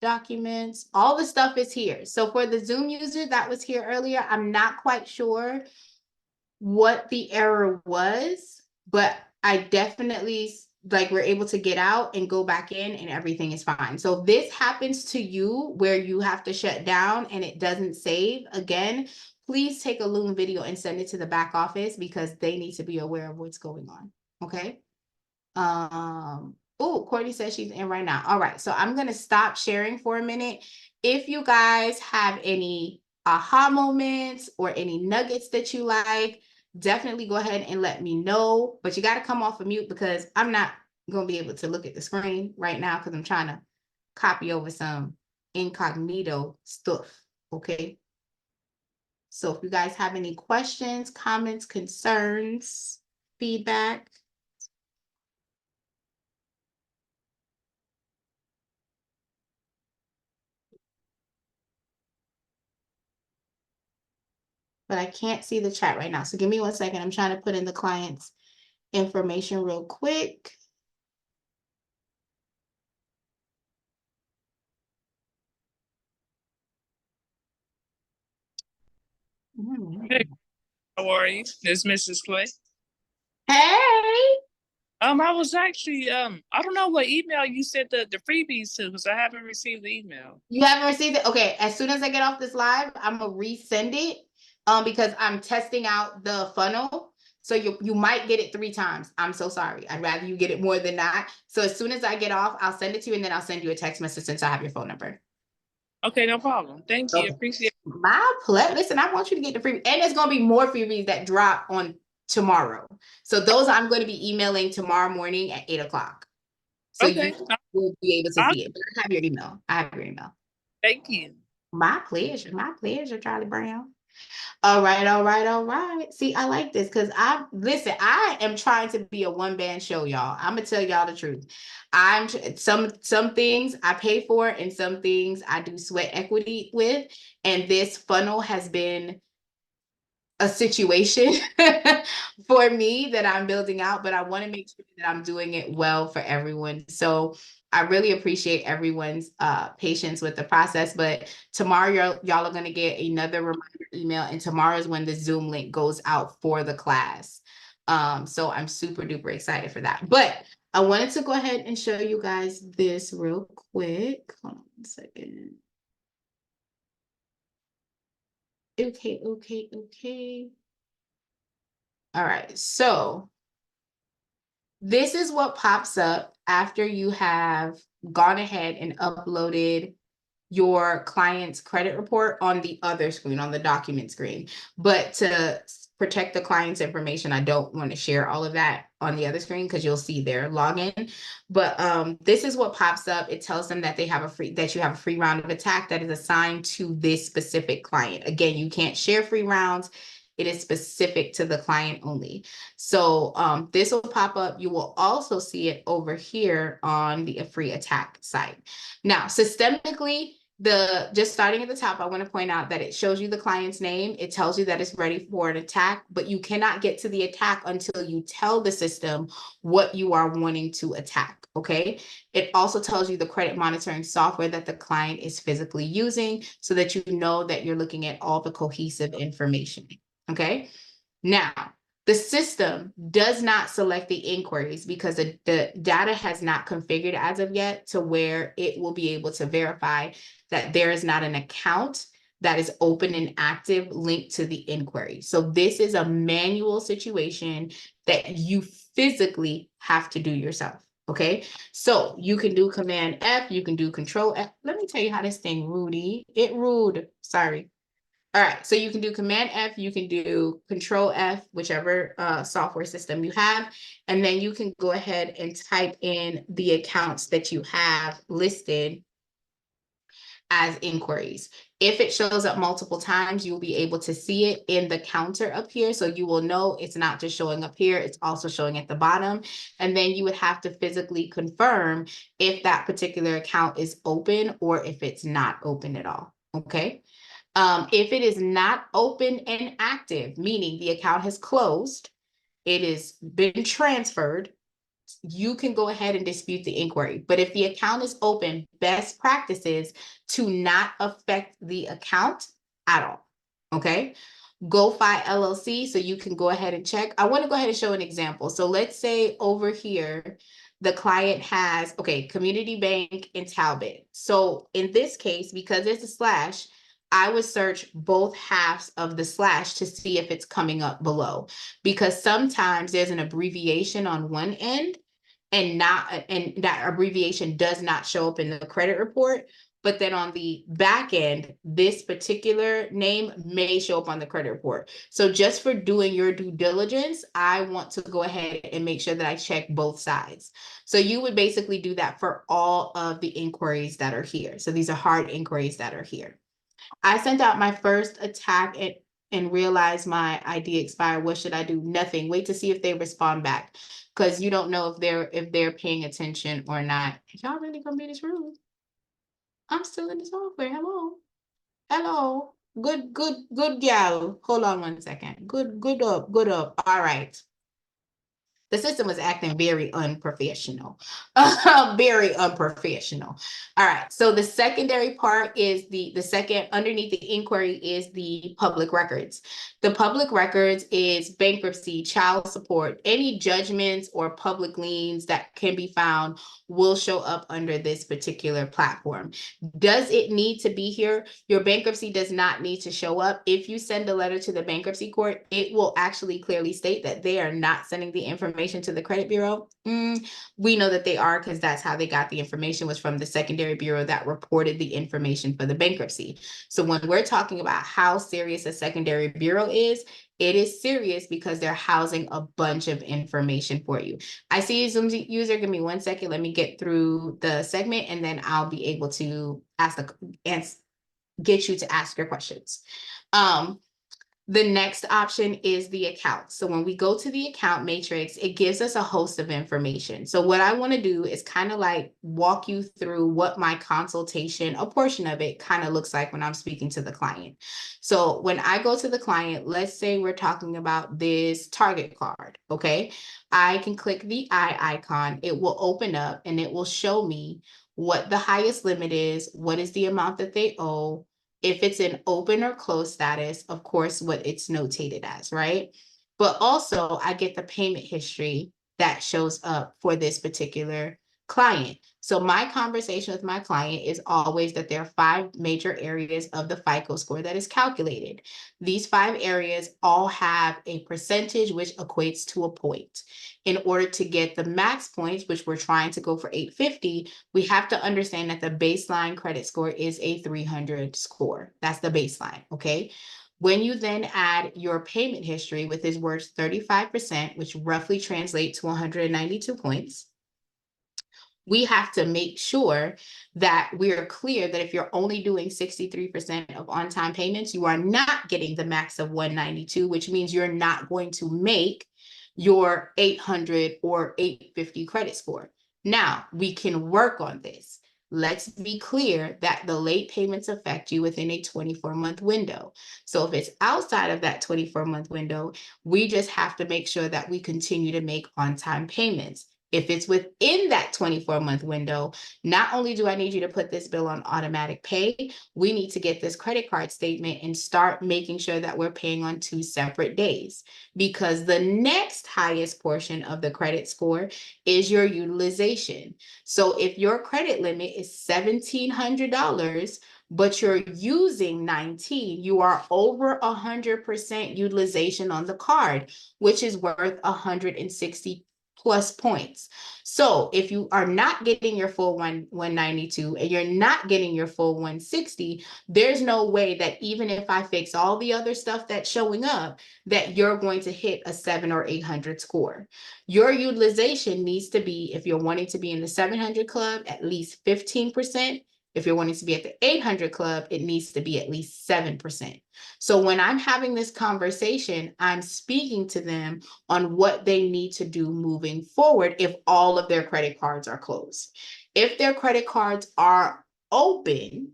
Documents, all the stuff is here. So for the Zoom user that was here earlier, I'm not quite sure what the error was, but I definitely we're able to get out and go back in and everything is fine. So if this happens to you where you have to shut down and it doesn't save again, please take a Loom video and send it to the back office because they need to be aware of what's going on. Okay. Oh, Courtney says she's in right now. All right. So I'm going to stop sharing for a minute. If you guys have any aha moments or any nuggets that you like, definitely go ahead and let me know. But you got to come off of mute because I'm not gonna be able to look at the screen right now because I'm trying to copy over some incognito stuff. Okay. So if you guys have any questions, comments, concerns, feedback. But I can't see the chat right now. So give me 1 second. I'm trying to put in the client's information real quick. Hey, how are you? It's Mrs. Clay. Hey. I was actually I don't know what email you sent the freebies to because I haven't received the email. You haven't received it? Okay, as soon as I get off this live, I'm gonna resend it because I'm testing out the funnel. So you might get it 3 times. I'm so sorry. I'd rather you get it more than not. So as soon as I get off, I'll send it to you and then I'll send you a text message since I have your phone number. Okay, no problem. Thank you. Okay. Appreciate it. My pleasure. Listen, I want you to get the free, and there's gonna be more freebies that drop on tomorrow. So those I'm going to be emailing tomorrow morning at 8 o'clock. So Okay. you will be able to see it. But I have your email. I have your email. Thank you. My pleasure. My pleasure, Charlie Brown. All right, all right, all right. See, I like this because I am trying to be a one-man show, y'all. I'm gonna tell y'all the truth. Some things I pay for and some things I do sweat equity with. And this funnel has been a situation for me that I'm building out, but I want to make sure that I'm doing it well for everyone. So I really appreciate everyone's patience with the process. But tomorrow, y'all are going to get another reminder email, and tomorrow is when the Zoom link goes out for the class. So I'm super duper excited for that. But I wanted to go ahead and show you guys this real quick. Hold on 1 second. Okay. All right, so this is what pops up after you have gone ahead and uploaded your client's credit report on the other screen, on the document screen. But to protect the client's information, I don't want to share all of that on the other screen because you'll see their login. But this is what pops up. It tells them that you have a free round of attack that is assigned to this specific client. Again, you can't share free rounds. It is specific to the client only. So this will pop up. You will also see it over here on the free attack site. Now, systemically, just starting at the top, I want to point out that it shows you the client's name. It tells you that it's ready for an attack, but you cannot get to the attack until you tell the system what you are wanting to attack. Okay. It also tells you the credit monitoring software that the client is physically using so that you know that you're looking at all the cohesive information. Okay. Now, the system does not select the inquiries because the data has not configured as of yet to where it will be able to verify that there is not an account that is open and active linked to the inquiry. So this is a manual situation that you physically have to do yourself. Okay, so you can do Command F, you can do Control F. Let me tell you how this thing rude. Sorry. All right, so you can do Command F, you can do Control F, whichever software system you have, and then you can go ahead and type in the accounts that you have listed as inquiries. If it shows up multiple times, you'll be able to see it in the counter up here. So you will know it's not just showing up here, it's also showing at the bottom. And then you would have to physically confirm if that particular account is open or if it's not open at all, okay? If it is not open and active, meaning the account has closed, it has been transferred, you can go ahead and dispute the inquiry. But if the account is open, best practices to not affect the account at all. Okay. GoFi LLC. So you can go ahead and check. I want to go ahead and show an example. So let's say over here, the client has, okay, Community Bank in Talbot. So in this case, because there's a slash, I would search both halves of the slash to see if it's coming up below, because sometimes there's an abbreviation on one end and that abbreviation does not show up in the credit report, but then on the back end, this particular name may show up on the credit report. So just for doing your due diligence, I want to go ahead and make sure that I check both sides. So you would basically do that for all of the inquiries that are here. So these are hard inquiries that are here. I sent out my first attack and realized my ID expired. What should I do? Nothing. Wait to see if they respond back, because you don't know if they're paying attention or not. Y'all really gonna be this rude? I'm still in the software. Hello. Hello. Good gal. Hold on one second. Good up. All right. The system was acting very unprofessional. Very unprofessional. All right. So the secondary part is the second underneath the inquiry is the public records. The public records is bankruptcy, child support, any judgments or public liens that can be found will show up under this particular platform. Does it need to be here? Your bankruptcy does not need to show up. If you send a letter to the bankruptcy court, it will actually clearly state that they are not sending the information to the credit bureau. We know that they are, because that's how they got the information, was from the secondary bureau that reported the information for the bankruptcy. So when we're talking about how serious a secondary bureau is, it is serious because they're housing a bunch of information for you. I see a Zoom user. Give me 1 second. Let me get through the segment and then I'll be able to get you to ask your questions. The next option is the account. So when we go to the account matrix, it gives us a host of information. So what I want to do is kind of like walk you through what my consultation, a portion of it, kind of looks like when I'm speaking to the client. So when I go to the client, let's say we're talking about this Target card, okay? I can click the eye icon. It will open up and it will show me what the highest limit is, what is the amount that they owe, if it's an open or closed status, of course, what it's notated as, right? But also I get the payment history that shows up for this particular client. So my conversation with my client is always that there are 5 major areas of the FICO score that is calculated. These 5 areas all have a percentage which equates to a point. In order to get the max points, which we're trying to go for 850, we have to understand that the baseline credit score is a 300 score. That's the baseline, okay? When you then add your payment history with is worth 35%, which roughly translates to 192 points, we have to make sure that we are clear that if you're only doing 63% of on-time payments, you are not getting the max of 192, which means you're not going to make your 800 or 850 credit score. Now, we can work on this. Let's be clear that the late payments affect you within a 24-month window. So if it's outside of that 24-month window, we just have to make sure that we continue to make on-time payments. If it's within that 24-month window, not only do I need you to put this bill on automatic pay, we need to get this credit card statement and start making sure that we're paying on 2 separate days, because the next highest portion of the credit score is your utilization. So if your credit limit is $1,700, but you're using 19, you are over 100% utilization on the card, which is worth 160 plus points. So if you are not getting your full 192 and you're not getting your full 160, there's no way that even if I fix all the other stuff that's showing up, that you're going to hit a 700 or 800 score. Your utilization needs to be, if you're wanting to be in the 700 club, at least 15%. If you're wanting to be at the 800 club, it needs to be at least 7%. So when I'm having this conversation, I'm speaking to them on what they need to do moving forward if all of their credit cards are closed. If their credit cards are open,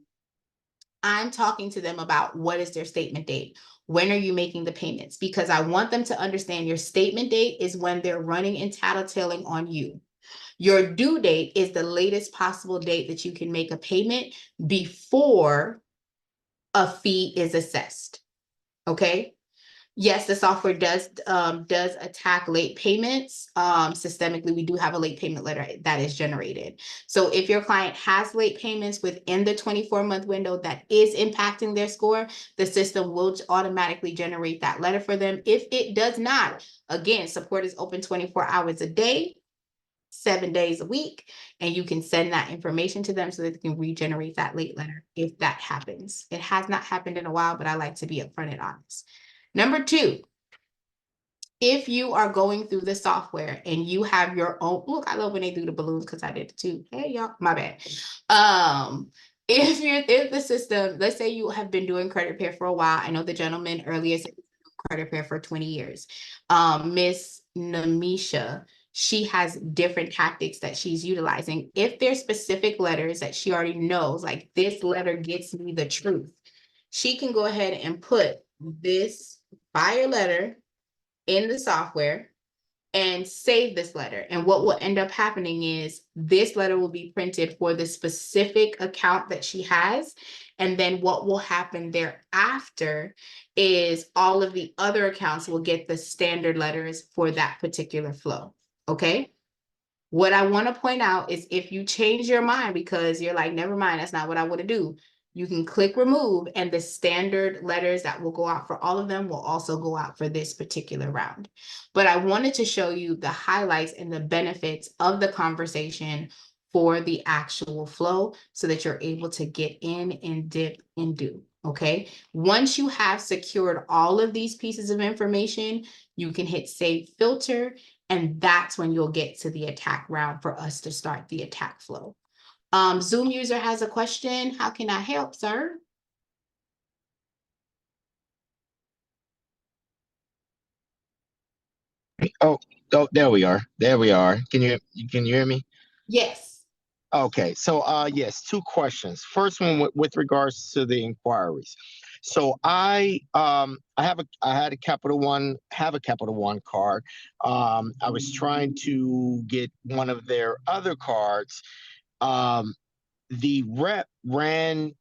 I'm talking to them about what is their statement date? When are you making the payments? Because I want them to understand your statement date is when they're running and tattletaling on you. Your due date is the latest possible date that you can make a payment before a fee is assessed. Okay? Yes, the software does attack late payments. Systemically, we do have a late payment letter that is generated. So if your client has late payments within the 24-month window that is impacting their score, the system will automatically generate that letter for them. If it does not, again, support is open 24 hours a day. 7 days a week, and you can send that information to them so that they can regenerate that late letter if that happens. It has not happened in a while, but I like to be upfront and honest. Number 2, if you are going through the software and you have your own, look, I love when they do the balloons because I did it too. Hey y'all, my bad. If the system, let's say you have been doing credit repair for a while. I know the gentleman earlier said credit repair for 20 years. Miss Namisha, she has different tactics that she's utilizing. If there's specific letters that she already knows, like this letter gets me the truth, she can go ahead and put this buyer letter in the software and save this letter. And what will end up happening is this letter will be printed for the specific account that she has. And then what will happen thereafter is all of the other accounts will get the standard letters for that particular flow. Okay. What I want to point out is if you change your mind because you're like, never mind, that's not what I want to do, you can click remove and the standard letters that will go out for all of them will also go out for this particular round. But I wanted to show you the highlights and the benefits of the conversation for the actual flow so that you're able to get in and dip and do. Okay. Once you have secured all of these pieces of information, you can hit save filter, and that's when you'll get to the attack round for us to start the attack flow. Zoom user has a question. How can I help, sir? Oh, there we are. There we are. Can you hear me? Yes. Okay, so yes, two questions. First one with regards to the inquiries. So I had a Capital One, have a Capital One card. I was trying to get one of their other cards. The rep ran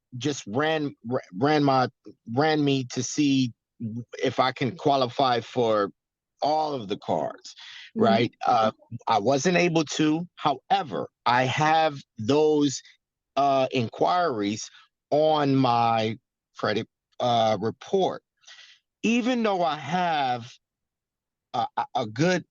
me to see if I can qualify for all of the cards, right? I wasn't able to. However, I have those inquiries on my credit report. Even though I have a good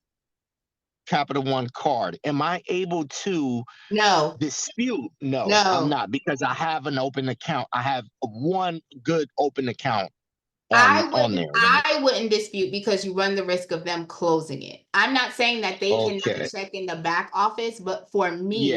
Capital One card, am I able to No. dispute? No, No. I'm not, because I have an open account. I have one good open account on there. I wouldn't dispute because you run the risk of them closing it. I'm not saying that they cannot check in the back office, but for me,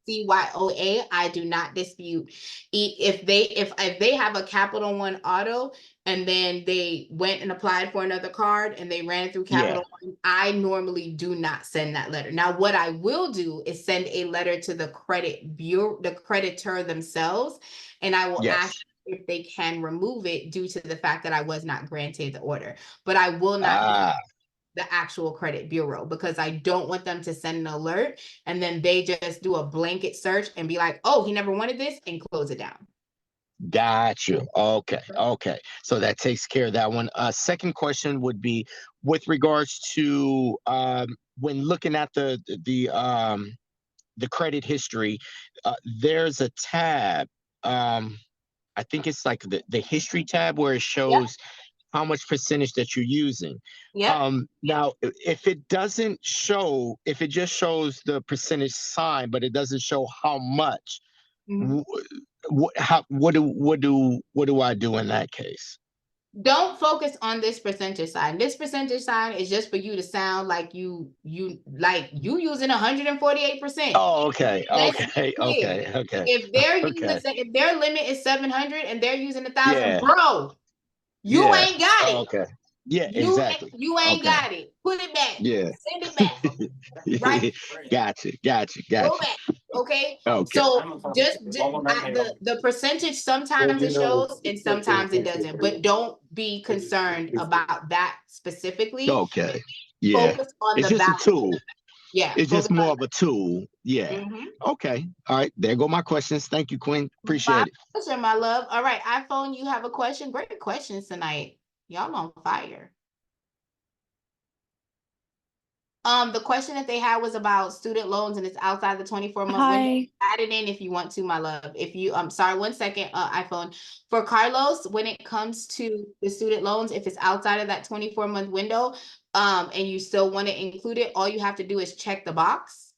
CYOA, I do not dispute. If they have a Capital One auto and then they went and applied for another card and they ran it through Capital One, I normally do not send that letter. Now, what I will do is send a letter to the credit bureau, the creditor themselves, and I will ask if they can remove it due to the fact that I was not granted the order. But I will not the actual credit bureau because I don't want them to send an alert and then they just do a blanket search and be like, oh, he never wanted this, and close it down. Got you. Okay. Okay. So that takes care of that one. Second question would be with regards to when looking at the credit history, there's a tab. I think it's like the history tab where it shows how much percentage that you're using. Now, if it doesn't show, if it just shows the percentage sign, but it doesn't show how much, what do I do in that case? Don't focus on this percentage sign. This percentage sign is just for you to sound like you using 148%. Oh, okay. Okay. If they're using, if their limit is 700 and they're using 1,000, bro, you ain't got it. Okay. Yeah, you exactly. You ain't got it. Put it back. Send it back. Right? Gotcha. Go back. Okay. So just the percentage, sometimes it shows and sometimes it doesn't, but don't be concerned about that specifically. Okay. Yeah. Focus on It's the just balance. a tool. Yeah. It's just more of a tool. Yeah. Okay. All right. There go my questions. Thank you, Queen. Appreciate it. Pleasure, my love. All right. iPhone, you have a question? Great questions tonight. Y'all on fire. The question that they had was about student loans and it's outside the 24-month window. Add it in if you want to, my love. If you, sorry, 1 second, iPhone. For Carlos, when it comes to the student loans, if it's outside of that 24-month window, and you still want to include it, all you have to do is check the box.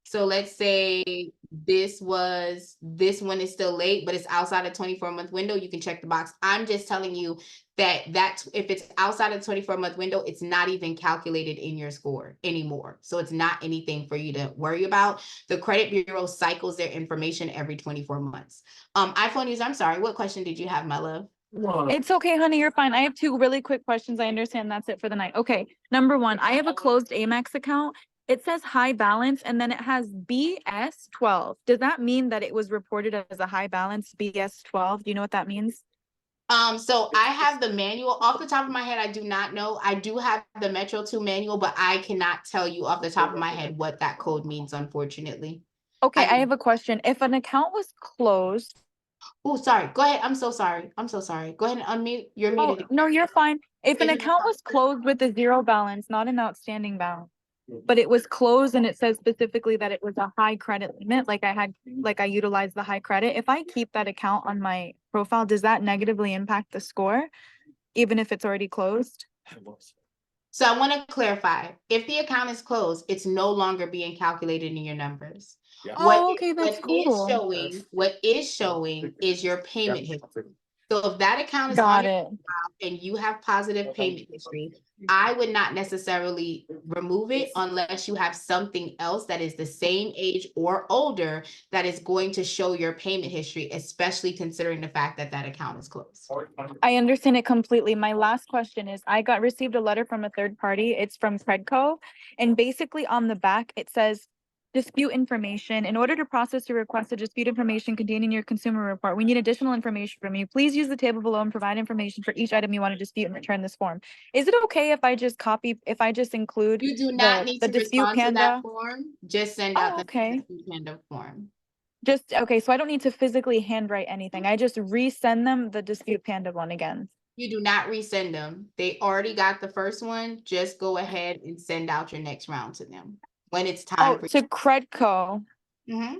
So let's say this one is still late, but it's outside a 24-month window, you can check the box. I'm just telling you that if it's outside of the 24-month window, it's not even calculated in your score anymore. So it's not anything for you to worry about. The credit bureau cycles their information every 24 months. iPhone user, I'm sorry, what question did you have, my love? It's okay, honey, you're fine. I have two really quick questions. I understand that's it for the night. Okay, number one, I have a closed Amex account. It says high balance and then it has BS12. Does that mean that it was reported as a high balance BS12? Do you know what that means? So I have the manual off the top of my head. I do not know. I do have the Metro 2 manual, but I cannot tell you off the top of my head what that code means, unfortunately. Okay, I have a question. If an account was closed. Oh, sorry. Go ahead. I'm so sorry. I'm so sorry. Go ahead and unmute. You're muted. No, you're fine. If an account was closed with a zero balance, not an outstanding balance, but it was closed and it says specifically that it was a high credit limit, like I utilized the high credit. If I keep that account on my profile, does that negatively impact the score, even if it's already closed? So I want to clarify, if the account is closed, it's no longer being calculated in your numbers. Oh, okay, that's cool. What is showing is your payment history. So if that account is on Got your it. profile and you have positive payment history, I would not necessarily remove it unless you have something else that is the same age or older that is going to show your payment history, especially considering the fact that that account is closed. I understand it completely. My last question is, I received a letter from a third party. It's from Credco. And basically on the back, it says, dispute information. In order to process your request to dispute information contained in your consumer report, we need additional information from you. Please use the table below and provide information for each item you want to dispute and return this form. Is it okay if I just include You do not need to Dispute respond to that Panda? form. Just send out the Okay. Dispute Panda form. Okay, so I don't need to physically handwrite anything. I just resend them the Dispute Panda one again. You do not resend them. They already got the first one. Just go ahead and send out your next round to them when it's time for to Credco. Mhm.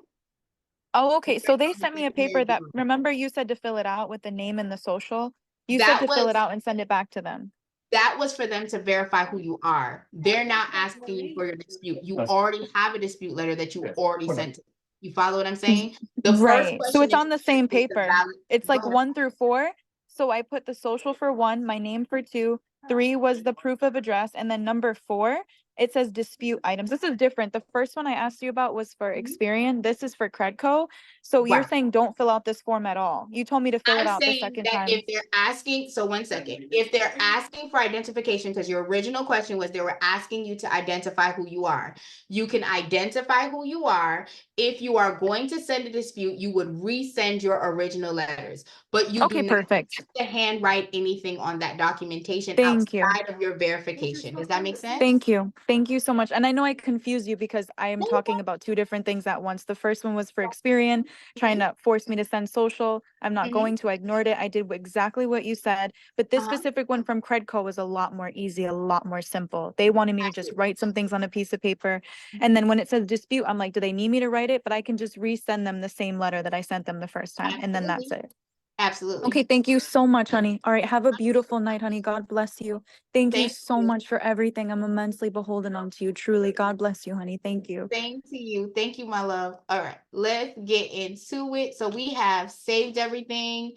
Oh, okay. So they sent me a paper that, remember you said to fill it out with the name and the social? You said That to fill was it out and send it back to them. that was for them to verify who you are. They're not asking you for your dispute. You already have a dispute letter that you already sent to them. You follow what I'm saying? The first Right. So question it's on the same is the paper. valid. It's like Go ahead. 1 through 4. So I put the social for 1, my name for 2, 3 was the proof of address, and then number 4, it says dispute items. This is different. The first one I asked you about was for Experian. This is for Credco. So you're Right. saying don't fill out this form at all. You told me to fill it I'm out the saying second that time. if they're asking, so 1 second, if they're asking for identification, because your original question was they were asking you to identify who you are. You can identify who you are. If you are going to send a dispute, you would resend your original letters, but you do Okay, not perfect. have to handwrite anything on that documentation Thank you. outside of your verification. Does that make sense? Thank you. Thank you so much. And I know I confused you because I am No, you're talking about 2 different things at once. The first one was for Experian, trying to force me to send social. I'm not Mhm. going to. I ignored it. I did exactly what you said. But this Uh-huh. specific one from Credco was a lot more easy, a lot more simple. They wanted me to just write some things on a piece of paper. And then when it says dispute, I'm like, do they need me to write it? But I can just resend them the same letter that I sent them the first time. And then that's it. Absolutely. Okay, thank you so much, honey. All right, have a beautiful night, honey. God bless you. Thank you Thank so you. much for everything. I'm immensely beholden onto you. Truly, God bless you, honey. Thank you. Same to you. Thank you, my love. All right, let's get into it. So we have saved everything.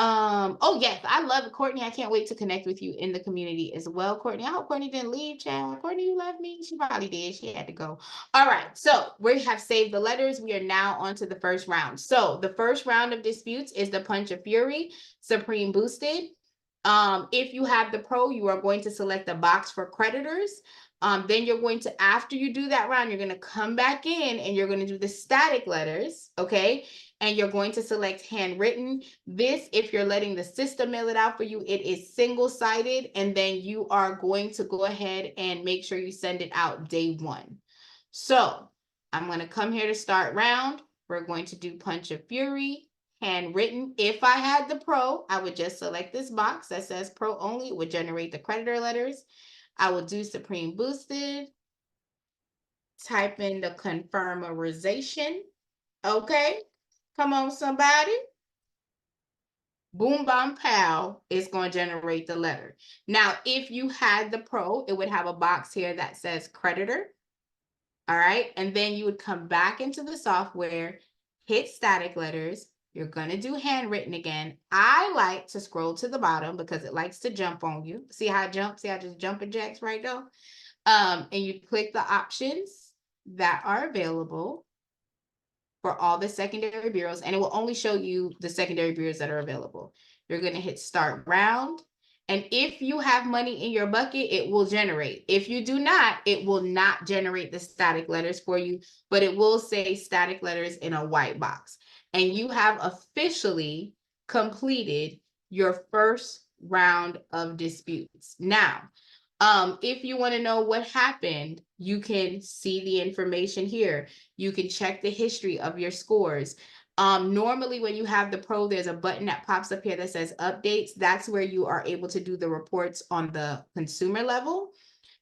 Oh yes, I love it, Courtney. I can't wait to connect with you in the community as well, Courtney. I hope Courtney didn't leave, child. Courtney, you left me. She probably did. She had to go. All right, so we have saved the letters. We are now on to the first round. So the first round of disputes is the Punch of Fury, Supreme Boosted. If you have the pro, you are going to select the box for creditors. Then you're going to, after you do that round, you're going to come back in and you're going to do the static letters, okay? And you're going to select handwritten. This, if you're letting the system mail it out for you, it is single-sided, and then you are going to go ahead and make sure you send it out day 1. So I'm going to come here to start round. We're going to do Punch of Fury, handwritten. If I had the pro, I would just select this box that says pro only. It would generate the creditor letters. I will do Supreme Boosted, type in the confirmation. Okay, come on, somebody. Boom, bam, pow, it's going to generate the letter. Now, if you had the pro, it would have a box here that says creditor. All right. And then you would come back into the software, hit static letters. You're going to do handwritten again. I like to scroll to the bottom because it likes to jump on you. See how I jump? See, I just jumping jacks right now. And you click the options that are available for all the secondary bureaus, and it will only show you the secondary bureaus that are available. You're going to hit start round. And if you have money in your bucket, it will generate. If you do not, it will not generate the static letters for you, but it will say static letters in a white box. And you have officially completed your first round of disputes. Now, if you want to know what happened, you can see the information here. You can check the history of your scores. Normally when you have the pro, there's a button that pops up here that says updates. That's where you are able to do the reports on the consumer level.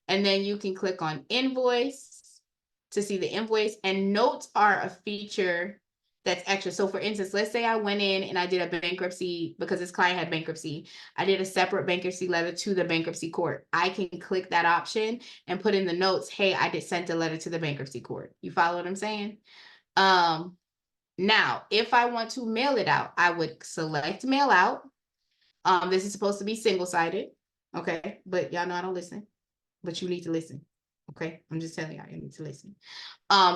And then you can click on invoice to see the invoice, and notes are a feature that's extra. So for instance, let's say I went in and I did a bankruptcy because this client had bankruptcy. I did a separate bankruptcy letter to the bankruptcy court. I can click that option and put in the notes, hey, I did send a letter to the bankruptcy court. You follow what I'm saying? Now, if I want to mail it out, I would select mail out. This is supposed to be single-sided. Okay, but y'all know I don't listen, but you need to listen. Okay, I'm just telling y'all, you need to listen.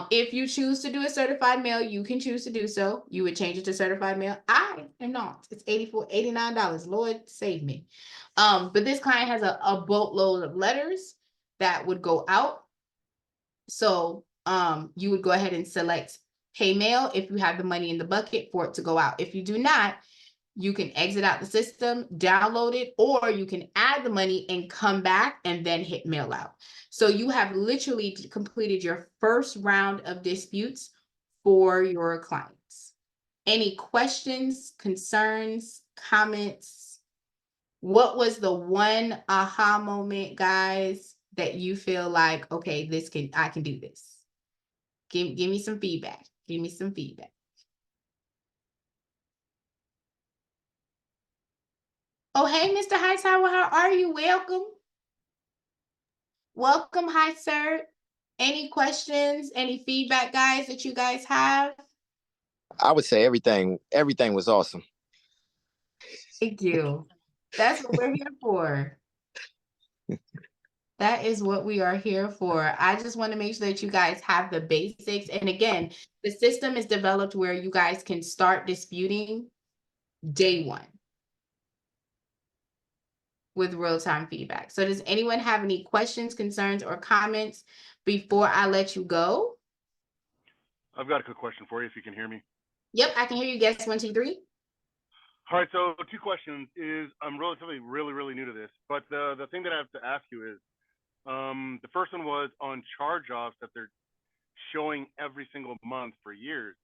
If you choose to do a certified mail, you can choose to do so. You would change it to certified mail. I am not. It's $89. Lord save me. But this client has a boatload of letters that would go out. So you would go ahead and select pay mail if you have the money in the bucket for it to go out. If you do not, you can exit out the system, download it, or you can add the money and come back and then hit mail out. So you have literally completed your first round of disputes for your clients. Any questions, concerns, comments? What was the one aha moment, guys, that you feel like, okay, I can do this? Give me some feedback. Give me some feedback. Oh, hey, Mr. Hightower, how are you? Welcome. Welcome, hi, sir. Any questions, any feedback, guys, that you guys have? I would say everything was awesome. Thank you. That's what we're here for. That is what we are here for. I just want to make sure that you guys have the basics. And again, the system is developed where you guys can start disputing day one with real-time feedback. So does anyone have any questions, concerns, or comments before I let you go? I've got a quick question for you, if you can hear me. Yep, I can hear you. Guess 1, 2, 3. All right, so 2 questions. I'm relatively really new to this, but the thing that I have to ask you is, the first one was on charge-offs that they're showing every single month for years.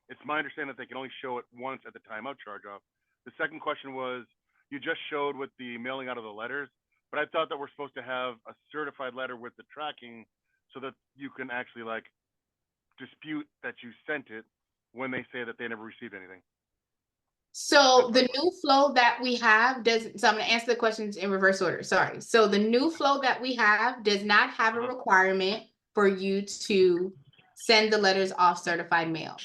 It's my understanding that they can only show it once at the timeout charge-off. The second question was, you just showed with the mailing out of the letters, but I thought that we're supposed to have a certified letter with the tracking so that you can actually like dispute that you sent it when they say that they never received anything. So the new flow that we have so I'm going to answer the questions in reverse order. Sorry. So the new flow that we have does not have a requirement for you to send the letters off certified mail.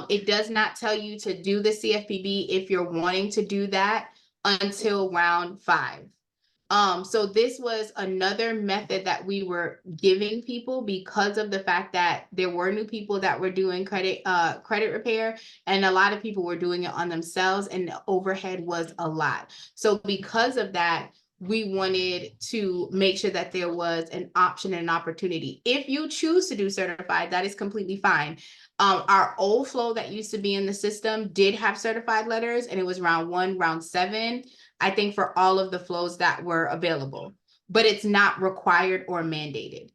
It does not tell you to do the CFPB if you're wanting to do that until round 5. So this was another method that we were giving people because of the fact that there were new people that were doing credit repair, and a lot of people were doing it on themselves, and the overhead was a lot. So because of that, we wanted to make sure that there was an option and an opportunity. If you choose to do certified, that is completely fine. Our old flow that used to be in the system did have certified letters, and it was round 1, round 7. I think for all of the flows that were available, but it's not required or mandated.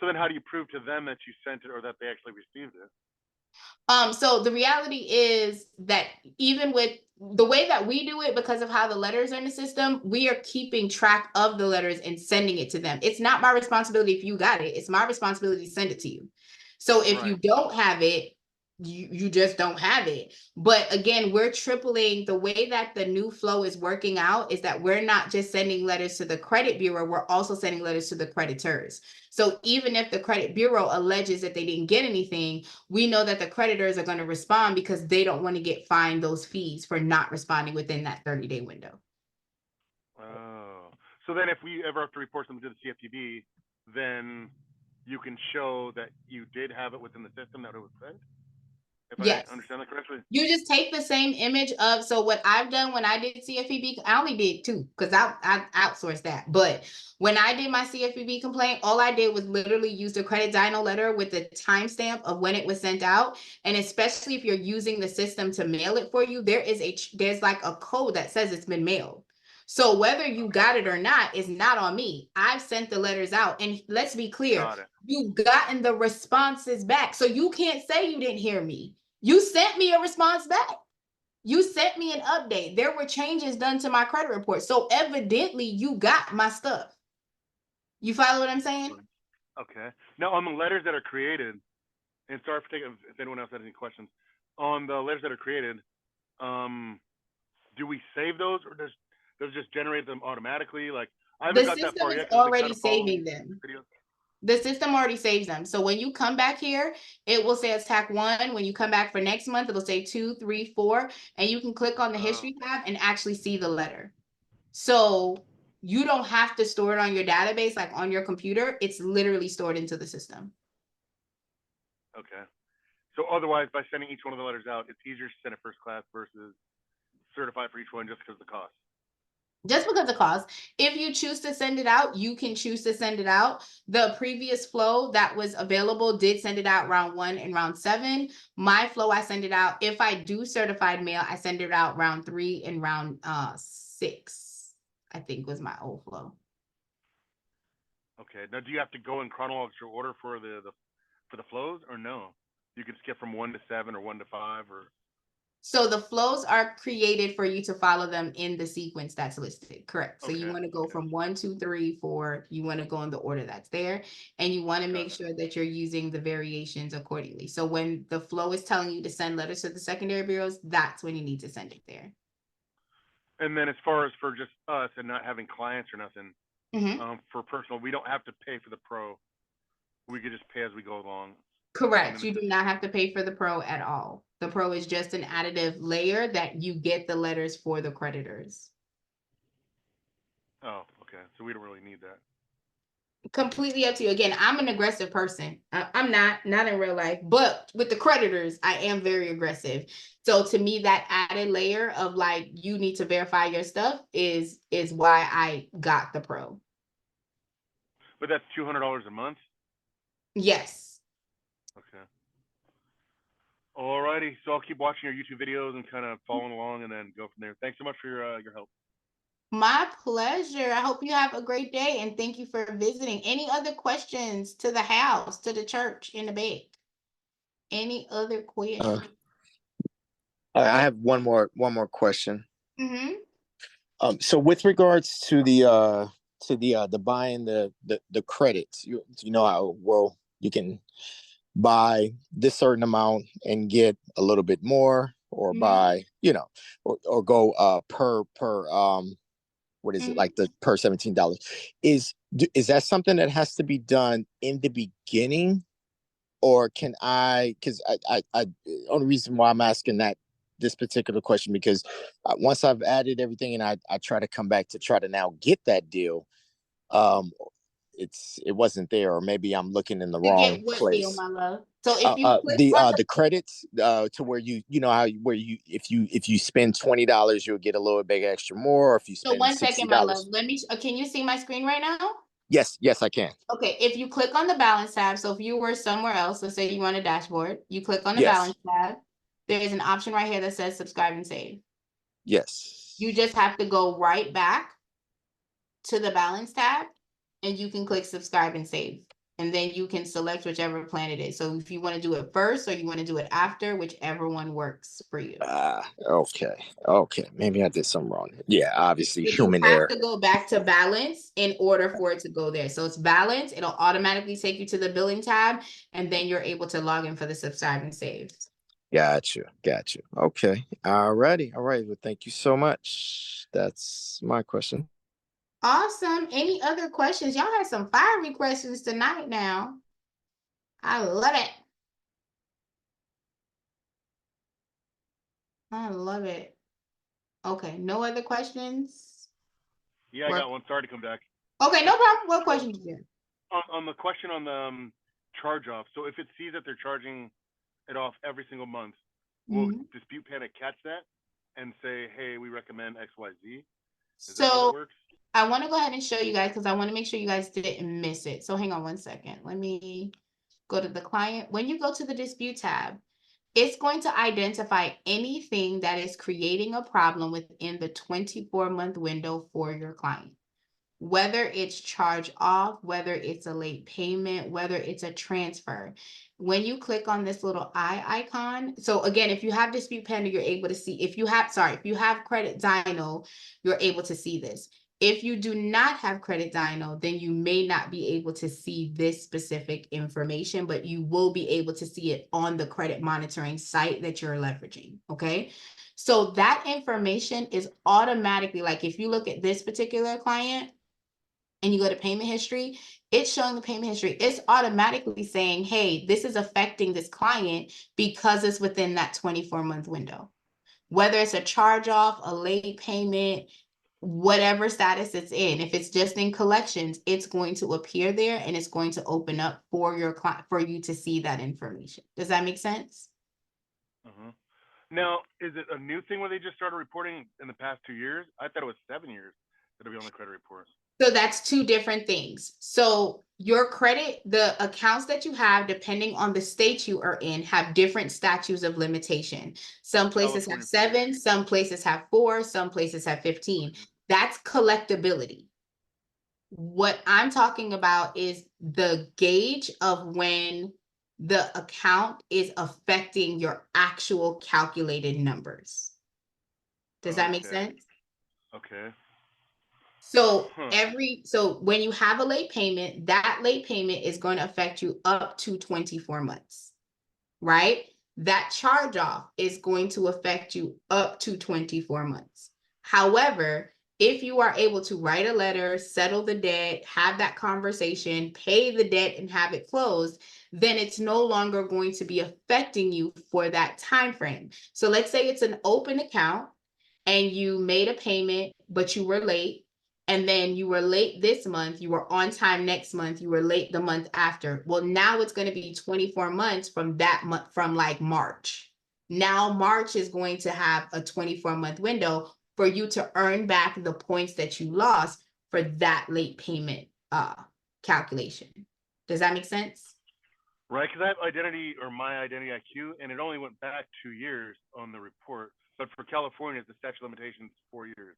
So then how do you prove to them that you sent it or that they actually received it? So the reality is that even with the way that we do it, because of how the letters are in the system, we are keeping track of the letters and sending it to them. It's not my responsibility if you got it. It's my responsibility to send it to you. So if you don't have it, you just don't have it. But again, we're tripling. The way that the new flow is working out is that we're not just sending letters to the credit bureau, we're also sending letters to the creditors. So even if the credit bureau alleges that they didn't get anything, we know that the creditors are going to respond because they don't want to get fined those fees for not responding within that 30-day window. Oh, so then if we ever have to report something to the CFPB, then you can show that you did have it within the system that it was sent? If Yes. I understand that correctly? You just take the same image of, so what I've done when I did CFPB, I only did 2 because I outsourced that. But when I did my CFPB complaint, all I did was literally use the credit dyno letter with the timestamp of when it was sent out. And especially if you're using the system to mail it for you, there's like a code that says it's been mailed. So whether you got it or not is not on me. I've sent the letters out, and let's be clear, you've gotten the responses back. So you can't say you didn't hear me. You sent me a response back. You sent me an update. There were changes done to my credit report. So evidently you got my stuff. You follow what I'm saying? Okay. Now on the letters that are created, and sorry for taking if anyone else has any questions, on the letters that are created, do we save those, or does it just generate them automatically? Like I haven't The got that system far is yet because I've been already kind of following saving them. videos. The system already saves them. So when you come back here, it will say attack 1. When you come back for next month, it'll say 2, 3, 4, and you can click on the history tab and actually see the letter. So you don't have to store it on your database, like on your computer. It's literally stored into the system. Okay. So otherwise, by sending each one of the letters out, it's easier to send it first class versus certified for each one just because of the cost. Just because of cost. If you choose to send it out, you can choose to send it out. The previous flow that was available did send it out round 1 and round 7. My flow, I send it out. If I do certified mail, I send it out round 3 and round 6, I think was my old flow. Okay. Now, do you have to go in chronological order for the flows, or no? You can skip from 1 to 7 or 1 to 5, or. So the flows are created for you to follow them in the sequence that's listed. Correct. So you want to go from 1, 2, 3, 4. You want to go in the order that's there, and you want to make sure that you're using the variations accordingly. So when the flow is telling you to send letters to the secondary bureaus, that's when you need to send it there. And then as far as for just us and not having clients or nothing, for personal, we don't have to pay for the pro. We could just pay as we go along. Correct. You do not have to pay for the pro at all. The pro is just an additive layer that you get the letters for the creditors. Oh, okay. So we don't really need that. Completely up to you. Again, I'm an aggressive person. I'm not in real life, but with the creditors, I am very aggressive. So to me, that added layer of like, you need to verify your stuff is why I got the pro. But that's $200 a month? Yes. Okay. Alrighty. So I'll keep watching your YouTube videos and kind of following along and then go from there. Thanks so much for your help. My pleasure. I hope you have a great day, and thank you for visiting. Any other questions to the house, to the church in the back? Any other questions? I have one more question. Mm-hmm. So with regards to the buying the credits, you know how well you can buy this certain amount and get a little bit more, or buy, or go per what is it, like the per $17. Is that something that has to be done in the beginning, or can I, because I only reason why I'm asking this particular question, because once I've added everything and I try to come back to try to now get that deal, it wasn't there, or maybe I'm looking in the wrong place. Deal, my love? So if you click the credits to where you know how where you if you spend $20, you'll get a little bit extra more, or if you spend so 1 second, my love. $60. Let me. Can you see my screen right now? Yes, I can. Okay, if you click on the balance tab, so if you were somewhere else, let's say you run a dashboard, you click on the balance tab, there is an option right here that says subscribe and save. Yes. You just have to go right back to the balance tab, and you can click subscribe and save. And then you can select whichever plan it is. So if you want to do it first or you want to do it after, whichever one works for you. Okay. Maybe I did something wrong. Yeah, obviously human error. You error. have to go back to balance in order for it to go there. So it's balance. It'll automatically take you to the billing tab, and then you're able to log in for the subscribe and save. Got you. Got you. Okay. All righty. All right. Well, thank you so much. That's my question. Awesome. Any other questions? Y'all had some fiery questions tonight now. I love it. I love it. Okay, no other questions? Yeah, I got one. Sorry to come back. Okay, no problem. What question is there? On the question on the charge off. So if it sees that they're charging it off every single month, will Dispute Panda catch that and say, hey, we recommend XYZ? Is that how that works? I want to go ahead and show you guys because I want to make sure you guys didn't miss it. So hang on one second. Let me go to the client. When you go to the dispute tab, it's going to identify anything that is creating a problem within the 24-month window for your client. Whether it's charge off, whether it's a late payment, whether it's a transfer. When you click on this little eye icon, so again, if you have Dispute Panda, you're able to see, if you have Credit Dino, you're able to see this. If you do not have Credit Dino, then you may not be able to see this specific information, but you will be able to see it on the credit monitoring site that you're leveraging, okay? So that information is automatically, like if you look at this particular client, and you go to payment history, it's showing the payment history. It's automatically saying, hey, this is affecting this client because it's within that 24-month window. Whether it's a charge off, a late payment, whatever status it's in, if it's just in collections, it's going to appear there and it's going to open up for your client, for you to see that information. Does that make sense? Now, is it a new thing where they just started reporting in the past 2 years? I thought it was 7 years that it'll be on the credit report. So that's two different things. So your credit, the accounts that you have, depending on the state you are in, have different statutes of limitation. Some places have 7, some places have 4, some places have 15. That's collectability. What I'm talking about is the gauge of when the account is affecting your actual calculated numbers. Does that make sense? Okay. So when you have a late payment, that late payment is going to affect you up to 24 months, right? That charge off is going to affect you up to 24 months. However, if you are able to write a letter, settle the debt, have that conversation, pay the debt and have it closed, then it's no longer going to be affecting you for that time frame. So let's say it's an open account and you made a payment, but you were late. And then you were late this month, you were on time next month, you were late the month after. Well, now it's going to be 24 months from that month, from like March. Now March is going to have a 24-month window for you to earn back the points that you lost for that late payment calculation. Does that make sense? Right, because I have identity or my identity IQ, and it only went back 2 years on the report. But for California, the statute of limitations is 4 years.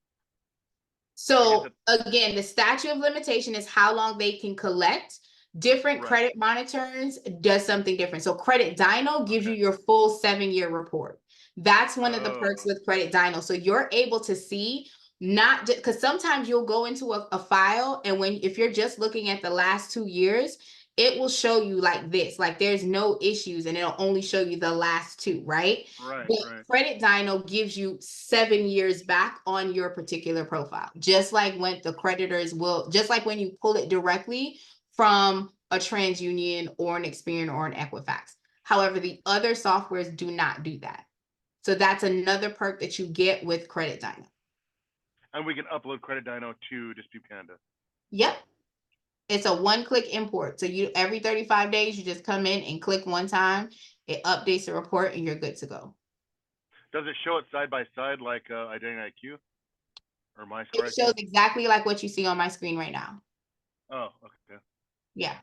So again, the statute of limitation is how long they can collect. Different credit monitors does something different. So Credit Dino gives you your full 7-year report. That's one of the perks with Credit Dino. So you're able to see, not because sometimes you'll go into a file, and if you're just looking at the last 2 years, it will show you like this, like there's no issues, and it'll only show you the last 2, right? But Credit Dino gives you 7 years back on your particular profile, just like when the creditors will, just like when you pull it directly from a TransUnion or an Experian or an Equifax. However, the other softwares do not do that. So that's another perk that you get with Credit Dino. And we can upload Credit Dino to Dispute Panda. Yep. It's a one-click import. So you every 35 days, you just come in and click one time. It updates the report and you're good to go. Does it show it side by side like Identity IQ or My Score IQ? It shows exactly like what you see on my screen right now. Oh, okay. Yeah.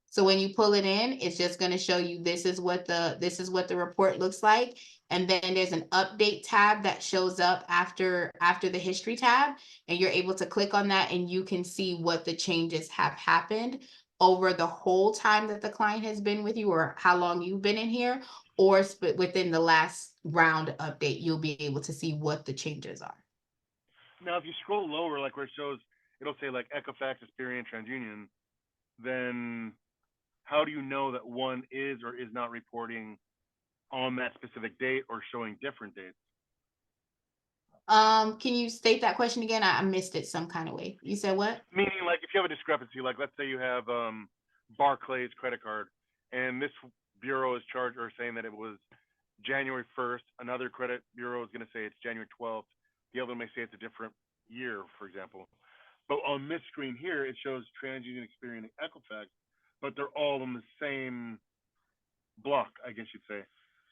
So when you pull it in, it's just going to show you this is what the report looks like. And then there's an update tab that shows up after the history tab, and you're able to click on that and you can see what the changes have happened over the whole time that the client has been with you, or how long you've been in here, or within the last round update, you'll be able to see what the changes are. Now, if you scroll lower, like where it shows, it'll say like Equifax, Experian, TransUnion, then how do you know that one is or is not reporting on that specific date or showing different dates? Can you state that question again? I missed it some kind of way. You said what? Meaning, like, if you have a discrepancy, like let's say you have Barclays credit card, and this bureau is charged or saying that it was January 1st. Another credit bureau is going to say it's January 12th. The other may say it's a different year, for example. But on this screen here, it shows TransUnion, Experian, and Equifax, but they're all in the same block, I guess you'd say.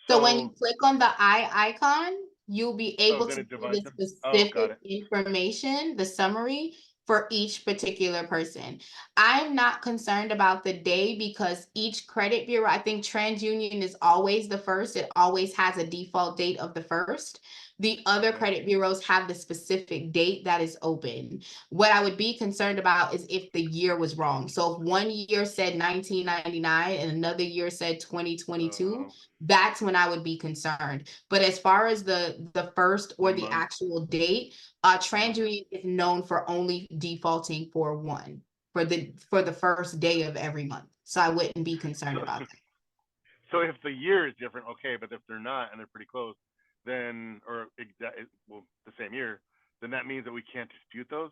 So when you click on the eye icon, you'll be able then to it see divides the them? Oh, got specific it. information, the summary for each particular person. I'm not concerned about the day because each credit bureau, I think TransUnion is always the first. It always has a default date of the first. The other credit bureaus have the specific date that is open. What I would be concerned about is if the year was wrong. So if one year said 1999 and another year said 2022, that's when I would be concerned. But as far as the first or the actual date, TransUnion is known for only defaulting for one for the first day of every month. So I wouldn't be concerned about that. So if the year is different, okay, but if they're not and they're pretty close, then the same year, then that means that we can't dispute those.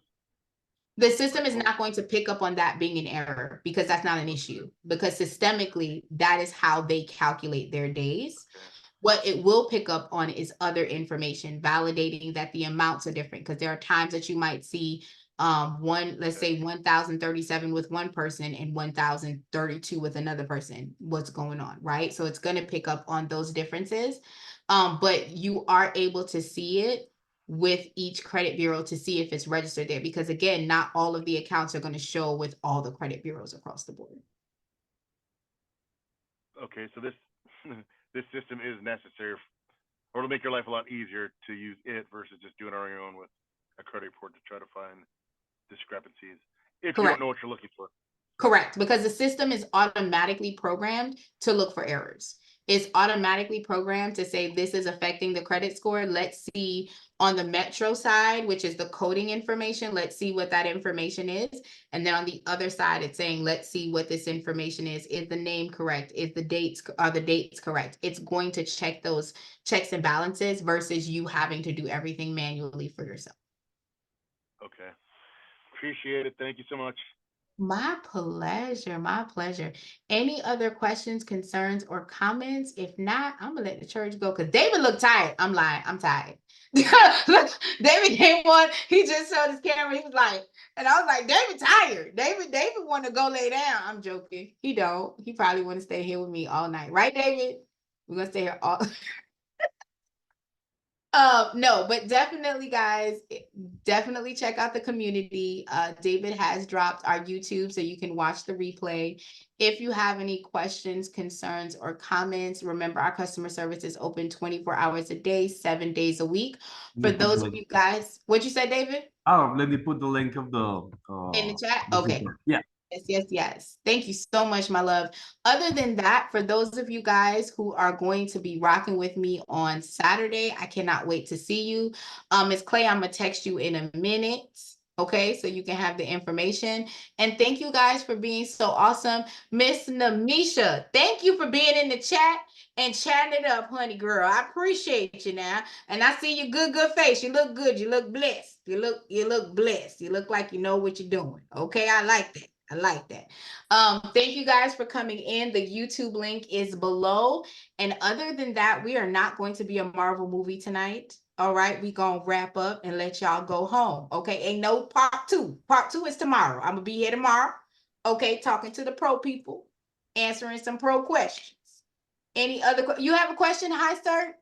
The system is not going to pick up on that being an error because that's not an issue, because systemically that is how they calculate their days. What it will pick up on is other information validating that the amounts are different, because there are times that you might see let's say 1,037 with one person and 1,032 with another person. What's going on, right? So it's going to pick up on those differences. But you are able to see it with each credit bureau to see if it's registered there, because again, not all of the accounts are going to show with all the credit bureaus across the board. Okay, so this this system is necessary, or it'll make your life a lot easier to use it versus just doing it on your own with a credit report to try to find discrepancies if you don't know what you're looking for. Correct, because the system is automatically programmed to look for errors. It's automatically programmed to say this is affecting the credit score. Let's see on the Metro side, which is the coding information. Let's see what that information is. And then on the other side, it's saying, let's see what this information is. Is the name correct? Are the dates correct? It's going to check those checks and balances versus you having to do everything manually for yourself. Okay. Appreciate it. Thank you so much. My pleasure. My pleasure. Any other questions, concerns, or comments? If not, I'm gonna let the church go because David looked tired. I'm lying. I'm tired. Look, David came on. He just showed his camera. He was like, and I was like, David tired. David want to go lay down. I'm joking. He don't. He probably want to stay here with me all night, right, David? We're gonna stay here all. No, but definitely, guys, definitely check out the community. David has dropped our YouTube so you can watch the replay. If you have any questions, concerns, or comments, remember our customer service is open 24 hours a day, 7 days a week. For those of you guys, what'd you say, David? Oh, let me put the link of In the chat? the Okay. paper. Yeah. Yes. Thank you so much, my love. Other than that, for those of you guys who are going to be rocking with me on Saturday, I cannot wait to see you. Ms. Clay, I'm gonna text you in a minute. Okay, so you can have the information. And thank you guys for being so awesome. Miss Namisha, thank you for being in the chat and chatting it up, honey girl. I appreciate you now. And I see your good face. You look good. You look blessed. You look blessed. You look like you know what you're doing. Okay, I like that. I like that. Thank you guys for coming in. The YouTube link is below. And other than that, we are not going to be a Marvel movie tonight. All right, we gonna wrap up and let y'all go home. Okay, ain't no part two. Part two is tomorrow. I'm gonna be here tomorrow. Okay, talking to the pro people, answering some pro questions. Any other? You have a question, hi, sir?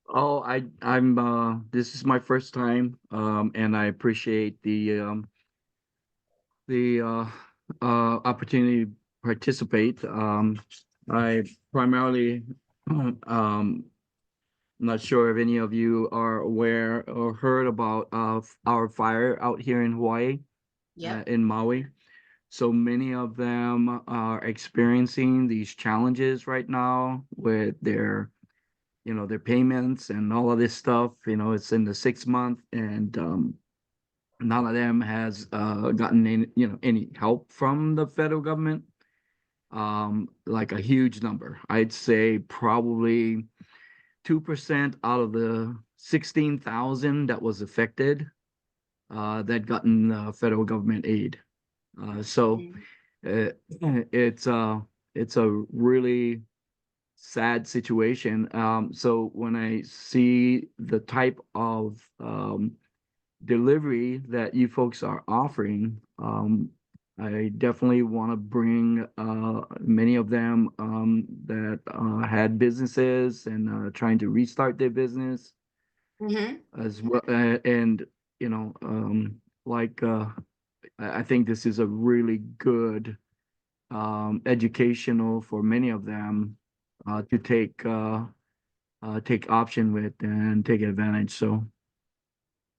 Oh, I'm this is my first time, and I appreciate the opportunity to participate. I primarily not sure if any of you are aware or heard about our fire out here in Hawaii, in Maui. So many of them are experiencing these challenges right now with their, their payments and all of this stuff. It's in the 6th month, and none of them has gotten any help from the federal government. like a huge number. I'd say probably 2% out of the 16,000 that was affected that gotten federal government aid. So uh, it's a really sad situation. So when I see the type of delivery that you folks are offering, I definitely want to bring many of them that had businesses and trying to restart their business as well. And, you know, like I think this is a really good educational for many of them to take option with and take advantage. So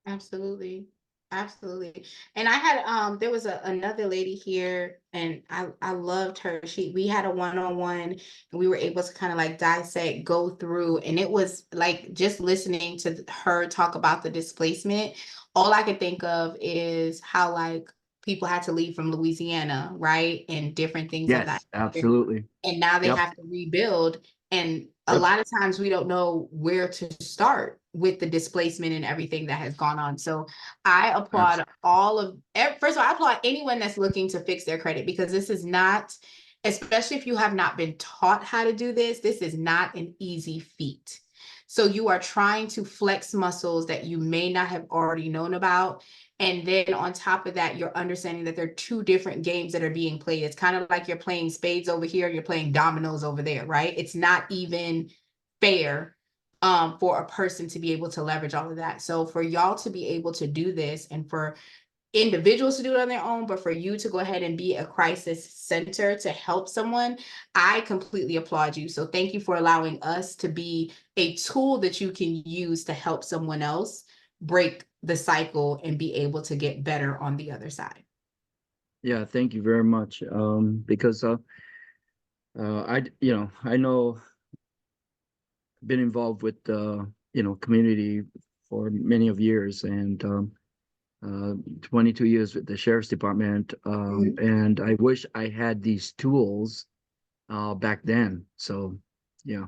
Absolutely. Absolutely. And I had there was another lady here and I loved her. We had a one-on-one and we were able to kind of like dissect, go through, and it was like just listening to her talk about the displacement, all I could think of is how like people had to leave from Louisiana, right? And different things of that. yes, absolutely. And now they Yep. have to rebuild. And a Yep. lot of times we don't know where to start with the displacement and everything that has gone on. So I applaud first of all, I applaud anyone that's looking to fix their credit, because this is not, especially if you have not been taught how to do this is not an easy feat. So you are trying to flex muscles that you may not have already known about. And then on top of that, you're understanding that there are two different games that are being played. It's kind of like you're playing spades over here, you're playing dominoes over there, right? It's not even fair for a person to be able to leverage all of that. So for y'all to be able to do this, and for individuals to do it on their own, but for you to go ahead and be a crisis center to help someone, I completely applaud you. So thank you for allowing us to be a tool that you can use to help someone else break the cycle and be able to get better on the other side. Yeah, thank you very much. Because I know been involved with community for many of years, and 22 years with the sheriff's department. And I wish I had these tools back then. So yeah,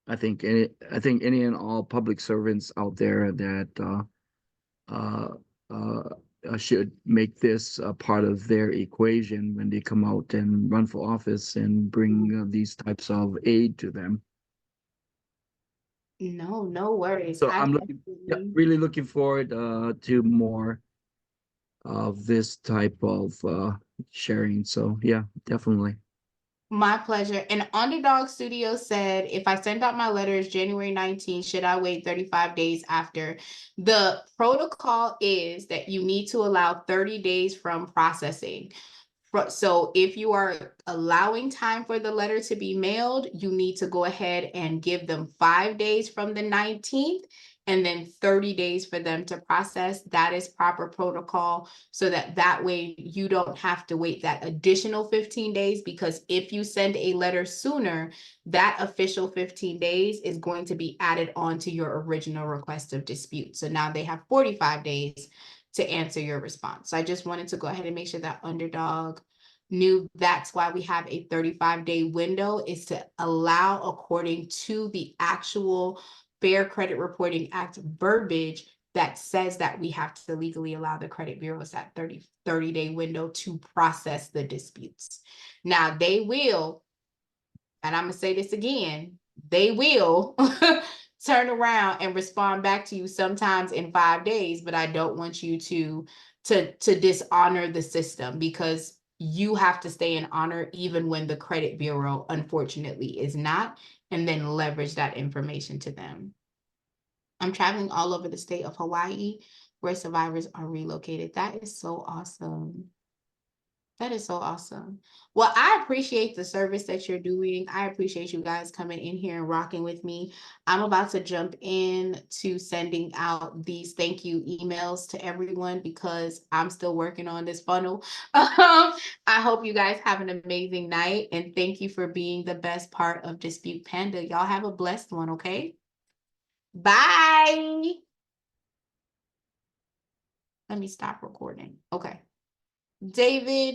I think any and all public servants out there that should make this a part of their equation when they come out and run for office and bring these types of aid to them. No worries. So I'm really looking forward to more of this type of sharing. So yeah, definitely. My pleasure. And Underdog Studio said, if I send out my letters January 19th, should I wait 35 days after? The protocol is that you need to allow 30 days from processing. So if you are allowing time for the letter to be mailed, you need to go ahead and give them 5 days from the 19th and then 30 days for them to process. That is proper protocol, so that way you don't have to wait that additional 15 days, because if you send a letter sooner, that official 15 days is going to be added on to your original request of dispute. So now they have 45 days to answer your response. So I just wanted to go ahead and make sure that Underdog knew that's why we have a 35-day window, is to allow, according to the actual Fair Credit Reporting Act verbiage that says that we have to legally allow the credit bureaus that 30-day window to process the disputes. Now they will, and I'm gonna say this again, they will turn around and respond back to you sometimes in 5 days, but I don't want you to dishonor the system, because you have to stay in honor even when the credit bureau unfortunately is not, and then leverage that information to them. I'm traveling all over the state of Hawaii where survivors are relocated. That is so awesome. That is so awesome. Well, I appreciate the service that you're doing. I appreciate you guys coming in here and rocking with me. I'm about to jump in to sending out these thank you emails to everyone, because I'm still working on this funnel. I hope you guys have an amazing night, and thank you for being the best part of Dispute Panda. Y'all have a blessed one, okay? Bye. Let me stop recording. Okay. David.